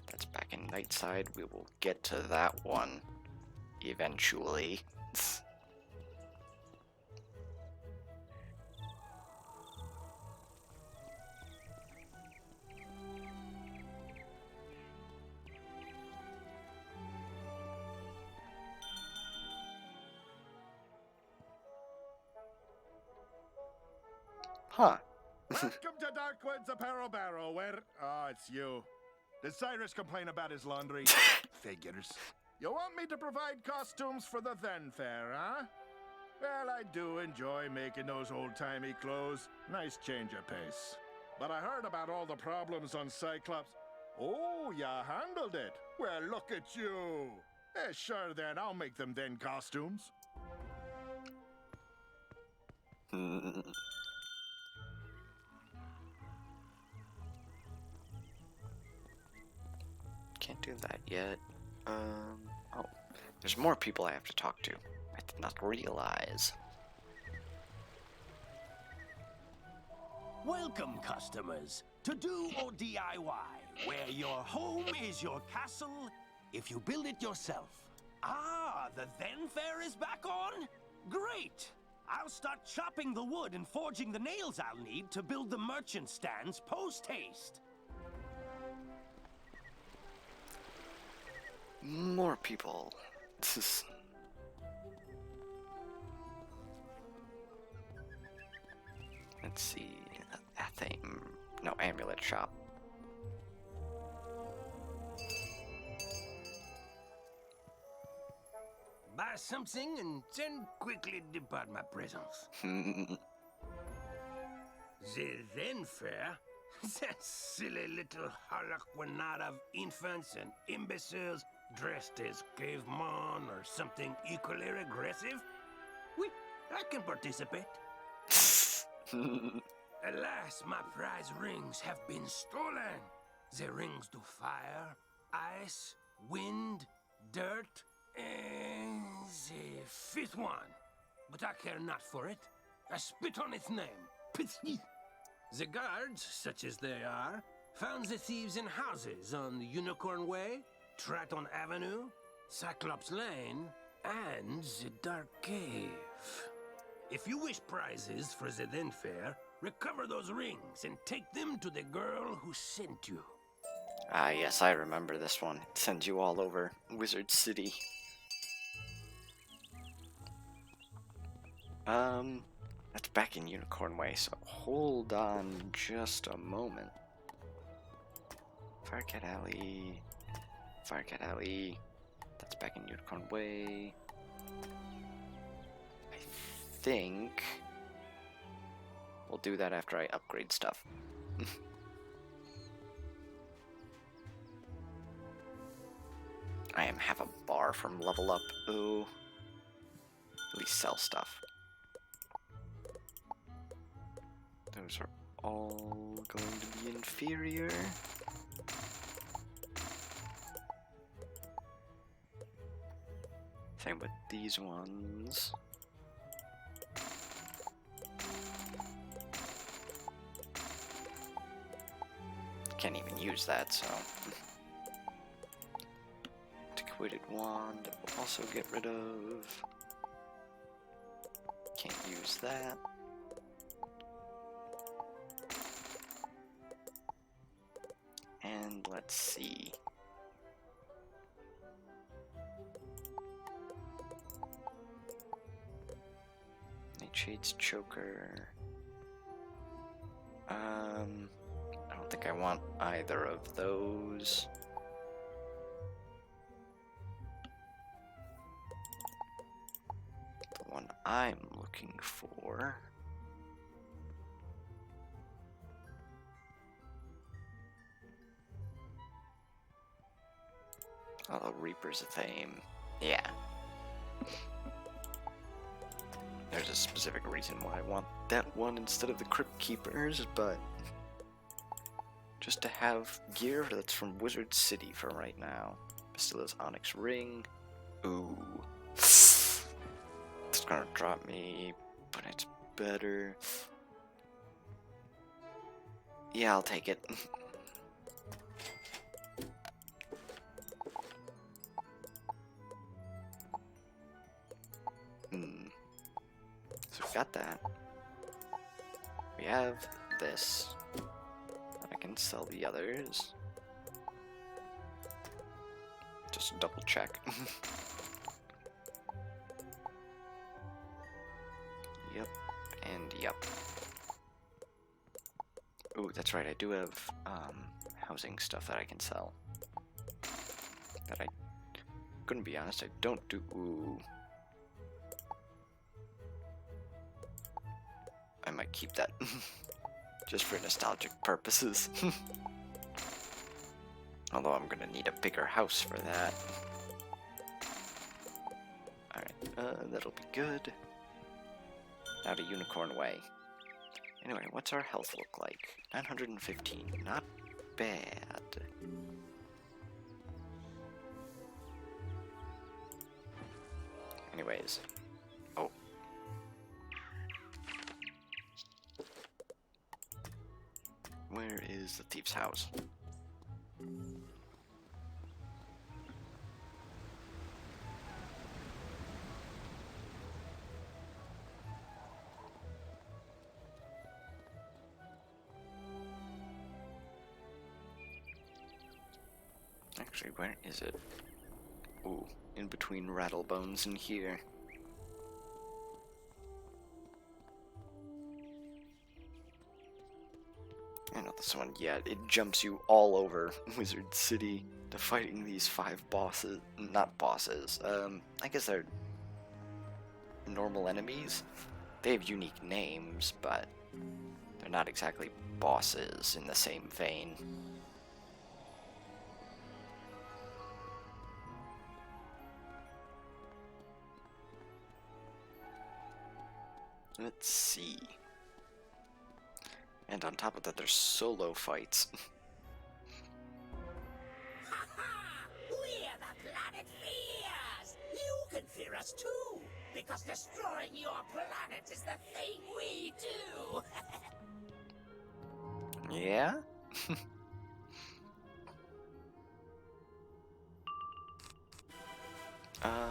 [SPEAKER 1] That's back in Nightside. We will get to that one eventually. Huh.
[SPEAKER 5] Welcome to Darkwoods Apparel Barrel, where... Oh, it's you. Did Cyrus complain about his laundry? Figures. You want me to provide costumes for the Then Fair, huh? Well, I do enjoy making those old-timey clothes. Nice change of pace. But I heard about all the problems on Cyclops. Oh, you handled it. Well, look at you. Sure then, I'll make them then costumes.
[SPEAKER 1] Can't do that yet. Oh, there's more people I have to talk to. I did not realize.
[SPEAKER 6] Welcome, customers, to Do or DIY, where your home is your castle if you build it yourself. Ah, the Then Fair is back on? Great! I'll start chopping the wood and forging the nails I'll need to build the merchant stands post-haste.
[SPEAKER 1] More people. Let's see. No, amulet shop.
[SPEAKER 6] Buy something and then quickly depart my presence. The Then Fair? That silly little harlequinade of infants and imbeciles dressed as cavemen or something equally regressive? Oui, I can participate. Alas, my prize rings have been stolen. The rings do fire, ice, wind, dirt, and the fifth one. But I care not for it. I spit on its name. Petit. The guards, such as they are, found the thieves in houses on Unicorn Way, Triton Avenue, Cyclops Lane, and the Dark Cave. If you wish prizes for the Then Fair, recover those rings and take them to the girl who sent you.
[SPEAKER 1] Ah, yes, I remember this one. It sends you all over Wizard City. That's back in Unicorn Way, so hold on just a moment. Firecat Alley. Firecat Alley. That's back in Unicorn Way. I think we'll do that after I upgrade stuff. I have a bar from Level Up. Ooh. At least sell stuff. Those are all going to be inferior. Same with these ones. Can't even use that, so. Antiquated wand, we'll also get rid of. Can't use that. And let's see. Nightshade's choker. I don't think I want either of those. The one I'm looking for. Although Reaper's a theme. Yeah. There's a specific reason why I want that one instead of the Crypt Keepers, but just to have gear that's from Wizard City for right now. Bastilla's Onyx Ring. Ooh. It's gonna drop me, but it's better. Yeah, I'll take it. So we got that. We have this. I can sell the others. Just double check. Yep, and yep. Ooh, that's right, I do have housing stuff that I can sell. That I couldn't be honest, I don't do. Ooh. I might keep that just for nostalgic purposes. Although I'm gonna need a bigger house for that. Alright, that'll be good. Now to Unicorn Way. Anyway, what's our health look like? 915. Not bad. Anyways. Oh. Where is the thief's house? Actually, where is it? Ooh, in between Rattlebones and here. I know this one, yeah, it jumps you all over Wizard City to fighting these 5 bosses. Not bosses, I guess they're normal enemies. They have unique names, but they're not exactly bosses in the same vein. Let's see. And on top of that, there's solo fights.
[SPEAKER 15] We're the planet Fears! You can fear us too, because destroying your planet is the thing we do!
[SPEAKER 1] Yeah? I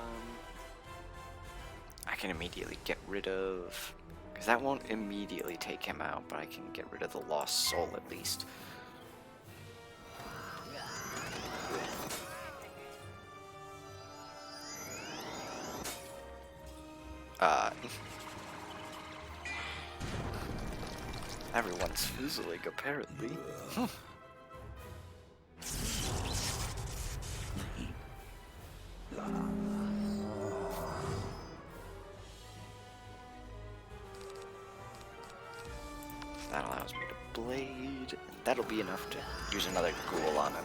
[SPEAKER 1] can immediately get rid of... Because that won't immediately take him out, but I can get rid of the lost soul at least. Everyone's fizzling, apparently. That allows me to blade, and that'll be enough to use another ghoul on him.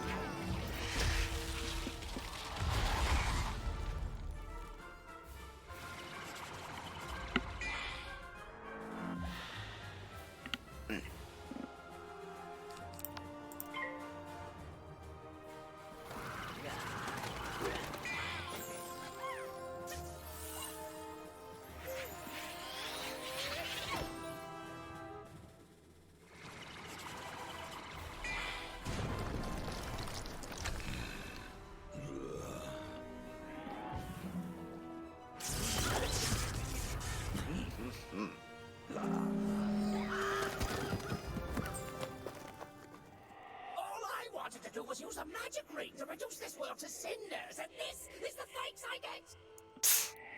[SPEAKER 15] Was use a magic ring to reduce this world to cinders, and this is the thanks I get?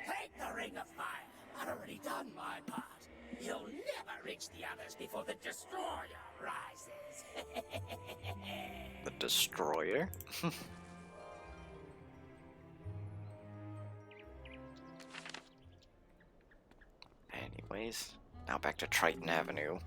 [SPEAKER 15] Take the Ring of Fire. I've already done my part. You'll never reach the others before the Destroyer rises.
[SPEAKER 1] The Destroyer? Anyways, now back to Triton Avenue.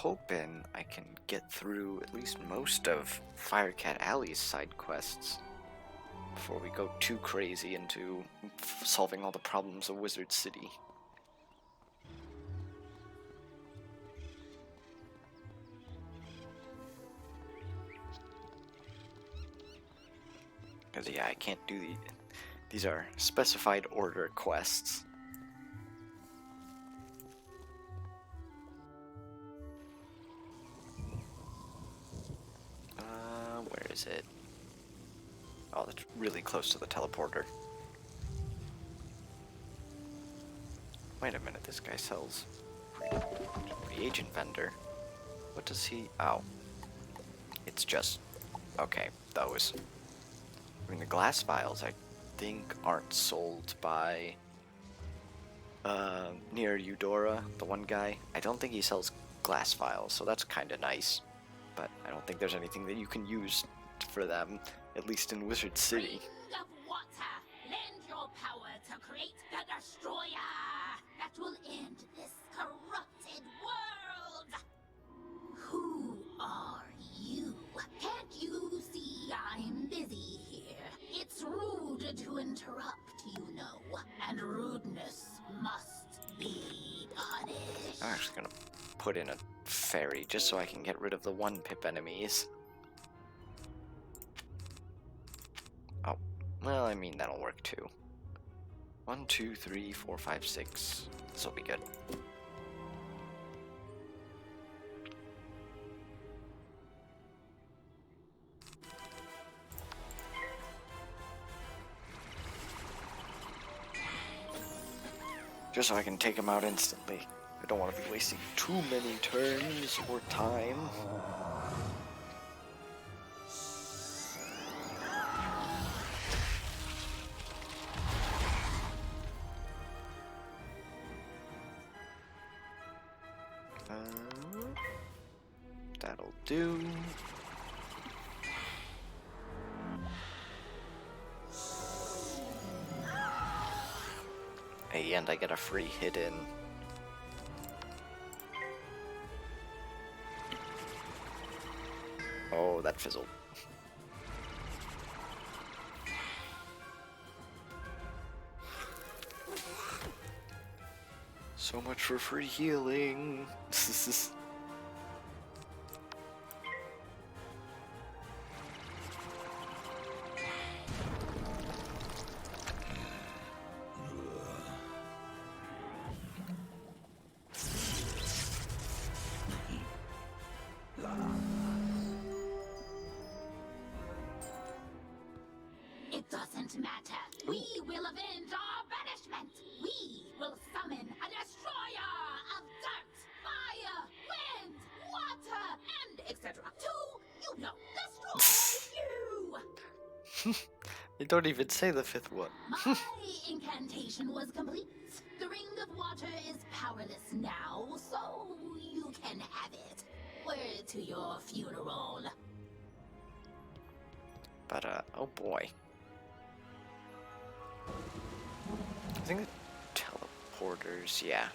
[SPEAKER 1] hoping I can get through at least most of Firecat Alley's side quests before we go too crazy into solving all the problems of Wizard City. Because yeah, I can't do these are specified order quests. Where is it? Oh, that's really close to the teleporter. Wait a minute, this guy sells reagent vendor. What does he... Oh. It's just... Okay, those. I mean, the glass vials, I think, aren't sold by... near Eudora, the one guy. I don't think he sells glass vials, so that's kind of nice. But I don't think there's anything that you can use for them, at least in Wizard City.
[SPEAKER 15] Ring of water, lend your power to create the destroyer that will end this corrupted world. Who are you? Can't you see I'm busy here? It's rude to interrupt, you know, and rudeness must be punished.
[SPEAKER 1] I'm actually gonna put in a fairy just so I can get rid of the 1-pip enemies. Oh, well, I mean, that'll work too. 1, 2, 3, 4, 5, 6. This'll be good. Just so I can take him out instantly. I don't want to be wasting too many turns or time. That'll do. Hey, and I get a free hit in. Oh, that fizzled. So much for free healing.
[SPEAKER 15] It doesn't matter. We will avenge our banishment. We will summon a destroyer of dirt, fire, wind, water, and etc. To, you know, destroy you.
[SPEAKER 1] You don't even say the 5th one.
[SPEAKER 15] My incantation was complete. The ring of water is powerless now, so you can have it. Word to your funeral.
[SPEAKER 1] But, oh boy. I think the teleporters, yeah.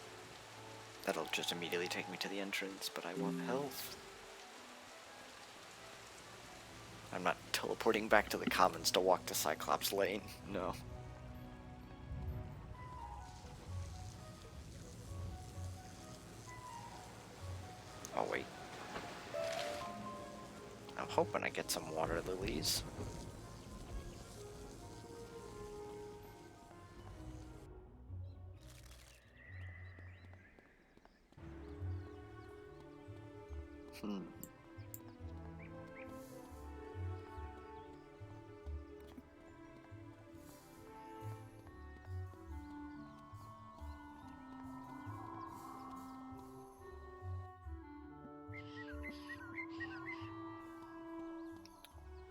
[SPEAKER 1] That'll just immediately take me to the entrance, but I want health. I'm not teleporting back to the commons to walk to Cyclops Lane, no. Oh wait. I'm hoping I get some water lilies.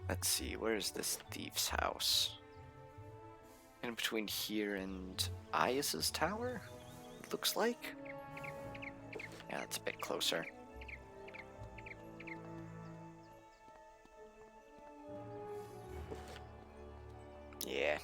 [SPEAKER 1] Let's see, where's this thief's house? In between here and Aias's tower? It looks like? Yeah, that's a bit closer. Yeah.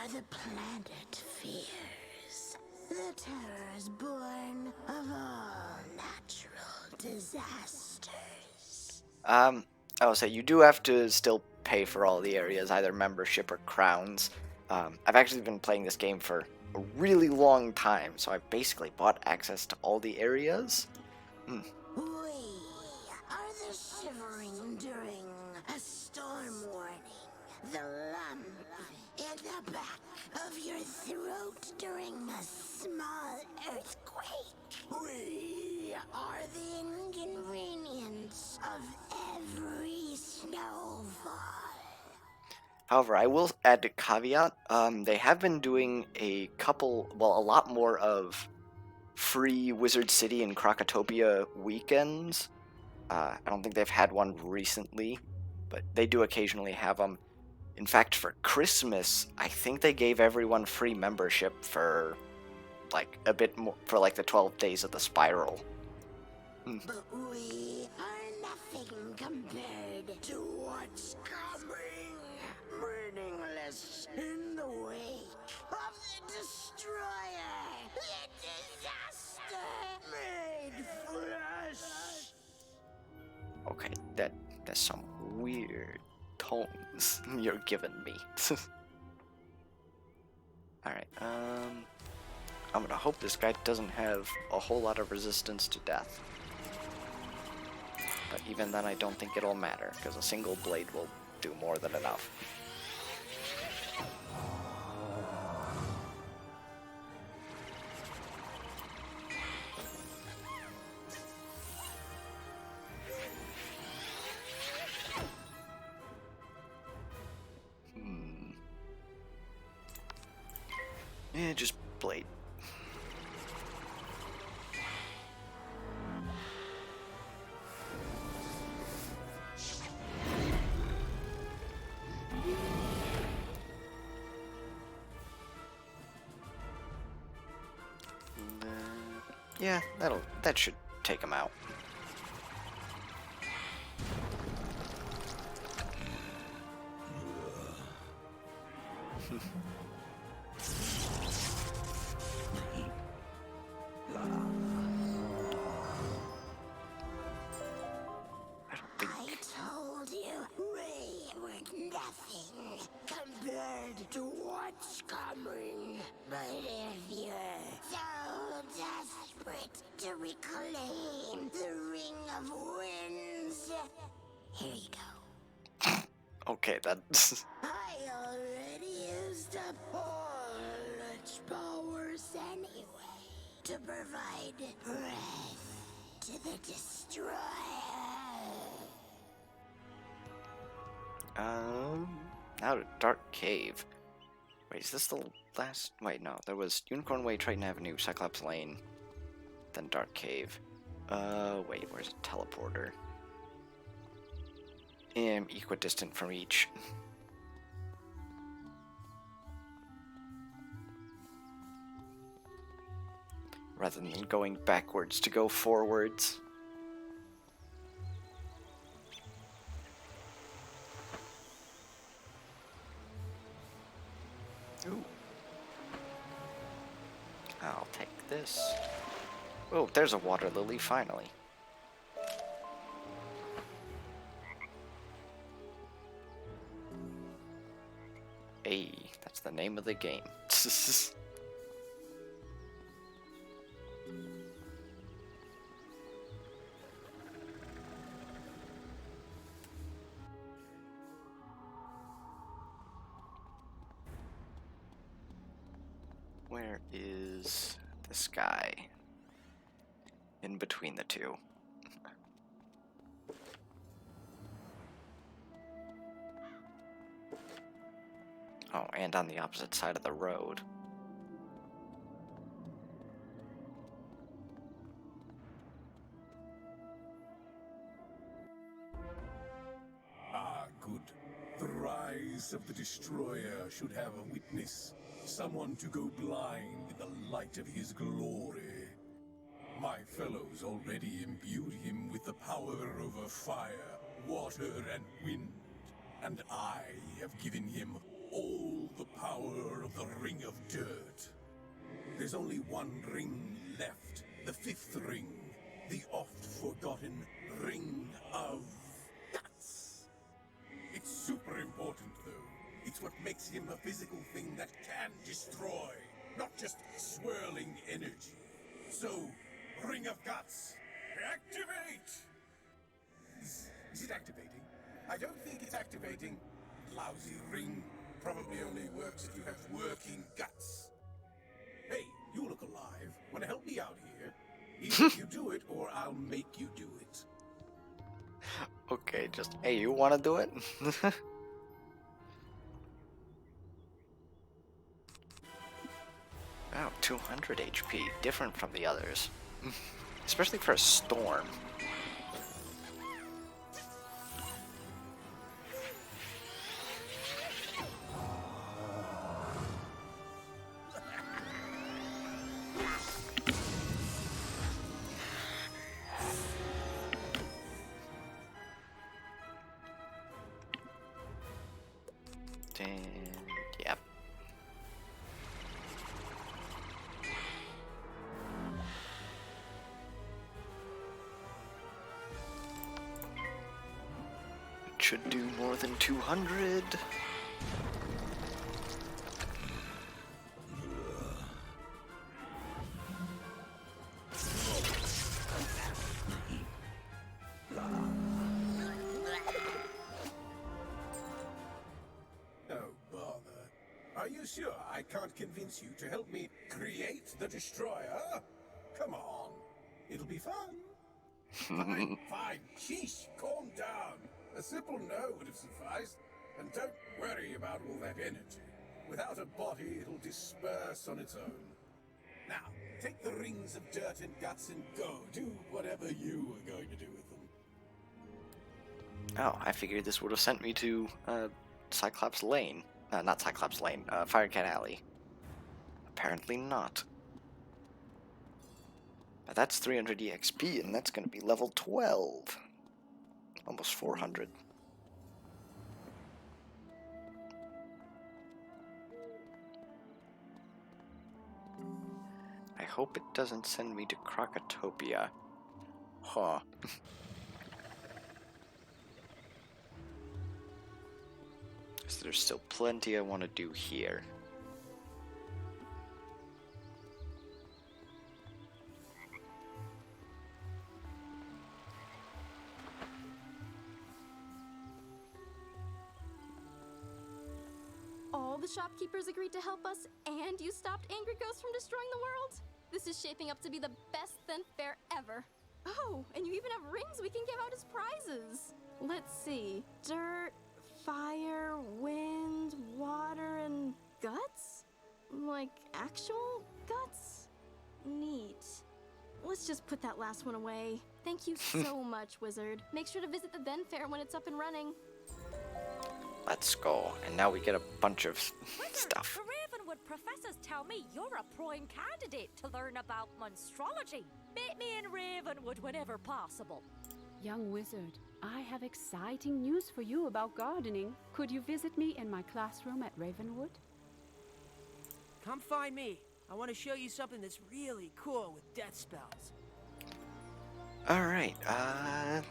[SPEAKER 15] are the planet fears. The terrors born of all natural disasters.
[SPEAKER 1] I will say you do have to still pay for all the areas, either membership or crowns. I've actually been playing this game for a really long time, so I've basically bought access to all the areas.
[SPEAKER 15] We are the shivering during a storm warning. The lump in the back of your throat during a small earthquake. We are the inconvenience of every snowfall.
[SPEAKER 1] However, I will add a caveat. They have been doing a lot more of free Wizard City and Krokotopia weekends. I don't think they've had one recently, but they do occasionally have them. In fact, for Christmas, I think they gave everyone free membership for like a bit more, for like the 12 days of the Spiral.
[SPEAKER 15] But we are nothing compared to what's coming. Meaningless in the wake of the Destroyer. The disaster made flesh.
[SPEAKER 1] Okay, that's some weird tones you're giving me. Alright, I'm gonna hope this guy doesn't have a whole lot of resistance to death. But even then, I don't think it'll matter, because a single blade will do more than enough. Yeah, just blade. Yeah, that should take him out.
[SPEAKER 15] I told you we were nothing compared to what's coming. But if you're so desperate to reclaim the Ring of Winds, here you go.
[SPEAKER 1] Okay, that's...
[SPEAKER 15] I already used up all its powers anyway to provide breath to the Destroyer.
[SPEAKER 1] Now to Dark Cave. Wait, is this the last? Wait, no. There was Unicorn Way, Triton Avenue, Cyclops Lane, then Dark Cave. Wait, where's a teleporter? Equidistant from each. Rather than going backwards to go forwards. Ooh. I'll take this. Oh, there's a water lily, finally. Hey, that's the name of the game. Where is this guy? In between the two. Oh, and on the opposite side of the road.
[SPEAKER 10] Ah, good. The rise of the Destroyer should have a witness. Someone to go blind in the light of his glory. My fellows already imbued him with the power over fire, water, and wind. And I have given him all the power of the There's only one ring left. The 5th ring. The oft-forgotten Ring of Guts. It's super important, though. It's what makes him a physical thing that can destroy, not just swirling energy. So, Ring of Guts, activate! Is it activating? I don't think it's activating. Lousy ring. Probably only works if you have working guts. Hey, you look alive. Wanna help me out here? Either you do it, or I'll make you do it.
[SPEAKER 1] Okay, just, hey, you wanna do it? Wow, 200 HP, different from the others. Especially for a storm. Yep. It should do more than 200.
[SPEAKER 10] Are you sure I can't convince you to help me create the Destroyer? Come on. It'll be fun. Fine, fine. Sheesh, calm down. A simple no would have sufficed. And don't worry about all that energy. Without a body, it'll disperse on its own. Now, take the rings of dirt and guts and go. Do whatever you were going to do with them.
[SPEAKER 1] Oh, I figured this would have sent me to, Cyclops Lane. Not Cyclops Lane, Firecat Alley. Apparently not. But that's 300 EXP, and that's going to be level 12. Almost 400. I hope it doesn't send me to Krokotopia. Huh. There's still plenty I want to do here.
[SPEAKER 21] All the shopkeepers agreed to help us, and you stopped Angry Ghost from destroying the world? This is shaping up to be the best Zen Fair ever. Oh, and you even have rings we can give out as prizes. Let's see. Dirt, fire, wind, water, and guts? Like actual guts? Neat. Let's just put that last one away. Thank you so much, Wizard. Make sure to visit the Zen Fair when it's up and running.
[SPEAKER 1] Let's go. And now we get a bunch of stuff.
[SPEAKER 11] The Ravenwood professors tell me you're a prime candidate to learn about monstrology. Meet me in Ravenwood whenever possible.
[SPEAKER 16] Young wizard, I have exciting news for you about gardening. Could you visit me in my classroom at Ravenwood?
[SPEAKER 17] Come find me. I want to show you something that's really cool with death spells.
[SPEAKER 1] Alright, I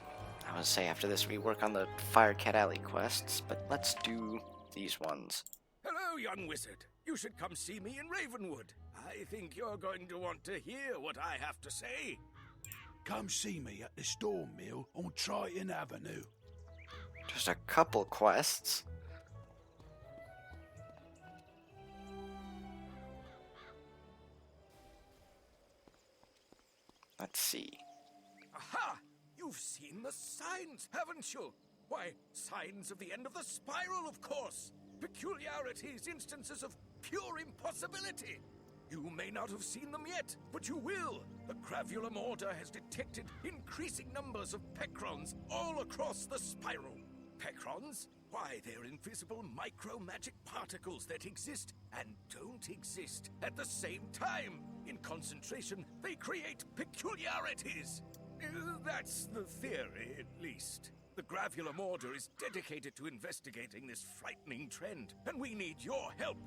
[SPEAKER 1] would say after this we work on the Firecat Alley quests, but let's do these ones.
[SPEAKER 19] Hello, young wizard. You should come see me in Ravenwood. I think you're going to want to hear what I have to say.
[SPEAKER 18] Come see me at the Storm Mill on Triton Avenue.
[SPEAKER 1] Just a couple quests. Let's see.
[SPEAKER 19] Aha! You've seen the signs, haven't you? Why, signs of the end of the spiral, of course. Peculiarities, instances of pure impossibility. You may not have seen them yet, but you will. The Gravulum Order has detected increasing numbers of Pecrons all across the spiral. Pecrons? Why, they're invisible micro-magic particles that exist and don't exist at the same time. In concentration, they create peculiarities. That's the theory, at least. The Gravulum Order is dedicated to investigating this frightening trend, and we need your help.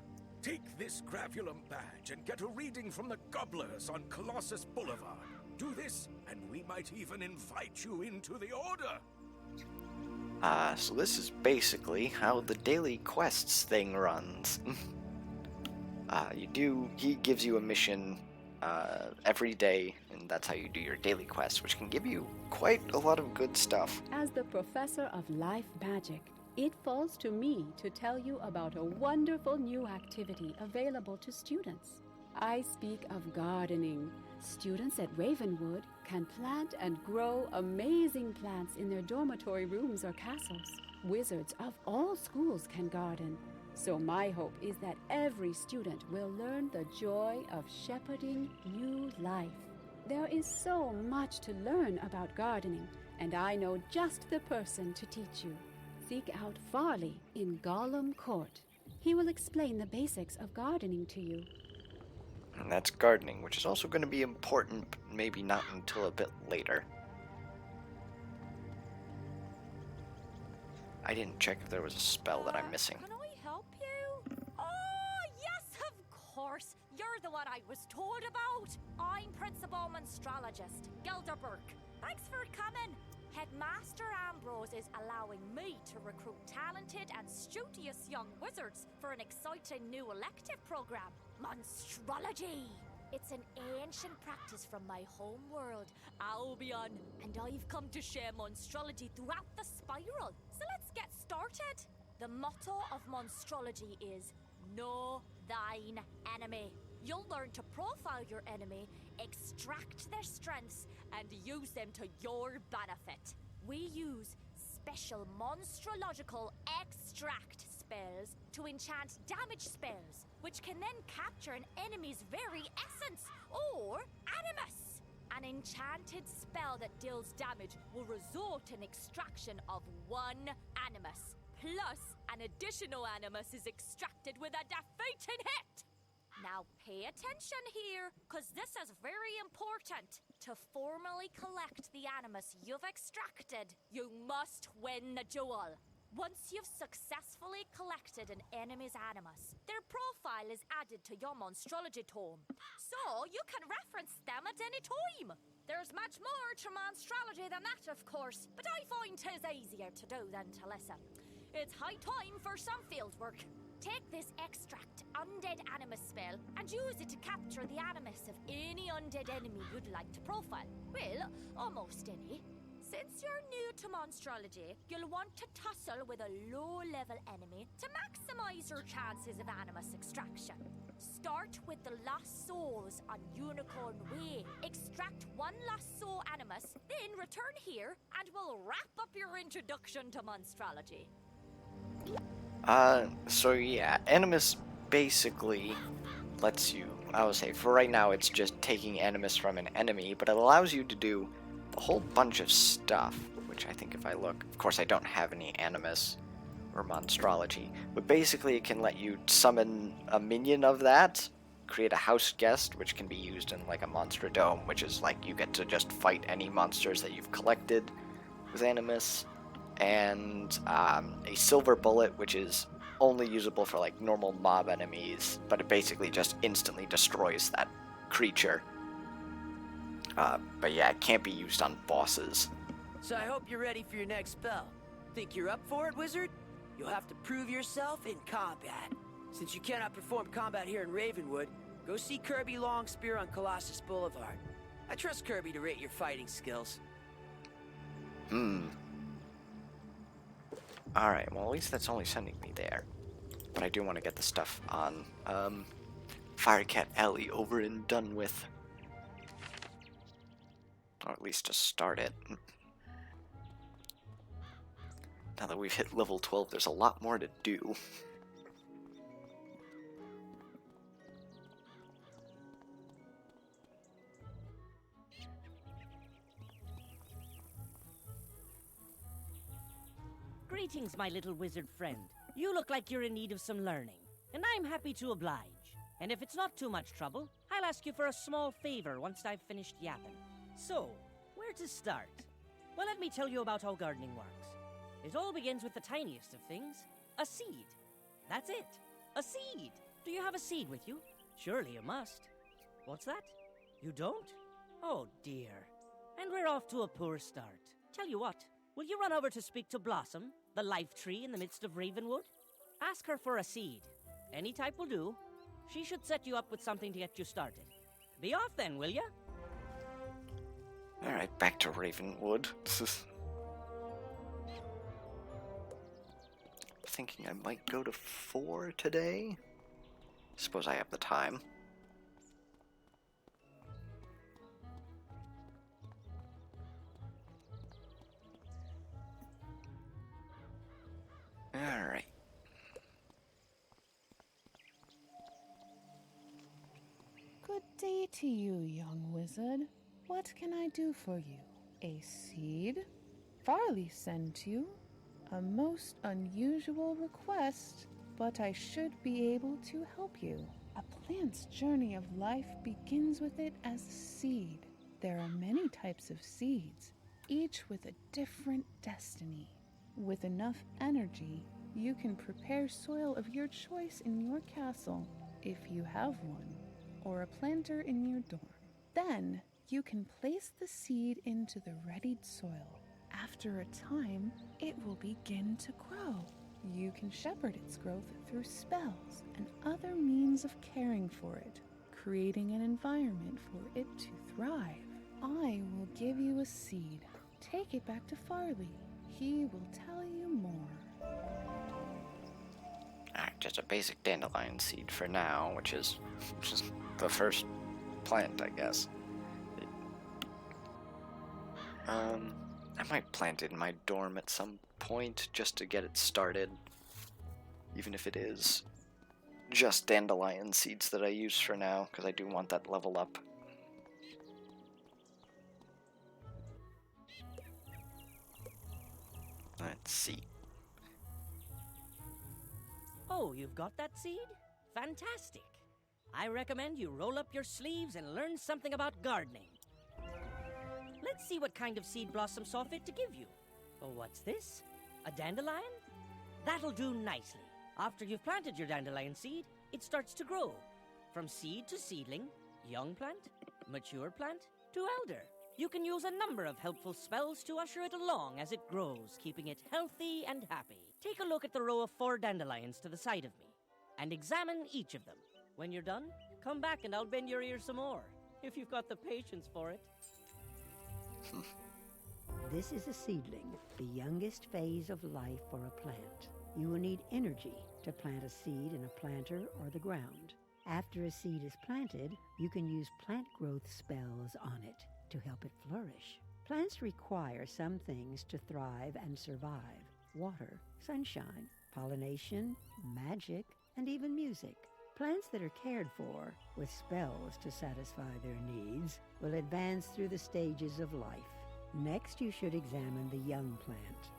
[SPEAKER 23] Take this Gravulum badge and get a reading from the Gobblers on Colossus Boulevard. Do this, and we might even invite you into the Order.
[SPEAKER 1] So this is basically how the daily quests thing runs. He gives you a mission every day, and that's how you do your daily quests, which can give you quite a lot of good stuff.
[SPEAKER 16] As the professor of life magic, it falls to me to tell you about a wonderful new activity available to students. I speak of gardening. Students at Ravenwood can plant and grow amazing plants in their dormitory rooms or castles. Wizards of all schools can garden. So my hope is that every student will learn the joy of shepherding new life. There is so much to learn about gardening, and I know just the person to teach you. Seek out Farley in Gollum Court. He will explain the basics of gardening to you.
[SPEAKER 1] And that's gardening, which is also going to be important, but maybe not until a bit later. I didn't check if there was a spell that I'm missing.
[SPEAKER 11] Can I help you? Oh, yes, of course. You're the one I was told about. I'm Principal Monstrologist, Gilder Burke. Thanks for coming. Headmaster Ambrose is allowing me to recruit talented and studious young wizards for an exciting new elective program, Monstrology. It's an ancient practice from my home world, Albion, and I've come to share Monstrology throughout the Spiral. So let's get started. The motto of Monstrology is, know thine enemy. You'll learn to profile your enemy, extract their strengths, and use them to your benefit. We use special monstrological extract spells to enchant damage spells, which can then capture an enemy's very essence, or animus. An enchanted spell that deals damage will result in extraction of one animus. Plus, an additional animus is extracted with a defeating hit. Now pay attention here, cause this is very important. To formally collect the animus you've extracted, you must win the duel. Once you've successfully collected an enemy's animus, their profile is added to your Monstrology tome, so you can reference them at any time. There's much more to Monstrology than that, of course, but I find 'tis easier to do than to listen. It's high time for some field work. Take this extract undead animus spell and use it to capture the animus of any undead enemy you'd like to profile. Well, almost any. Since you're new to Monstrology, you'll want to tussle with a low-level enemy to maximize your chances of animus extraction. Start with the Lost Souls on Unicorn Way. Extract one Lost Soul animus, then return here, and we'll wrap up your introduction to Monstrology.
[SPEAKER 1] So yeah, Animus basically lets you, I would say, for right now it's just taking Animus from an enemy, but it allows you to do a whole bunch of stuff, which I think if I look, of course I don't have any Animus or Monstrology, but basically it can let you summon a minion of that, create a house guest, which can be used in like a monster dome, which is like you get to just fight any monsters that you've collected with Animus, and a silver bullet, which is only usable for like normal mob enemies, but it basically just instantly destroys that creature. But yeah, it can't be used on bosses.
[SPEAKER 17] So I hope you're ready for your next spell. Think you're up for it, wizard? You'll have to prove yourself in combat. Since you cannot perform combat here in Ravenwood, go see Kirby Longspear on Colossus Boulevard. I trust Kirby to rate your fighting skills.
[SPEAKER 1] Alright, well at least that's only sending me there. But I do want to get the stuff on Firecat Alley over and done with. Or at least to start it. Now that we've hit level 12, there's a lot more to do.
[SPEAKER 2] Greetings, my little wizard friend. You look like you're in need of some learning, and I'm happy to oblige. And if it's not too much trouble, I'll ask you for a small favor once I've finished yapping. So, where to start? Well, let me tell you about how gardening works. It all begins with the tiniest of things, a seed. That's it, a seed. Do you have a seed with you? Surely you must. What's that? You don't? Oh dear. And we're off to a poor start. Tell you what, will you run over to speak to Blossom, the life tree in the midst of Ravenwood? Ask her for a seed. Any type will do. She should set you up with something to get you started. Be off then, will ya?
[SPEAKER 1] Alright, back to Ravenwood. Thinking I might go to 4 today. Suppose I have the time. Alright.
[SPEAKER 3] Good day to you, young wizard. What can I do for you? A seed? Farley sent you? A most unusual request, but I should be able to help you. A plant's journey of life begins with it as a seed. There are many types of seeds, each with a different destiny. With enough energy, you can prepare soil of your choice in your castle, if you have one, or a planter in your dorm. Then, you can place the seed into the readied soil. After a time, it will begin to grow. You can shepherd its growth through spells and other means of caring for it, creating an environment for it to thrive. I will give you a seed. Take it back to Farley. He will tell you more.
[SPEAKER 1] Alright, just a basic dandelion seed for now, which is the first plant, I guess. I might plant it in my dorm at some point just to get it started. Even if it is just dandelion seeds that I use for now, because I do want that level up. Let's see.
[SPEAKER 2] Oh, you've got that seed? Fantastic. I recommend you roll up your sleeves and learn something about gardening. Let's see what kind of seed Blossom saw fit to give you. Oh, what's this? A dandelion? That'll do nicely. After you've planted your dandelion seed, it starts to grow. From seed to seedling, young plant, mature plant, to elder. You can use a number of helpful spells to usher it along as it grows, keeping it healthy and happy. Take a look at the row of 4 dandelions to the side of me, and examine each of them. When you're done, come back and I'll bend your ear some more, if you've got the patience for it.
[SPEAKER 4] This is a seedling, the youngest phase of life for a plant. You will need energy to plant a seed in a planter or the ground. After a seed is planted, you can use plant growth spells on it to help it flourish. Plants require some things to thrive and survive: water, sunshine, pollination, magic, and even music. Plants that are cared for with spells to satisfy their needs will advance through the stages of life. Next, you should examine the young plant.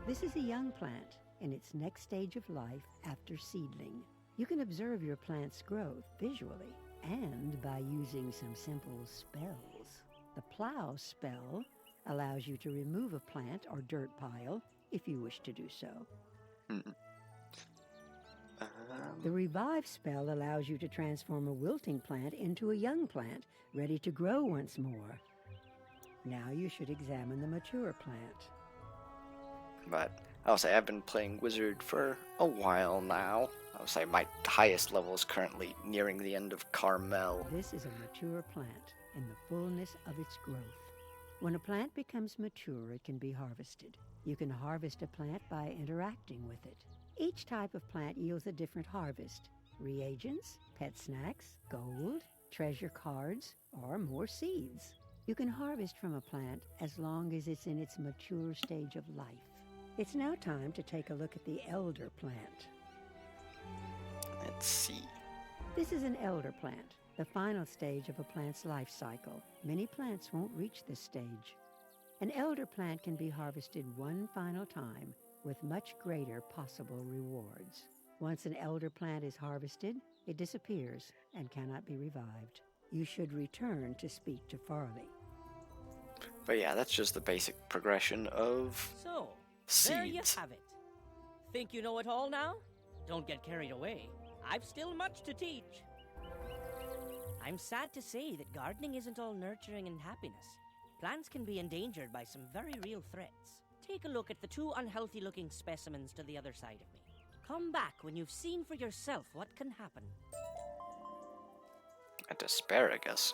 [SPEAKER 4] This is a young plant in its next stage of life after seedling. You can observe your plant's growth visually and by using some simple spells. The plow spell allows you to remove a plant or dirt pile if you wish to do so. The revive spell allows you to transform a wilting plant into a young plant, ready to grow once more. Now you should examine the mature plant.
[SPEAKER 1] But I'll say I've been playing Wizard for a while now. I'll say my highest level is currently nearing the end of Carmel.
[SPEAKER 4] This is a mature plant in the fullness of its growth. When a plant becomes mature, it can be harvested. You can harvest a plant by interacting with it. Each type of plant yields a different harvest: reagents, pet snacks, gold, treasure cards, or more seeds. You can harvest from a plant as long as it's in its mature stage of life. It's now time to take a look at the elder plant.
[SPEAKER 1] Let's see.
[SPEAKER 4] This is an elder plant, the final stage of a plant's life cycle. Many plants won't reach this stage. An elder plant can be harvested one final time with much greater possible rewards. Once an elder plant is harvested, it disappears and cannot be revived. You should return to speak to Farley.
[SPEAKER 1] But yeah, that's just the basic progression of
[SPEAKER 2] So,
[SPEAKER 1] seeds.
[SPEAKER 2] there you have it. Think you know it all now? don't get carried away. I've still much to teach. I'm sad to say that gardening isn't all nurturing and happiness. Plants can be endangered by some very real threats. Take a look at the two unhealthy-looking specimens to the other side of me. Come back when you've seen for yourself what can happen.
[SPEAKER 1] An asparagus.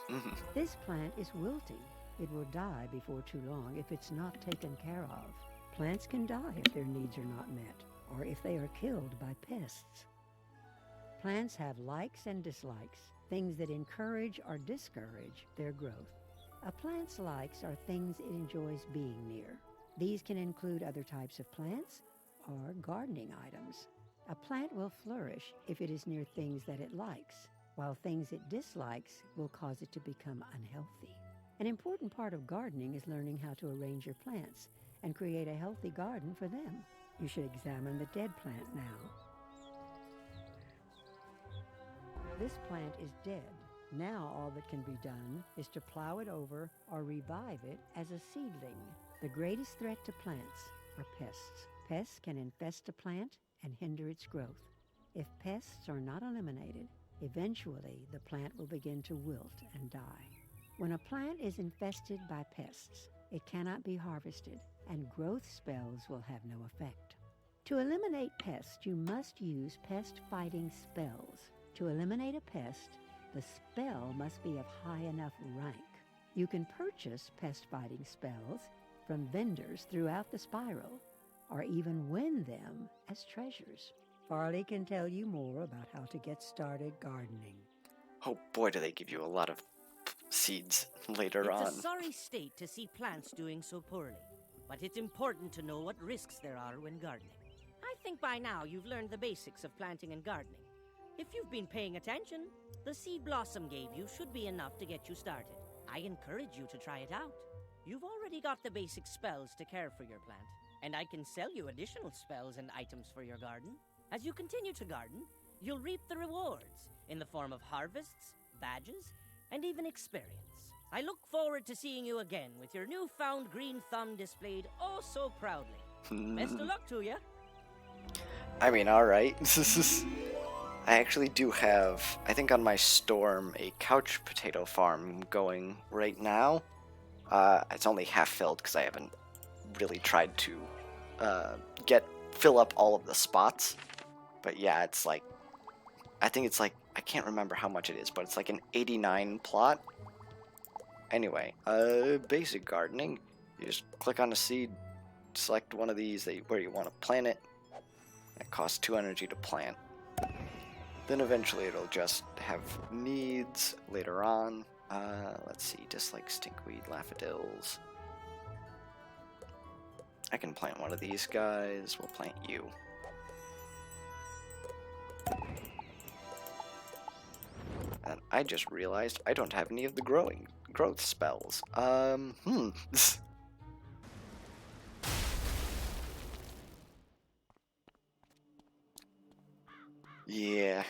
[SPEAKER 4] This plant is wilting. It will die before too long if it's not taken care of. Plants can die if their needs are not met, or if they are killed by pests. Plants have likes and dislikes, things that encourage or discourage their growth. A plant's likes are things it enjoys being near. These can include other types of plants or gardening items. A plant will flourish if it is near things that it likes, while things it dislikes will cause it to become unhealthy. An important part of gardening is learning how to arrange your plants and create a healthy garden for them. You should examine the dead plant now. This plant is dead. Now all that can be done is to plow it over or revive it as a seedling. The greatest threat to plants are pests. Pests can infest a plant and hinder its growth. If pests are not eliminated, eventually the plant will begin to wilt and die. When a plant is infested by pests, it cannot be harvested, and growth spells will have no effect. To eliminate pests, you must use pest-fighting spells. To eliminate a pest, the spell must be of high enough rank. You can purchase pest-fighting spells from vendors throughout the spiral, or even win them as treasures. Farley can tell you more about how to get started gardening.
[SPEAKER 1] Oh boy, do they give you a lot of seeds later on.
[SPEAKER 2] It's a sorry state to see plants doing so poorly, but it's important to know what risks there are when gardening. I think by now you've learned the basics of planting and gardening. If you've been paying attention, the seed Blossom gave you should be enough to get you started. I encourage you to try it out. You've already got the basic spells to care for your plant, and I can sell you additional spells and items for your garden. As you continue to garden, you'll reap the rewards in the form of harvests, badges, and even experience. I look forward to seeing you again with your newfound green thumb displayed oh so proudly. Best of luck to you.
[SPEAKER 1] I mean, alright. I actually do have, I think on my Storm, a couch potato farm going right now. It's only half filled because I haven't really tried to fill up all of the spots. But yeah, it's like, I think it's like, I can't remember how much it is, but it's like an 89 plot. Anyway, basic gardening. You just click on a seed, select one of these where you want to plant it. It costs 2 energy to plant. Then eventually it'll just have needs later on. Let's see, dislike stinkweed, daffodils. I can plant one of these guys. We'll plant you. And I just realized I don't have any of the growth spells. Yeah.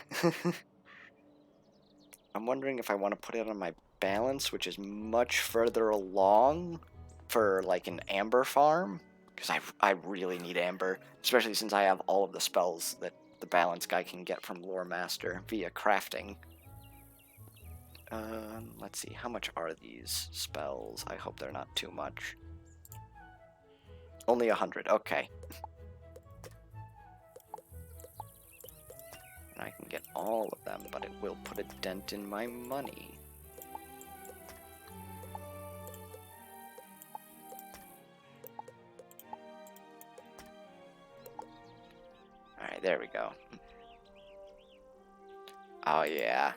[SPEAKER 1] I'm wondering if I want to put it on my balance, which is much further along for like an amber farm, because I really need amber, especially since I have all of the spells that the balance guy can get from Lore Master via crafting. Let's see, how much are these spells? I hope they're not too much. Only 100, okay. And I can get all of them, but it will put a dent in my money. Alright, there we go. Oh yeah.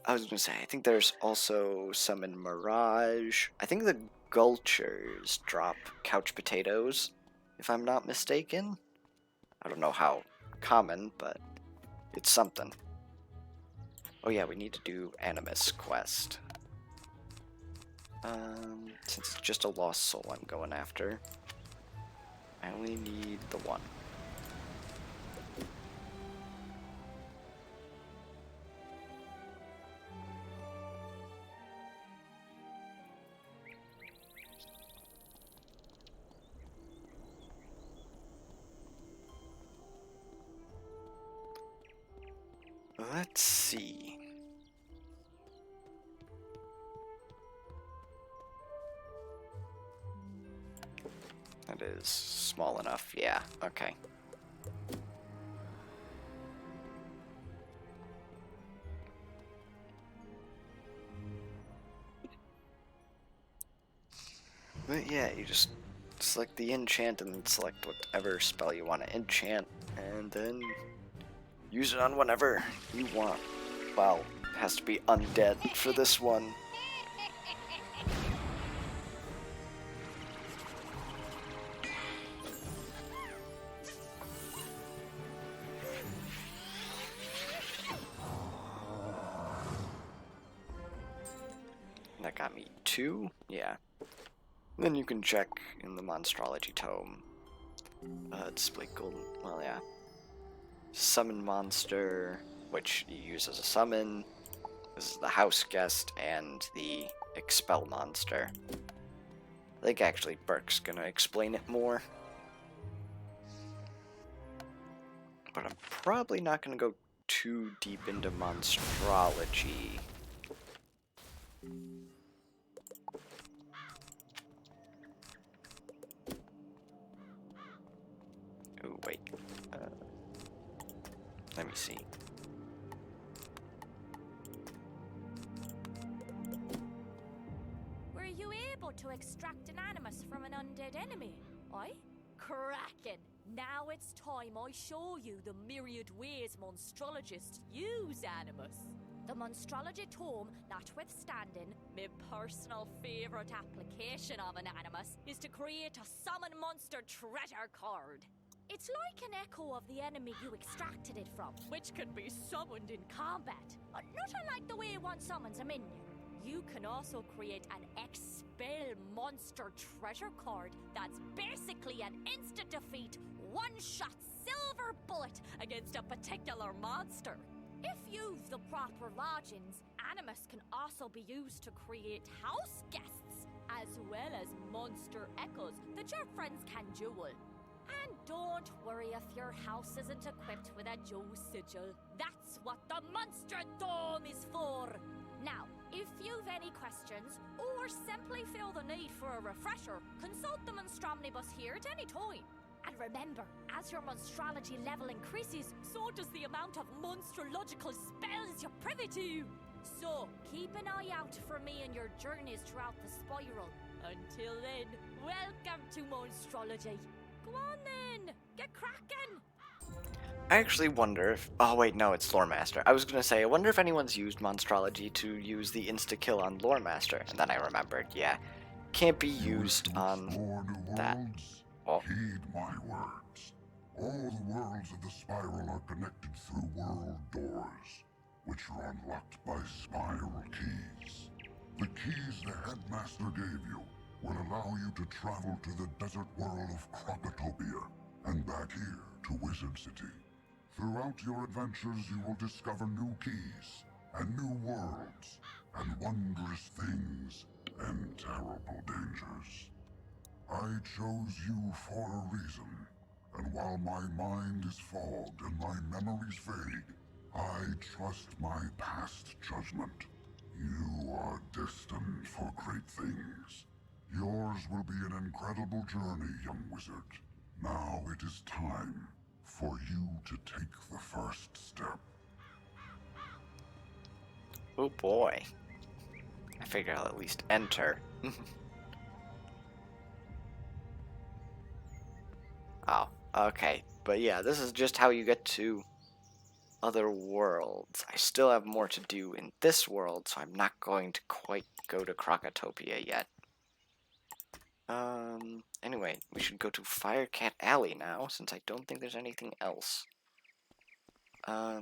[SPEAKER 1] I was gonna say, I think there's also some in Mirage. I think the Gulchers drop couch potatoes, if I'm not mistaken. I don't know how common, but it's something. Oh yeah, we need to do Animus quest. Since it's just a lost soul I'm going after, I only need the one. let's see. That is small enough, yeah, okay. But yeah, you just select the enchant and then select whatever spell you want to enchant, and then use it on whenever you want. Well, it has to be undead for this one. That got me 2, yeah. Then you can check in the Monstrology Tome. Display golden, well yeah. Summon monster, which you use as a summon. This is the house guest and the expel monster. I think actually Burke's gonna explain it more. But I'm probably not gonna go too deep into monstrology. Oh, wait. Let me see.
[SPEAKER 11] Were you able to extract an animus from an undead enemy? Aye? Crackin'! Now it's time I show you the myriad ways monstrologists use animus. The Monstrology Tome, notwithstanding, my personal favourite application of an animus is to create a summon monster treasure card. It's like an echo of the enemy you extracted it from, which can be summoned in combat. Not unlike the way one summons a minion. You can also create an expel monster treasure card that's basically an instant defeat, one-shot silver bullet against a particular monster. If you've the proper lodgings, animus can also be used to create house guests, as well as monster echoes that your friends can jewel. And don't worry if your house isn't equipped with a Joe sigil. That's what the Monster Dome is for. Now, if you've any questions, or simply feel the need for a refresher, consult the Monstromnibus here at any time. And remember, as your monstrology level increases, so does the amount of monstrological spells you're privy to. So, keep an eye out for me in your journeys throughout the spiral. Until then, welcome to Monstrology. Go on then, get cracking!
[SPEAKER 1] I actually wonder if... Oh wait, no, it's Loremaster. I was gonna say, I wonder if anyone's used Monstrology to use the insta-kill on Loremaster, and then I remembered, yeah. Can't be used on that. Oh.
[SPEAKER 13] Heed my words. All the worlds of the spiral are connected through world doors, which are unlocked by spiral keys. The keys the headmaster gave you will allow you to travel to the desert world of Krokotopia and back here to Wizard City. Throughout your adventures, you will discover new keys and new worlds and wondrous things and terrible dangers. I chose you for a reason, and while my mind is fogged and my memories vague, I trust my past judgment. You are destined for great things. Yours will be an incredible journey, young wizard. Now it is time for you to take the first step.
[SPEAKER 1] Oh boy. I figure I'll at least enter. Oh, okay. But yeah, this is just how you get to other worlds. I still have more to do in this world, so I'm not going to quite go to Krokotopia yet. Anyway, we should go to Firecat Alley now, since I don't think there's anything else. I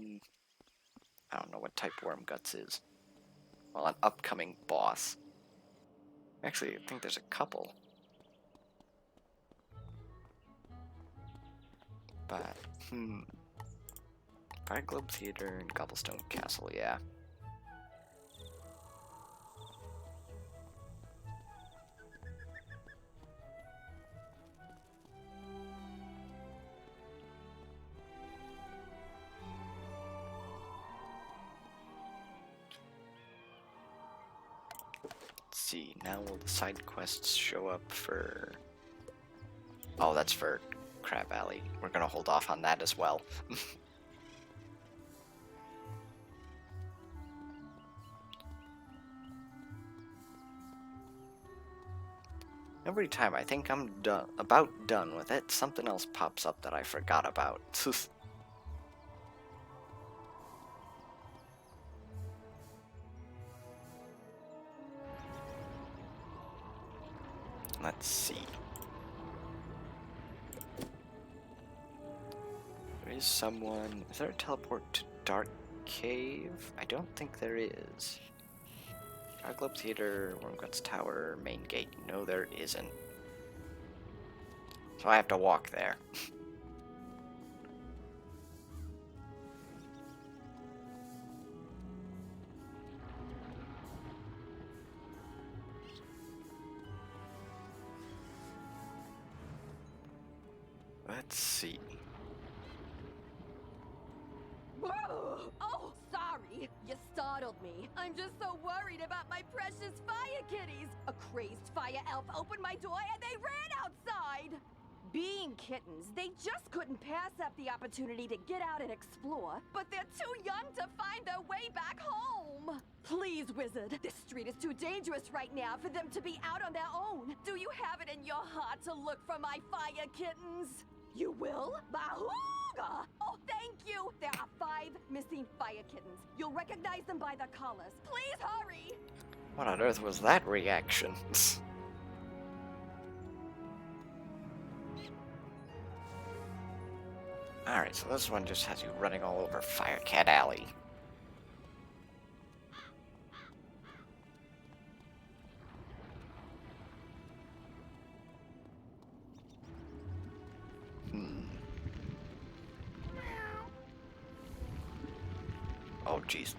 [SPEAKER 1] don't know what type Wormguts is. Well, an upcoming boss. Actually, I think there's a couple. But, Fire Globe Theater and Cobblestone Castle, yeah. see. Now will the side quests show up for... Oh, that's for Crab Alley. We're gonna hold off on that as well. Every time I think I'm about done with it, something else pops up that I forgot about. Let's see. There is someone... Is there a teleport to Dark Cave? I don't think there is. Dark Globe Theater, Wormguts Tower, Main Gate. No, there isn't. So I have to walk there. Let's see.
[SPEAKER 7] Oh, sorry. You startled me. I'm just so worried about my precious fire kitties. A crazed fire elf opened my door and they ran outside.
[SPEAKER 9] Being kittens, they just couldn't pass up the opportunity to get out and explore.
[SPEAKER 7] But they're too young to find their way back home.
[SPEAKER 9] Please, Wizard, this street is too dangerous right now for them to be out on their own.
[SPEAKER 7] Do you have it in your heart to look for my fire kittens?
[SPEAKER 9] You will?
[SPEAKER 7] Bahooga!
[SPEAKER 9] Oh, thank you! There are 5 missing fire kittens. You'll recognize them by their collars.
[SPEAKER 7] Please hurry!
[SPEAKER 1] What on earth was that reaction? Alright, so this one just has you running all over Firecat Alley. Oh, jeez.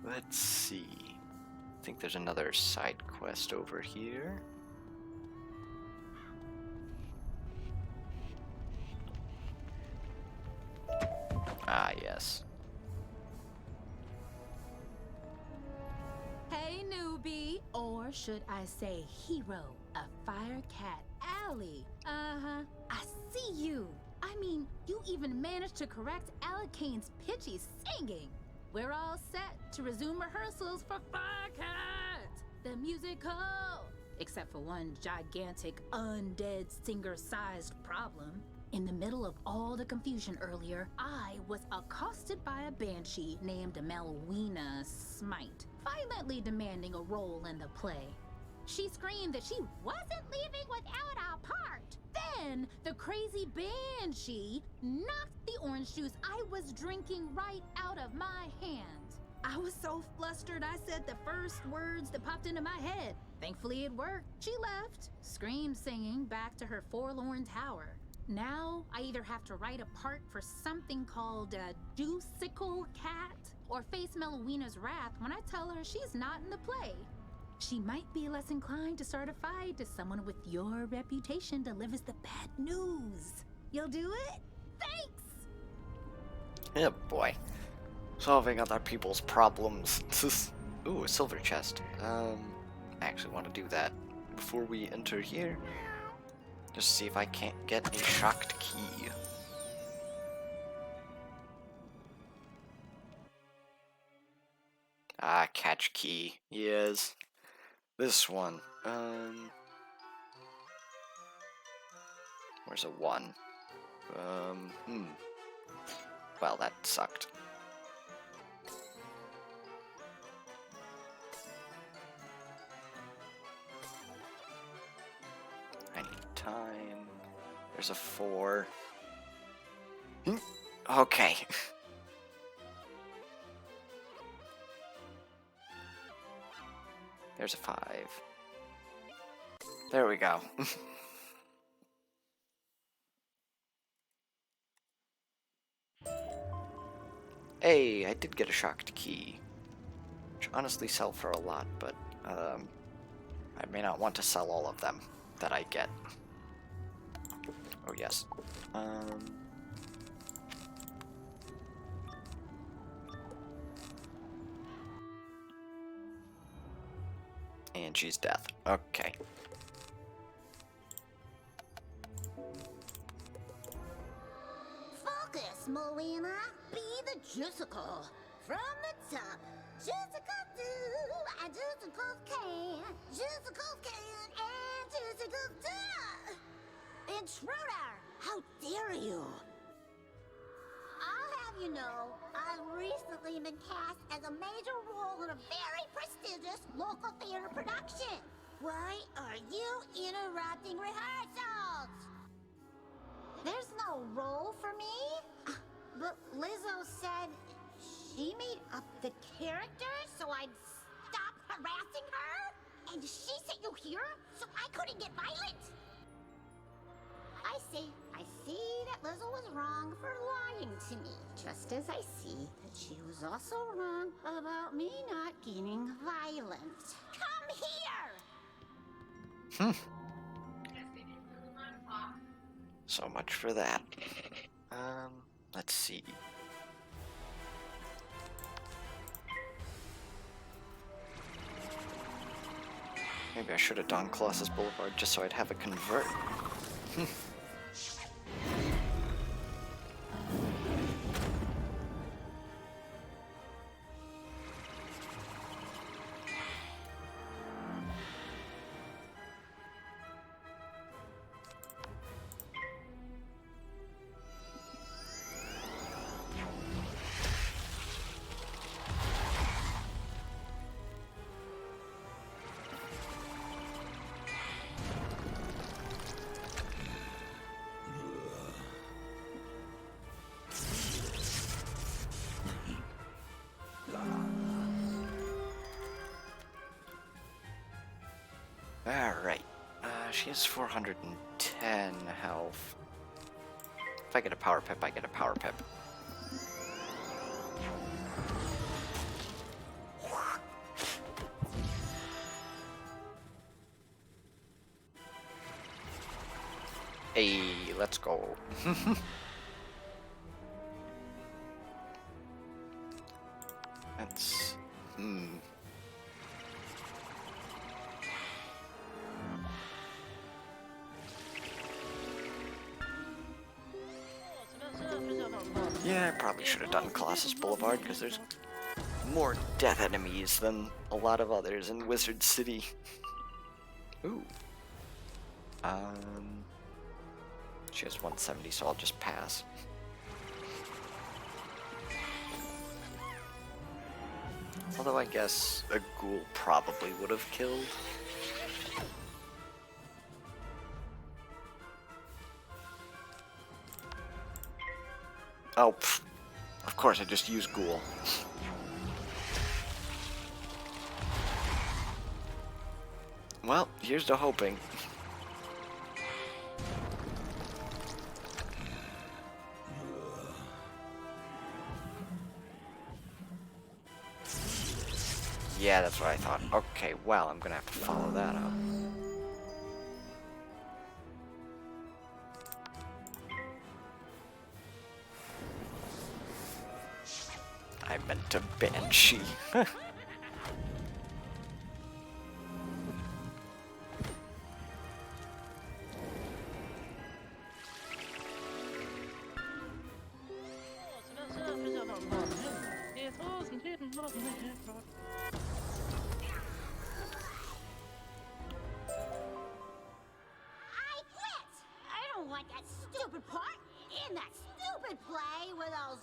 [SPEAKER 1] Let's see. I think there's another side quest over here. Ah, yes.
[SPEAKER 8] Hey, newbie, or should I say hero of Firecat Alley. Uh-huh, I see you. I mean, you even managed to correct Alakane's pitchy singing. We're all set to resume rehearsals for Firecat, the musical. Except for one gigantic undead singer-sized problem. In the middle of all the confusion earlier, I was accosted by a banshee named Malwina Smite, violently demanding a role in the play. She screamed that she wasn't leaving without our part. Then, the crazy banshee knocked the orange juice I was drinking right out of my hand. I was so flustered I said the first words that popped into my head. Thankfully it worked. She left, scream singing back to her forlorn tower. Now, I either have to write a part for something called a Juicicle Cat, or face Melowina's wrath when I tell her she's not in the play. She might be less inclined to start a fight if someone with your reputation delivers the bad news. You'll do it? Thanks!
[SPEAKER 1] Yeah, boy. Solving other people's problems. Ooh, a silver chest. I actually want to do that before we enter here. Just see if I can't get a shocked key. Ah, catch key. Yes. This one. Where's a 1? Well, that sucked. I need time. There's a 4. Okay. There's a 5. There we go. Hey, I did get a shocked key. Which honestly sell for a lot, but I may not want to sell all of them that I get. Oh yes. Banshee's death. Okay.
[SPEAKER 12] Focus, Molina. Be the Juicycle. From the top. Juicycle do, and Juicycle can. Juicycle can, and Juicycle do. Intruder! How dare you! I'll have you know, I've recently been cast as a major role in a very prestigious local theater production. Why are you interrupting rehearsals? There's no role for me. But Lizzo said she made up the character so I'd stop harassing her? And she sent you here so I couldn't get violent? I see that Lizzo was wrong for lying to me, just as I see that she was also wrong about me not getting violent. Come here!
[SPEAKER 1] So much for that. Let's see. Maybe I should have done Colossus Boulevard just so I'd have a convert. Alright, she has 410 health. If I get a power pip, I get a power pip. Hey, let's go. That's... Yeah, I probably should have done Colossus Boulevard, because there's more death enemies than a lot of others in Wizard City. Ooh. She has 170, so I'll just pass. Although I guess a ghoul probably would have killed. Oh, pfft. Of course, I just used ghoul. Well, here's to hoping. Yeah, that's what I thought. Okay, well, I'm gonna have to follow that up. I meant to Banshee.
[SPEAKER 12] Want that stupid part in that stupid play with those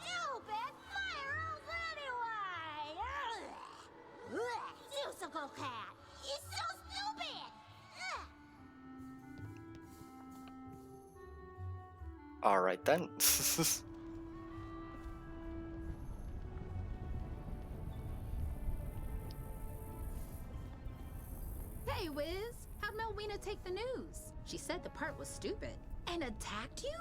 [SPEAKER 12] stupid fire-elves anyway! Juicycle Cat! He's so stupid!
[SPEAKER 1] Alright then.
[SPEAKER 8] Hey, Wiz! How'd Melwina take the news? She said the part was stupid. And attacked you?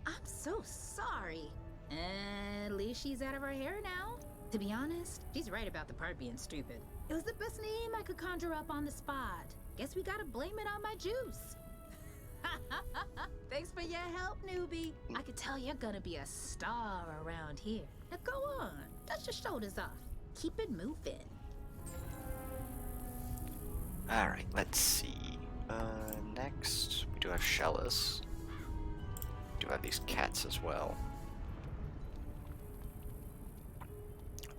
[SPEAKER 8] I'm so sorry. At least she's out of her hair now. To be honest, she's right about the part being stupid. It was the best name I could conjure up on the spot. Guess we gotta blame it on my juice. Thanks for your help, newbie. I could tell you're gonna be a star around here. Now go on, dust your shoulders off. Keep it moving.
[SPEAKER 1] Alright, let's see. Next, we do have Shellis. We do have these cats as well.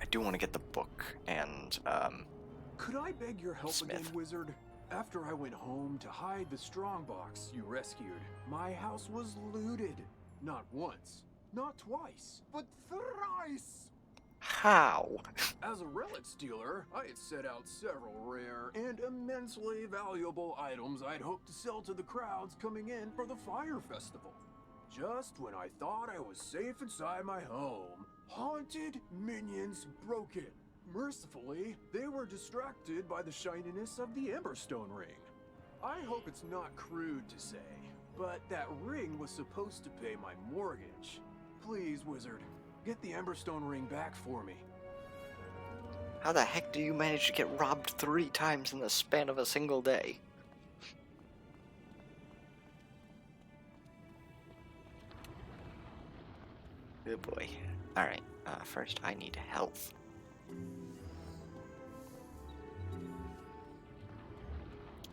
[SPEAKER 1] I do want to get the book and,
[SPEAKER 14] Could I beg your help
[SPEAKER 1] Smith.
[SPEAKER 14] again, wizard? After I went home to hide the strongbox you rescued, my house was looted. Not once, not twice, but thrice!
[SPEAKER 1] How?
[SPEAKER 14] As a relic stealer, I had set out several rare and immensely valuable items I'd hoped to sell to the crowds coming in for the fire festival. Just when I thought I was safe inside my home, haunted minions broke in. Mercifully, they were distracted by the shininess of the Emberstone ring. I hope it's not crude to say, but that ring was supposed to pay my mortgage. Please, wizard, get the Emberstone ring back for me.
[SPEAKER 1] How the heck do you manage to get robbed 3 times in the span of a single day? Good boy. Alright, first I need health.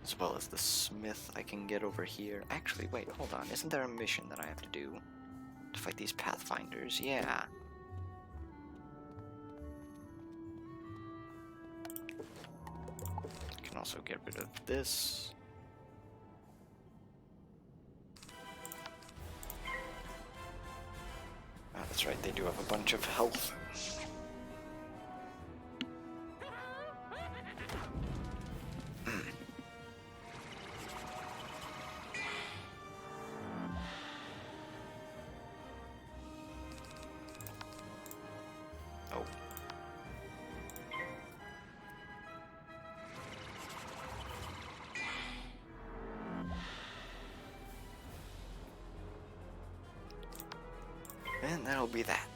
[SPEAKER 1] As well as the smith I can get over here. Actually, wait, hold on. Isn't there a mission that I have to do? To fight these pathfinders? Yeah. Can also get rid of this. Oh, that's right, they do have a bunch of health. Oh. And that'll be that.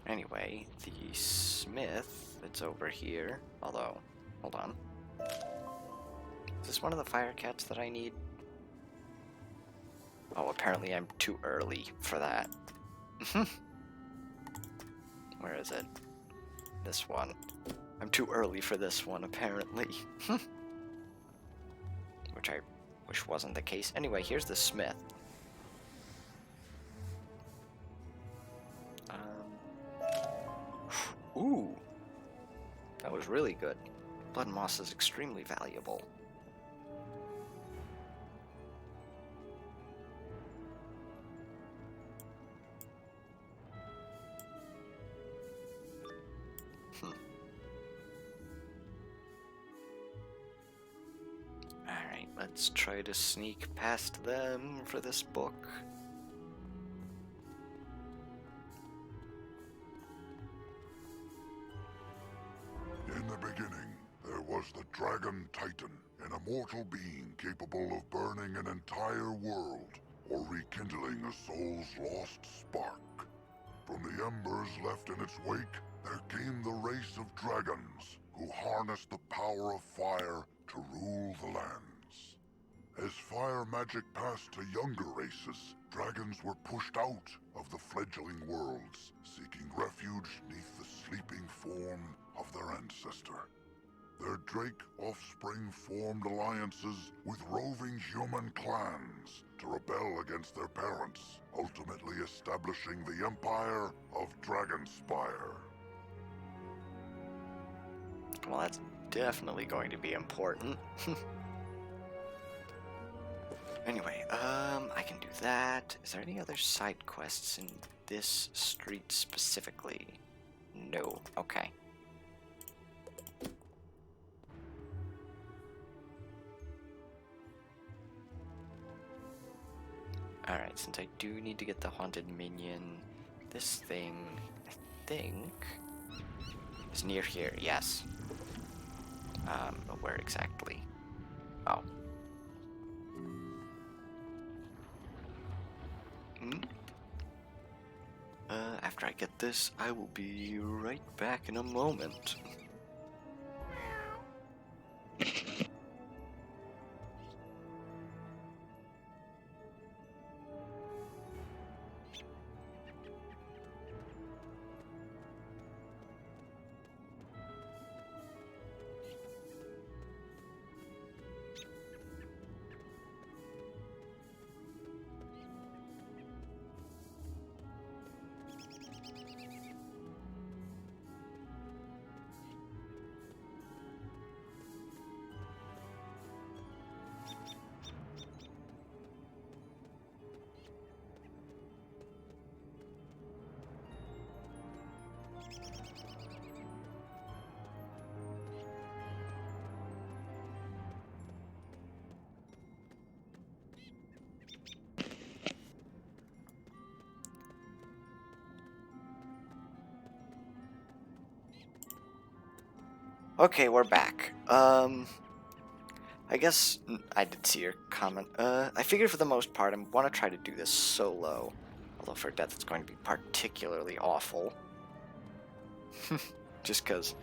[SPEAKER 1] Anyway, the smith that's over here, although, hold on. Is this one of the fire cats that I need? Oh, apparently I'm too early for that. Where is it? This one. I'm too early for this one, apparently. Which I wish wasn't the case. Anyway, here's the smith. Ooh. That was really good. Blood moss is extremely valuable. Alright, let's try to sneak past them for this book.
[SPEAKER 13] In the beginning, there was the Dragon Titan, an immortal being capable of burning an entire world or rekindling a soul's lost spark. From the embers left in its wake, there came the race of dragons who harnessed the power of fire to rule the lands. As fire magic passed to younger races, dragons were pushed out of the fledgling worlds, seeking refuge neath the sleeping form of their ancestor. Their Drake offspring formed alliances with roving human clans to rebel against their parents, ultimately establishing the empire of Dragonspire.
[SPEAKER 1] Well, that's definitely going to be important. Anyway, I can do that. Is there any other side quests in this street specifically? No. Okay. Alright, since I do need to get the haunted minion, this thing, I think, is near here, yes. But where exactly? Oh. After I get this, I will be right back in a moment. Okay, we're back. I guess I did see your comment. I figured for the most part I want to try to do this solo. Although for death it's going to be particularly awful. Just because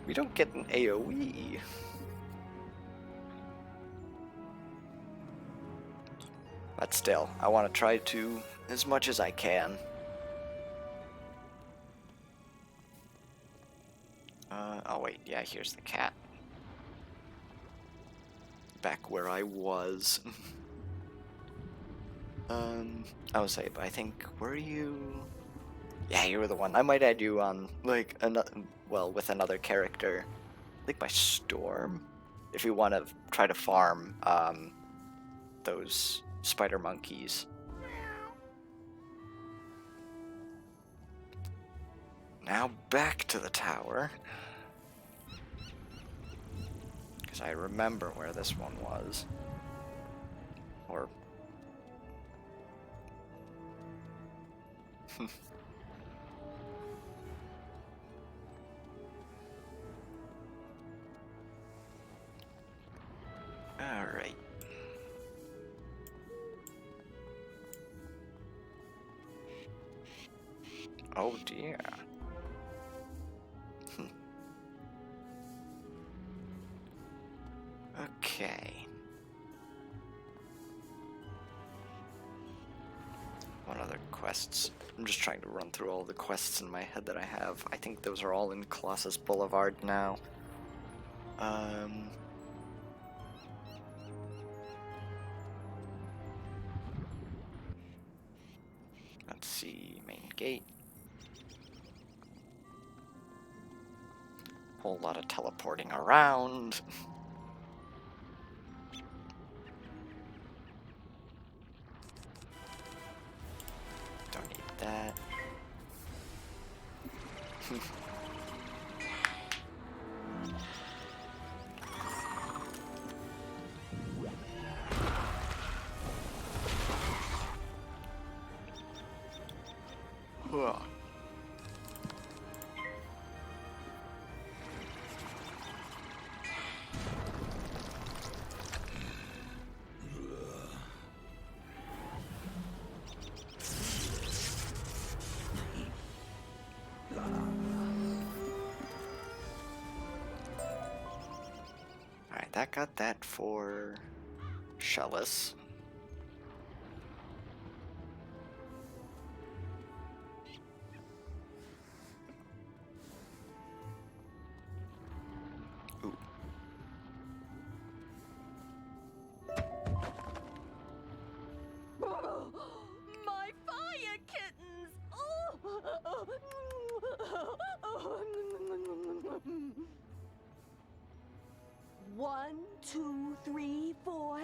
[SPEAKER 1] we don't get an AoE. But still, I want to try to as much as I can. Oh wait, yeah, here's the cat. Back where I was. I would say, but I think, were you? Yeah, you were the one. I might add you on, like, another, well, with another character. I think by Storm. If you want to try to farm, those spider monkeys. Now back to the tower. Because I remember where this one was. Or... Alright. Oh dear. Okay. What other quests? I'm just trying to run through all the quests in my head that I have. I think those are all in Colossus Boulevard now. Let's see, main gate. Whole lot of teleporting around. Don't need that. Huh. Alright, that got that for Shellis.
[SPEAKER 7] My fire kittens! One, two, three, four.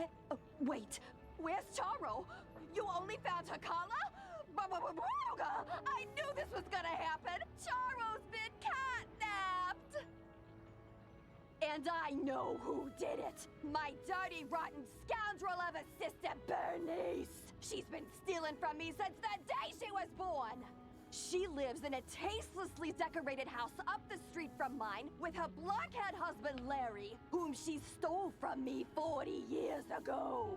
[SPEAKER 7] Wait, where's Charo? You only found Hakala? I knew this was gonna happen. Charo's been catnapped. And I know who did it. My dirty, rotten scoundrel of a sister, Bernice. She's been stealing from me since the day she was born. She lives in a tastelessly decorated house up the street from mine with her blockhead husband, Larry, whom she stole from me 40 years ago.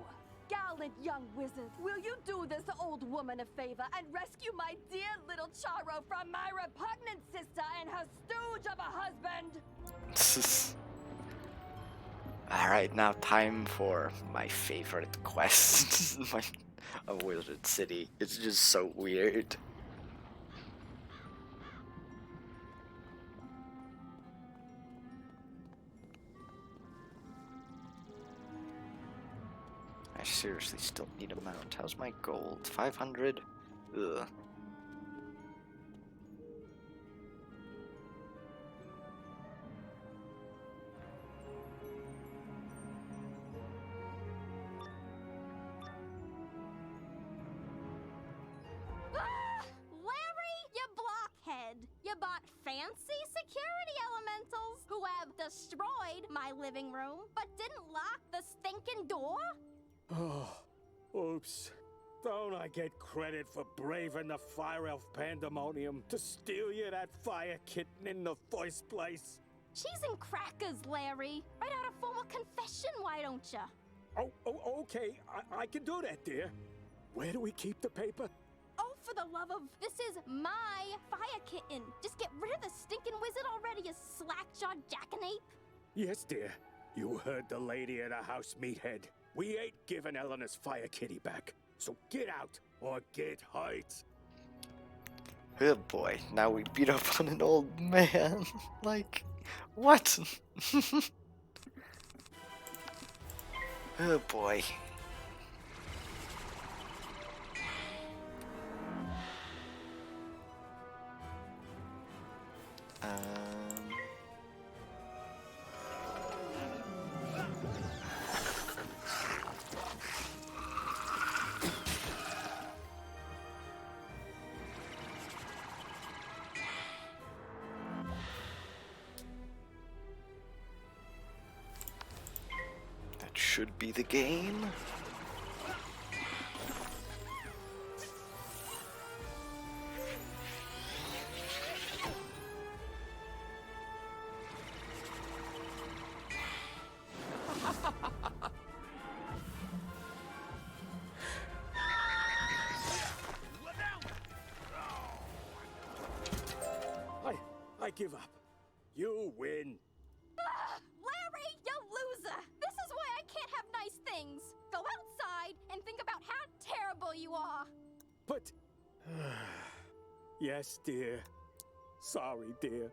[SPEAKER 7] Gallant young wizard, will you do this old woman a favor and rescue my dear little Charo from my repugnant sister and her stooge of a husband?
[SPEAKER 1] Alright, now time for my favorite quest of Wizard City. It's just so weird. I seriously still need a mount. How's my gold? 500? Ugh.
[SPEAKER 8] Larry, you blockhead! You bought fancy security elementals who have destroyed my living room, but didn't lock the stinking door?
[SPEAKER 23] Oh, oops. Don't I get credit for braving the Fire Elf pandemonium to steal you that fire kitten in the first place?
[SPEAKER 8] Cheese and crackers, Larry. Write out a formal confession, why don't ya?
[SPEAKER 23] Oh, okay. I can do that, dear. Where do we keep the paper?
[SPEAKER 8] Oh, for the love of... This is my fire kitten. Just get rid of the stinking wizard already, you slack-jawed jackanape.
[SPEAKER 23] Yes, dear. You heard the lady at the house, meathead. We ain't giving Eleanor's fire kitty back. So get out or get hurt.
[SPEAKER 1] Oh boy, now we beat up on an old man. Like, what? Oh boy. That should be the game.
[SPEAKER 23] I give up. You win.
[SPEAKER 8] Larry, you loser! This is why I can't have nice things. Go outside and think about how terrible you are.
[SPEAKER 23] But... Yes, dear. Sorry, dear.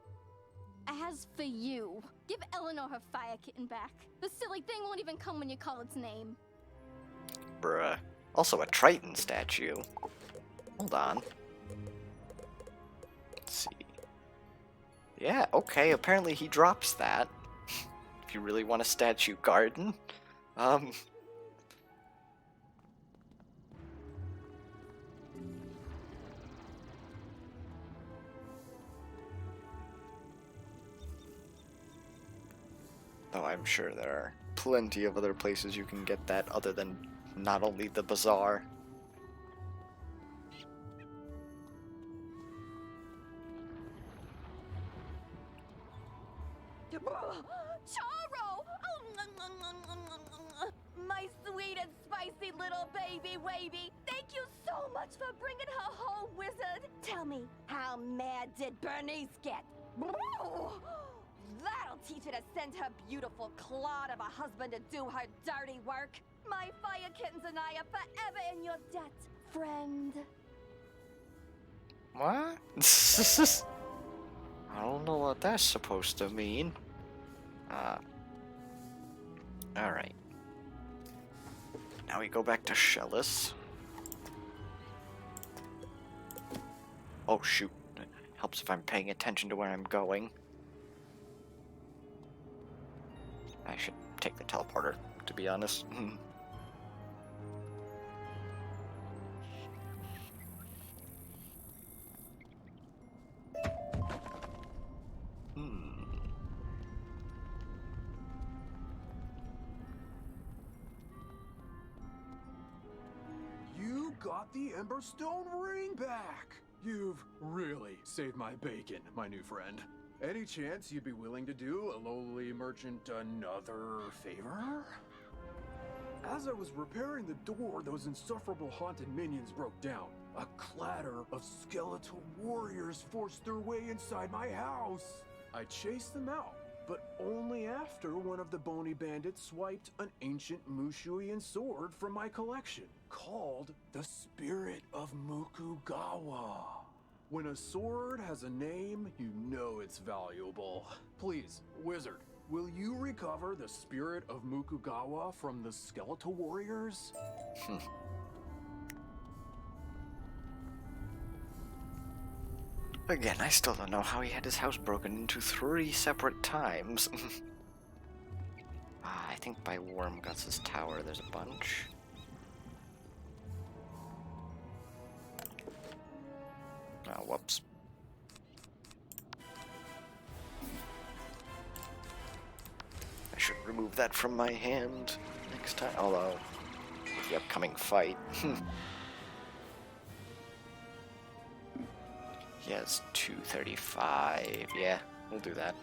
[SPEAKER 8] As for you, give Eleanor her fire kitten back. The silly thing won't even come when you call its name.
[SPEAKER 1] Bruh. Also a Triton statue. Hold on. Let's see. Yeah, okay, apparently he drops that. If you really want a statue garden. Though I'm sure there are plenty of other places you can get that other than not only the bazaar.
[SPEAKER 7] Charo! My sweet and spicy little baby wavy. Thank you so much for bringing her home, wizard. Tell me, how mad did Bernice get? That'll teach her to send her beautiful clod of a husband to do her dirty work. My fire kittens and I are forever in your debt, friend.
[SPEAKER 1] What? I don't know what that's supposed to mean. Alright. Now we go back to Shellis. Oh shoot. It helps if I'm paying attention to where I'm going. I should take the teleporter, to be honest.
[SPEAKER 14] You got the Emberstone ring back! You've really saved my bacon, my new friend. Any chance you'd be willing to do a lowly merchant another favor? As I was repairing the door, those insufferable haunted minions broke down. A clatter of skeletal warriors forced their way inside my house. I chased them out, but only after one of the bony bandits swiped an ancient Mushuian sword from my collection, called the Spirit of Mukugawa. When a sword has a name, you know it's valuable. Please, wizard, will you recover the Spirit of Mukugawa from the skeletal warriors?
[SPEAKER 1] Again, I still don't know how he had his house broken into 3 separate times. I think by Wormguts' tower there's a bunch. Oh, whoops. I should remove that from my hand next time, although, with the upcoming fight. He has 235, yeah, we'll do that.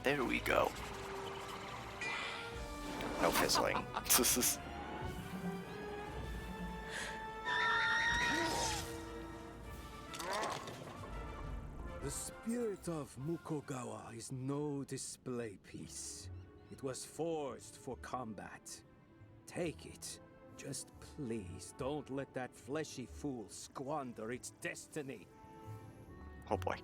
[SPEAKER 1] There we go. No fizzling.
[SPEAKER 23] The spirit of Mukogawa is no display piece. It was forged for combat. Take it. Just please don't let that fleshy fool squander its destiny.
[SPEAKER 1] Oh boy.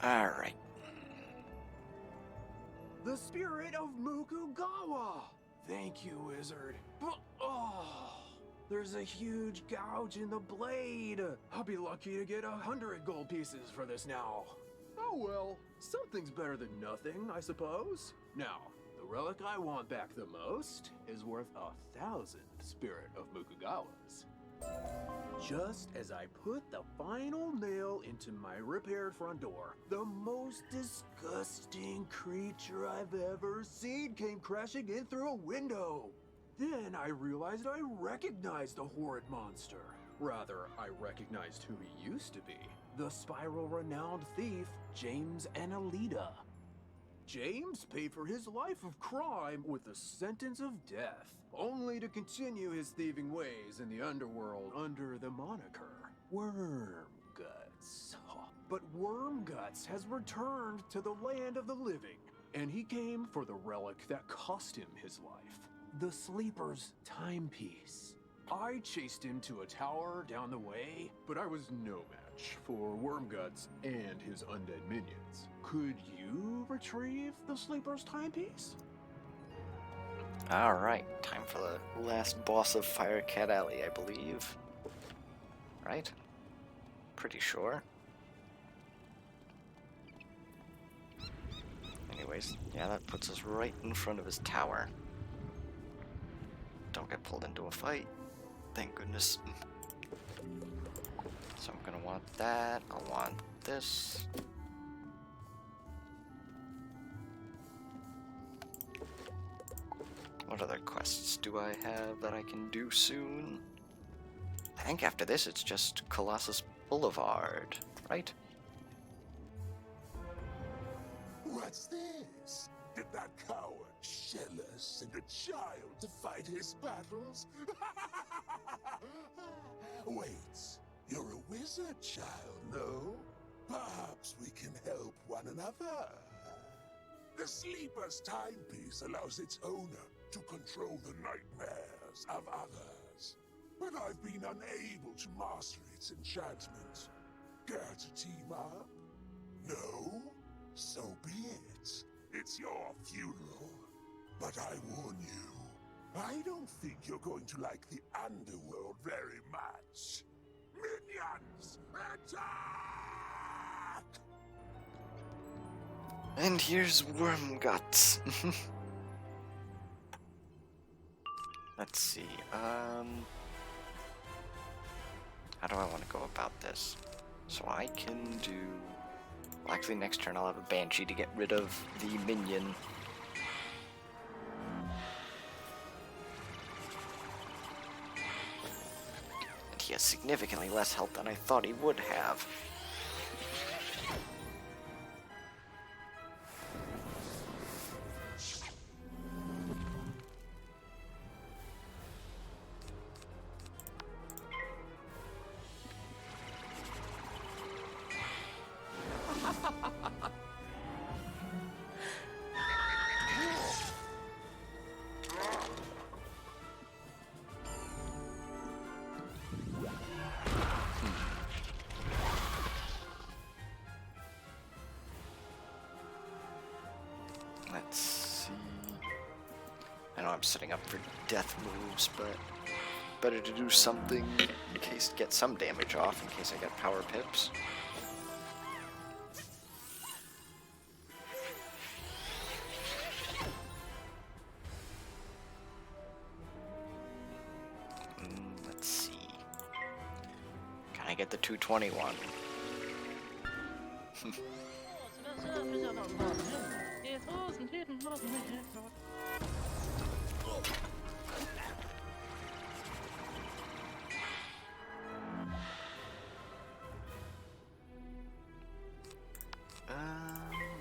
[SPEAKER 1] Alright.
[SPEAKER 14] The spirit of Mukugawa! Thank you, wizard. But, oh, there's a huge gouge in the blade. I'll be lucky to get 100 gold pieces for this now. Oh well, something's better than nothing, I suppose. Now, the relic I want back the most is worth 1,000 spirit of Mukugawa's. Just as I put the final nail into my repaired front door, the most disgusting creature I've ever seen came crashing in through a window. Then I realized I recognized the horrid monster. Rather, I recognized who he used to be. The spiral-renowned thief, James Annalita. James paid for his life of crime with a sentence of death, only to continue his thieving ways in the underworld under the moniker Wormguts. But Wormguts has returned to the land of the living, and he came for the relic that cost him his life, the Sleeper's timepiece. I chased him to a tower down the way, but I was no match for Wormguts and his undead minions. Could you retrieve the Sleeper's timepiece?
[SPEAKER 1] Alright, time for the last boss of Firecat Alley, I believe. Right? Pretty sure. Anyways, yeah, that puts us right in front of his tower. Don't get pulled into a fight. Thank goodness. So I'm gonna want that. I'll want this. What other quests do I have that I can do soon? I think after this it's just Colossus Boulevard, right?
[SPEAKER 10] What's this? Did that coward shell us send a child to fight his battles? Wait, you're a wizard, child, no? Perhaps we can help one another. The Sleeper's timepiece allows its owner to control the nightmares of others. But I've been unable to master its enchantment. Care to team up? No? So be it. It's your funeral. But I warn you, I don't think you're going to like the underworld very much. Minions, attack!
[SPEAKER 1] And here's Wormguts. Let's see, how do I want to go about this? So I can do... Well, actually next turn I'll have a Banshee to get rid of the minion. And he has significantly less health than I thought he would have. Let's see. I know I'm setting up for death moves, but better to do something in case get some damage off in case I get power pips. Let's see. Can I get the 221?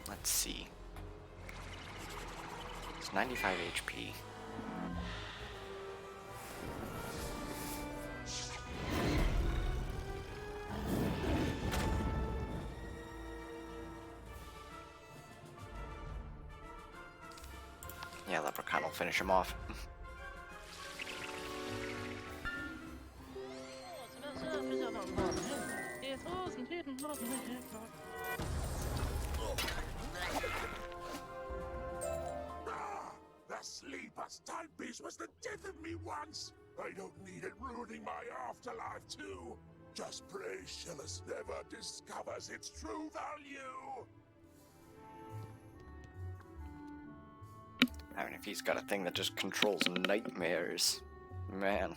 [SPEAKER 1] Let's see. It's 95 HP. Yeah, Leprechaun will finish him off.
[SPEAKER 13] The sleeper's timepiece was the death of me once. I don't need it ruining my afterlife too. Just pray Shillis never discovers its true value.
[SPEAKER 1] I mean, if he's got a thing that just controls nightmares, man.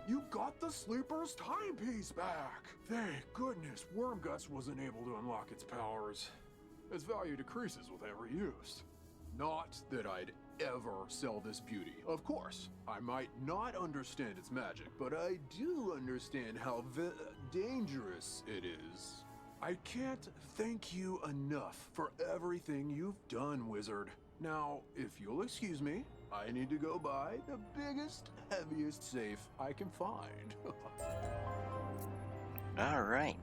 [SPEAKER 14] You got the Sleeper's timepiece back! Thank goodness Wormguts wasn't able to unlock its powers. Its value decreases with every use. Not that I'd ever sell this beauty. Of course, I might not understand its magic, but I do understand how dangerous it is. I can't thank you enough for everything you've done, Wizard. Now, if you'll excuse me, I need to go buy the biggest, heaviest safe I can find.
[SPEAKER 1] Alright.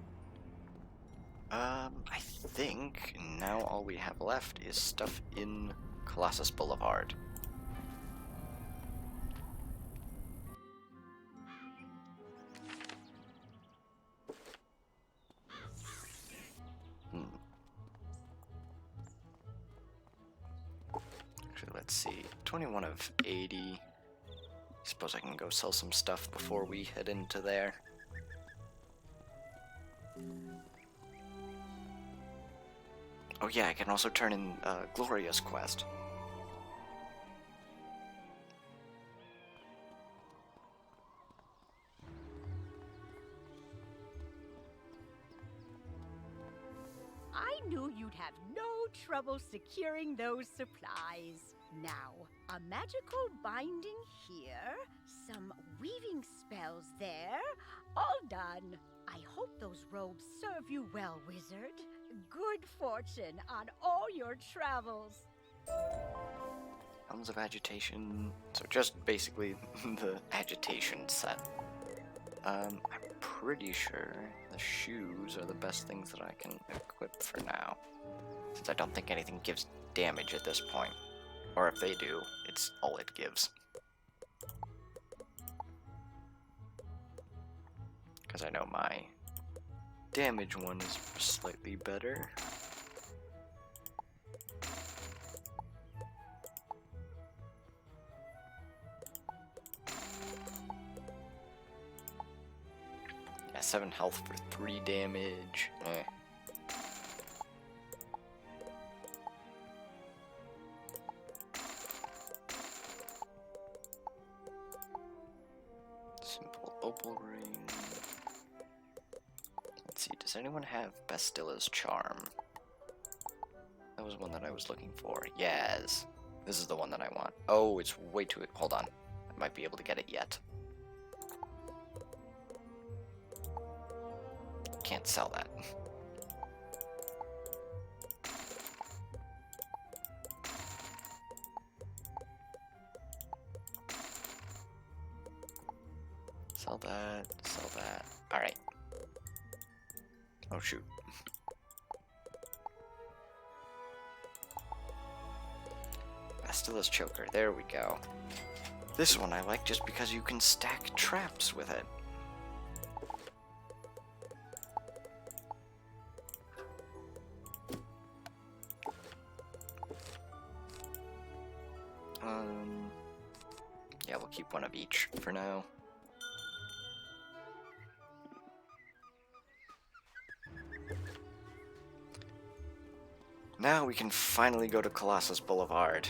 [SPEAKER 1] I think now all we have left is stuff in Colossus Boulevard. Actually, let's see. 21 of 80. Suppose I can go sell some stuff before we head into there. Oh yeah, I can also turn in Gloria's quest.
[SPEAKER 5] I knew you'd have no trouble securing those supplies. Now, a magical binding here, some weaving spells there, all done. I hope those robes serve you well, Wizard. Good fortune on all your travels.
[SPEAKER 1] Helms of Agitation. So just basically the agitation set. I'm pretty sure the shoes are the best things that I can equip for now, since I don't think anything gives damage at this point. Or if they do, it's all it gives. Because I know my damage one is slightly better. Yeah, 7 health for 3 damage. Simple opal ring. Let's see, does anyone have Bastilla's charm? That was one that I was looking for. Yes. This is the one that I want. Oh, it's way too... Hold on. I might be able to get it yet. Can't sell that. Sell that, sell that. Alright. Oh shoot. Bastilla's Choker, there we go. This one I like just because you can stack traps with it. Yeah, we'll keep one of each for now. Now we can finally go to Colossus Boulevard.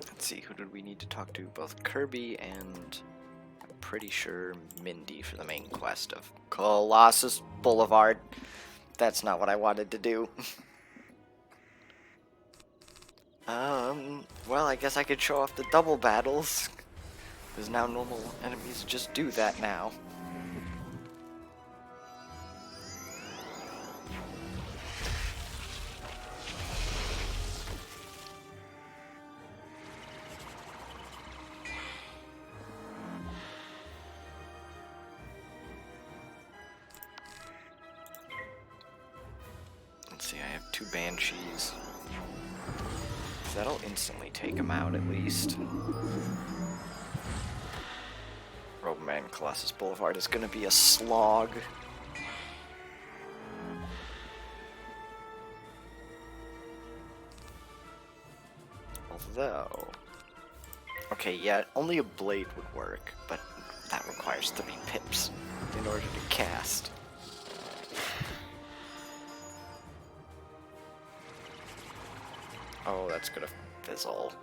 [SPEAKER 1] Let's see, who did we need to talk to? Both Kirby and I'm pretty sure Mindy for the main quest of Colossus Boulevard. That's not what I wanted to do. Well, I guess I could show off the double battles, because now normal enemies just do that now. Let's see, I have 2 Banshees. That'll instantly take him out, at least. Roman Colossus Boulevard is gonna be a slog. Although... Okay, yeah, only a blade would work, but that requires 3 pips in order to cast. Oh, that's gonna fizzle.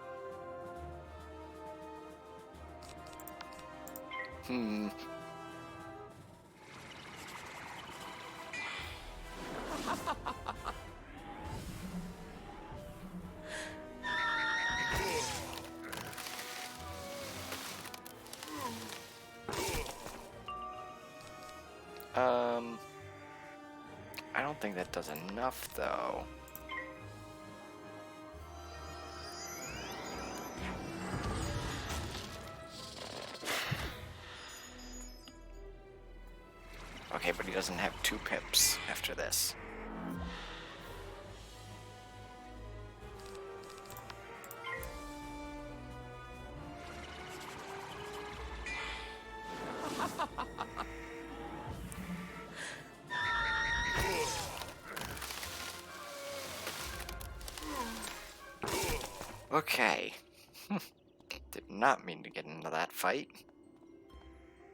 [SPEAKER 1] I don't think that does enough, though. Okay, but he doesn't have 2 pips after this. Okay. Did not mean to get into that fight.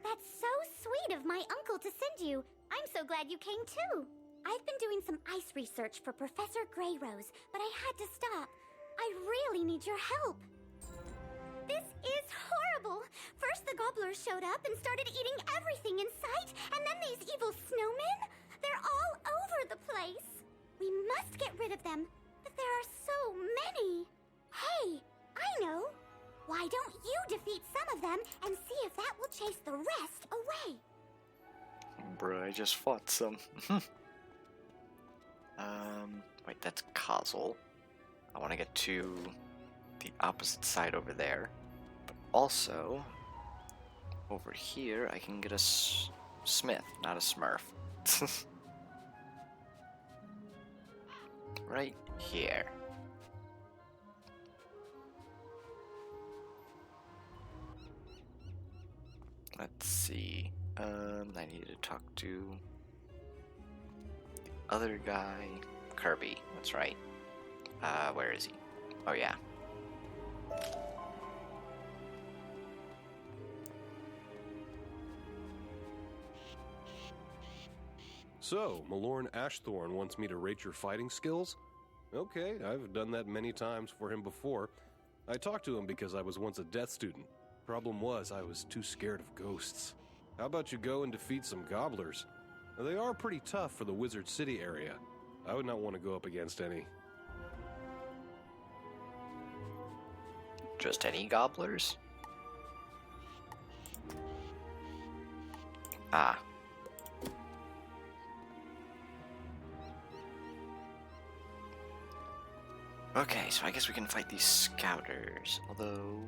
[SPEAKER 12] That's so sweet of my uncle to send you. I'm so glad you came too. I've been doing some ice research for Professor Greyrose, but I had to stop. I really need your help. This is horrible. First the gobblers showed up and started eating everything in sight, and then these evil snowmen? They're all over the place. We must get rid of them, but there are so many. Hey, I know. Why don't you defeat some of them and see if that will chase the rest away?
[SPEAKER 1] Bruh, I just fought some. Wait, that's Kazel. I want to get to the opposite side over there. But also, over here, I can get a Smith, not a Smurf. Right here. Let's see. I need to talk to the other guy. Kirby, that's right. Where is he? Oh, yeah.
[SPEAKER 6] So, Malorn Ashthorn wants me to rate your fighting skills? Okay, I've done that many times for him before. I talked to him because I was once a death student. Problem was, I was too scared of ghosts. How about you go and defeat some gobblers? They are pretty tough for the Wizard City area. I would not want to go up against any.
[SPEAKER 1] Just any gobblers? Ah. Okay, so I guess we can fight these scouters, although...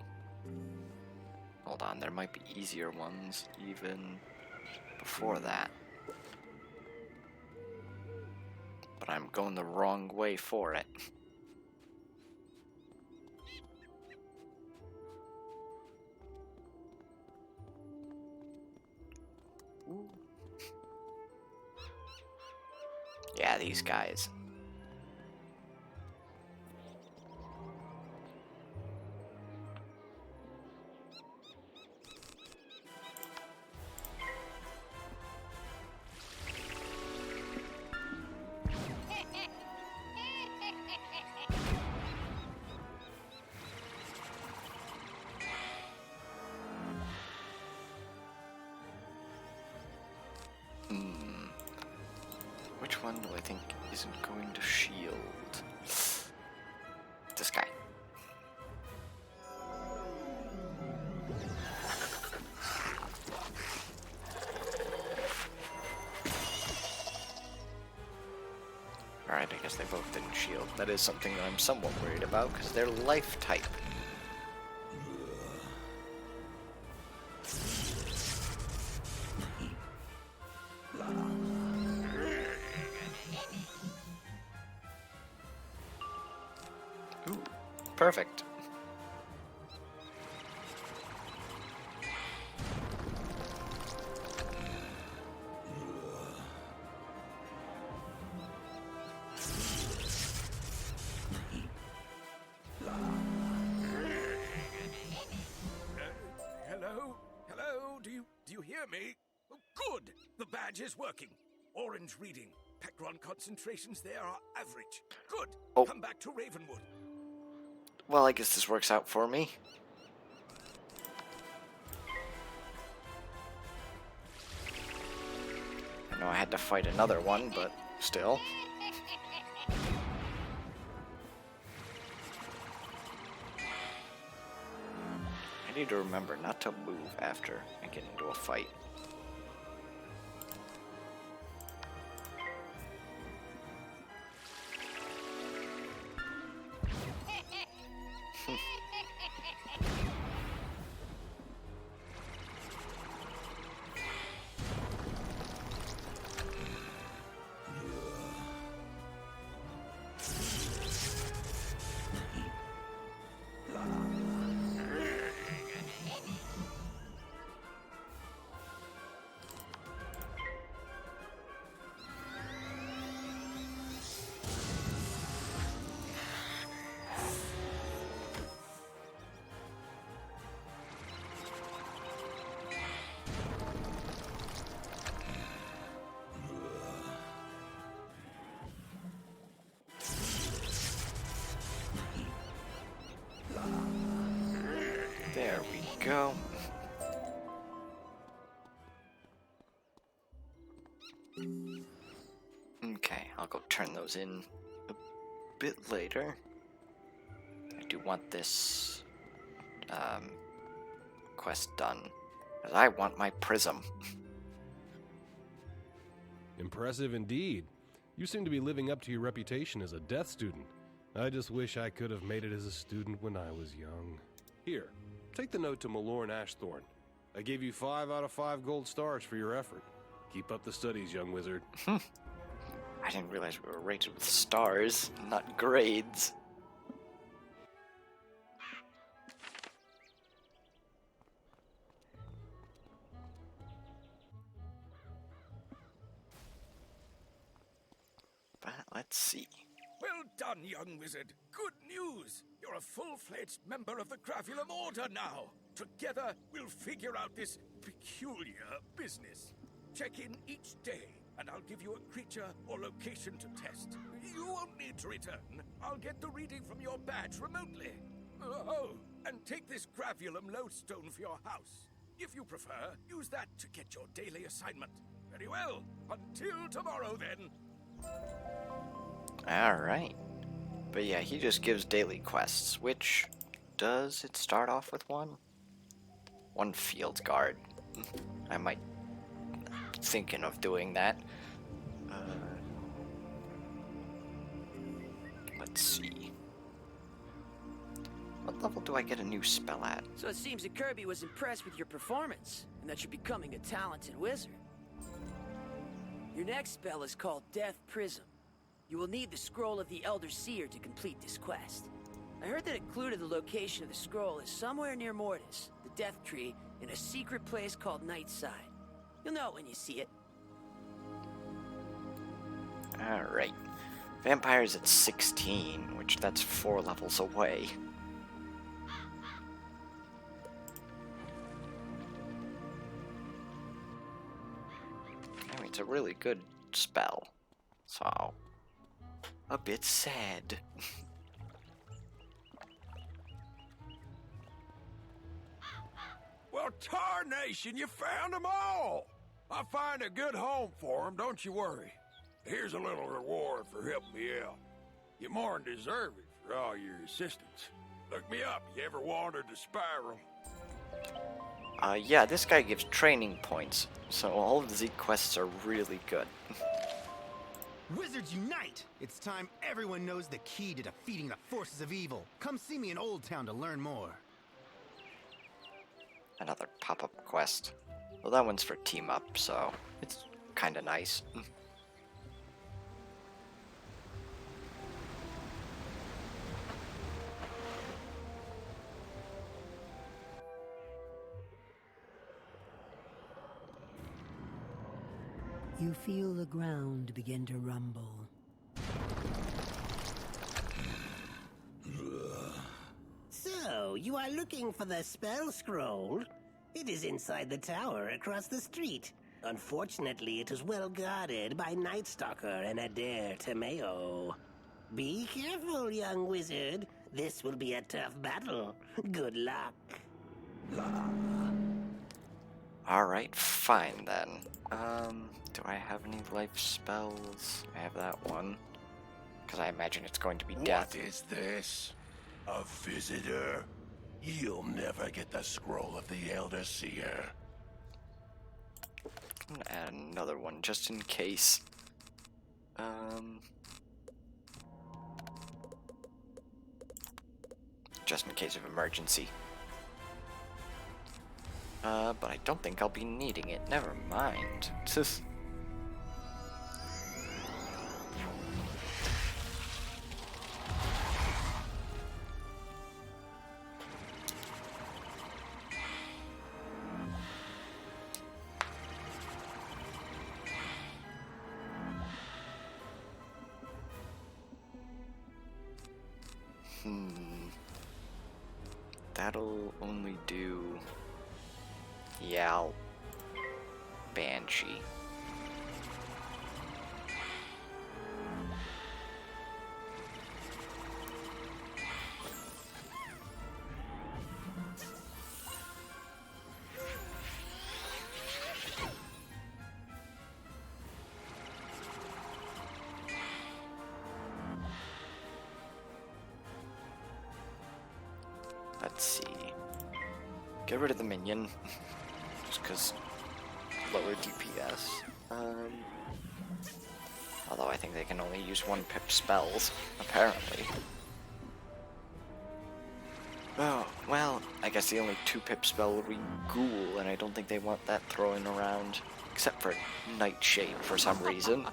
[SPEAKER 1] Hold on, there might be easier ones even before that. But I'm going the wrong way for it. Ooh. Yeah, these guys. Which one do I think isn't going to shield? This guy. Alright, I guess they both didn't shield. That is something that I'm somewhat worried about, because they're life type. Ooh, perfect.
[SPEAKER 23] Hello? Hello? Do you hear me? Oh, good! The badge is working. Orange reading. Pecron concentrations there are average. Good.
[SPEAKER 1] Oh.
[SPEAKER 23] Come back to Ravenwood.
[SPEAKER 1] Well, I guess this works out for me. I know I had to fight another one, but still. I need to remember not to move after I get into a fight. There we go. Okay, I'll go turn those in a bit later. I do want this quest done, because I want my prism.
[SPEAKER 6] Impressive indeed. You seem to be living up to your reputation as a death student. I just wish I could have made it as a student when I was young. Here, take the note to Malorn Ashthorn. I gave you 5 out of 5 gold stars for your effort. Keep up the studies, young wizard.
[SPEAKER 1] I didn't realize we were rated with stars, not grades. But let's see.
[SPEAKER 23] Well done, young wizard. Good news. You're a full-fledged member of the Gravulum Order now. Together, we'll figure out this peculiar business. Check in each day, and I'll give you a creature or location to test. You won't need to return. I'll get the reading from your badge remotely. Oh, and take this Gravulum lodestone for your house. If you prefer, use that to get your daily assignment. Very well. Until tomorrow, then.
[SPEAKER 1] Alright. But yeah, he just gives daily quests, which... Does it start off with one? One field guard. I might... thinking of doing that. Let's see. What level do I get a new spell at?
[SPEAKER 17] So it seems that Kirby was impressed with your performance, and that you're becoming a talented wizard. Your next spell is called Death Prism. You will need the Scroll of the Elder Seer to complete this quest. I heard that it included the location of the scroll is somewhere near Mortis, the Death Tree, in a secret place called Nightside. You'll know it when you see it.
[SPEAKER 1] Alright. Vampire's at 16, which that's 4 levels away. I mean, it's a really good spell. So, a bit sad.
[SPEAKER 19] Well, tarnation, you found them all! I'll find a good home for them, don't you worry. Here's a little reward for helping me out. You more than deserve it for all your assistance. Look me up, you ever wandered the Spiral?
[SPEAKER 1] Yeah, this guy gives training points, so all of the Zeke quests are really good.
[SPEAKER 15] Wizards unite! It's time everyone knows the key to defeating the forces of evil. Come see me in Old Town to learn more.
[SPEAKER 1] Another pop-up quest. Well, that one's for team up, so it's kinda nice.
[SPEAKER 4] You feel the ground begin to rumble.
[SPEAKER 20] So, you are looking for the spell scroll? It is inside the tower across the street. Unfortunately, it is well guarded by Night Stalker and Adair Tomeo. Be careful, young wizard. This will be a tough battle. Good luck.
[SPEAKER 1] Alright, fine then. Do I have any life spells? I have that one. Because I imagine it's going to be death.
[SPEAKER 10] What is this? A visitor? You'll never get the scroll of the Elder Seer.
[SPEAKER 1] I'm gonna add another one just in case. Just in case of emergency. But I don't think I'll be needing it. Never mind. That'll only do Yao Banshee. Let's see. Get rid of the minion. Just because lower DPS. Although I think they can only use 1 pip spells, apparently. Oh, well, I guess the only 2 pip spell would be Ghoul, and I don't think they want that thrown around. Except for Nightshade for some reason.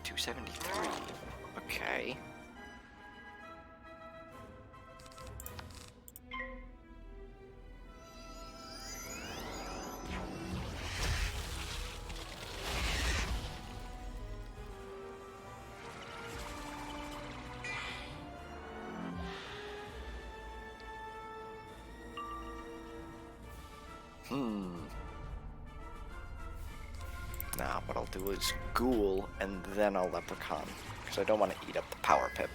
[SPEAKER 1] 273. Okay. Nah, what I'll do is Ghoul, and then I'll Leprechaun. Because I don't want to eat up the power pip.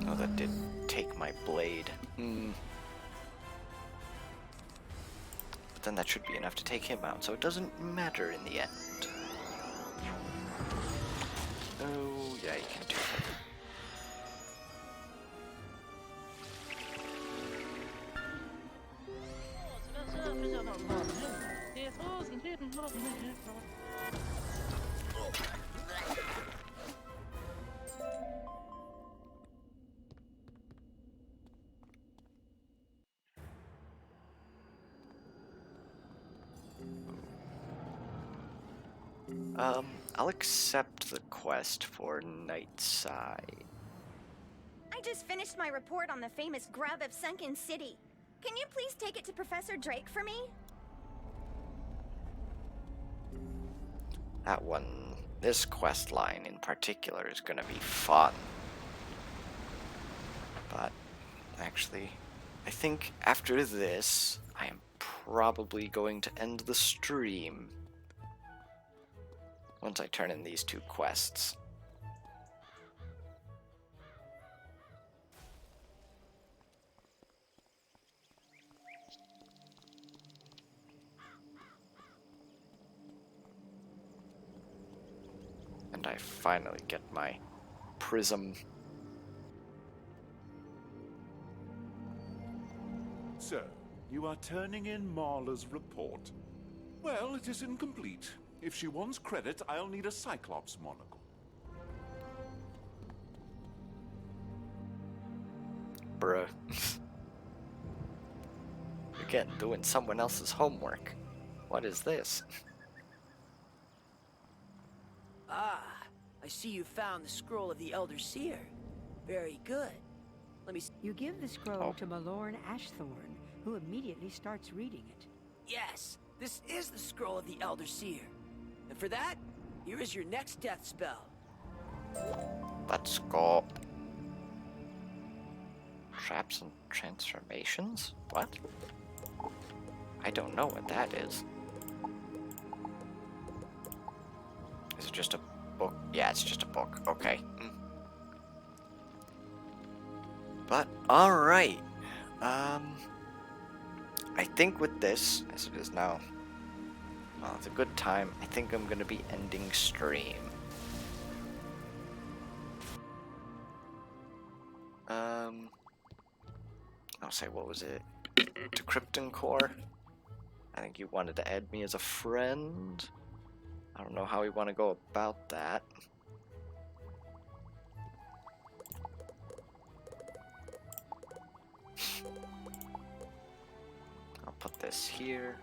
[SPEAKER 1] Oh, that did take my blade. But then that should be enough to take him out, so it doesn't matter in the end. Oh, yeah, you can do that. I'll accept the quest for Nightside.
[SPEAKER 9] I just finished my report on the famous grub of Sunken City. Can you please take it to Professor Drake for me?
[SPEAKER 1] That one, this quest line in particular is gonna be fun. But, actually, I think after this, I am probably going to end the stream. Once I turn in these two quests. And I finally get my prism.
[SPEAKER 18] So, you are turning in Marla's report. Well, it is incomplete. If she wants credit, I'll need a Cyclops monocle.
[SPEAKER 1] Bruh. Again, doing someone else's homework. What is this?
[SPEAKER 17] Ah, I see you found the scroll of the Elder Seer. Very good. Let me see.
[SPEAKER 4] You give the scroll to Malorn Ashthorn, who immediately starts reading it.
[SPEAKER 17] Yes, this is the scroll of the Elder Seer. And for that, here is your next death spell.
[SPEAKER 1] Let's go. Traps and transformations? What? I don't know what that is. Is it just a book? Yeah, it's just a book. Okay. But, alright. I think with this, as it is now, well, it's a good time. I think I'm gonna be ending stream. I'll say, what was it? To Krypton Core? I think you wanted to add me as a friend. I don't know how we want to go about that. I'll put this here.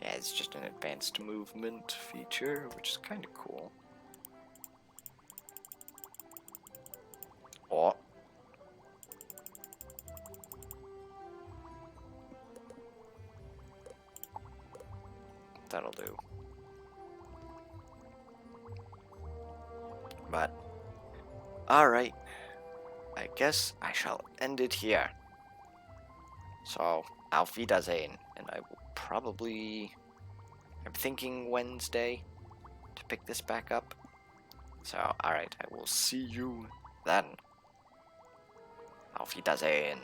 [SPEAKER 1] Yeah, it's just an advanced movement feature, which is kind of cool. Oh. That'll do. But, alright. I guess I shall end it here. So, auf Wiedersehen. And I will probably... I'm thinking Wednesday to pick this back up. So, alright, I will see you then. Auf Wiedersehen.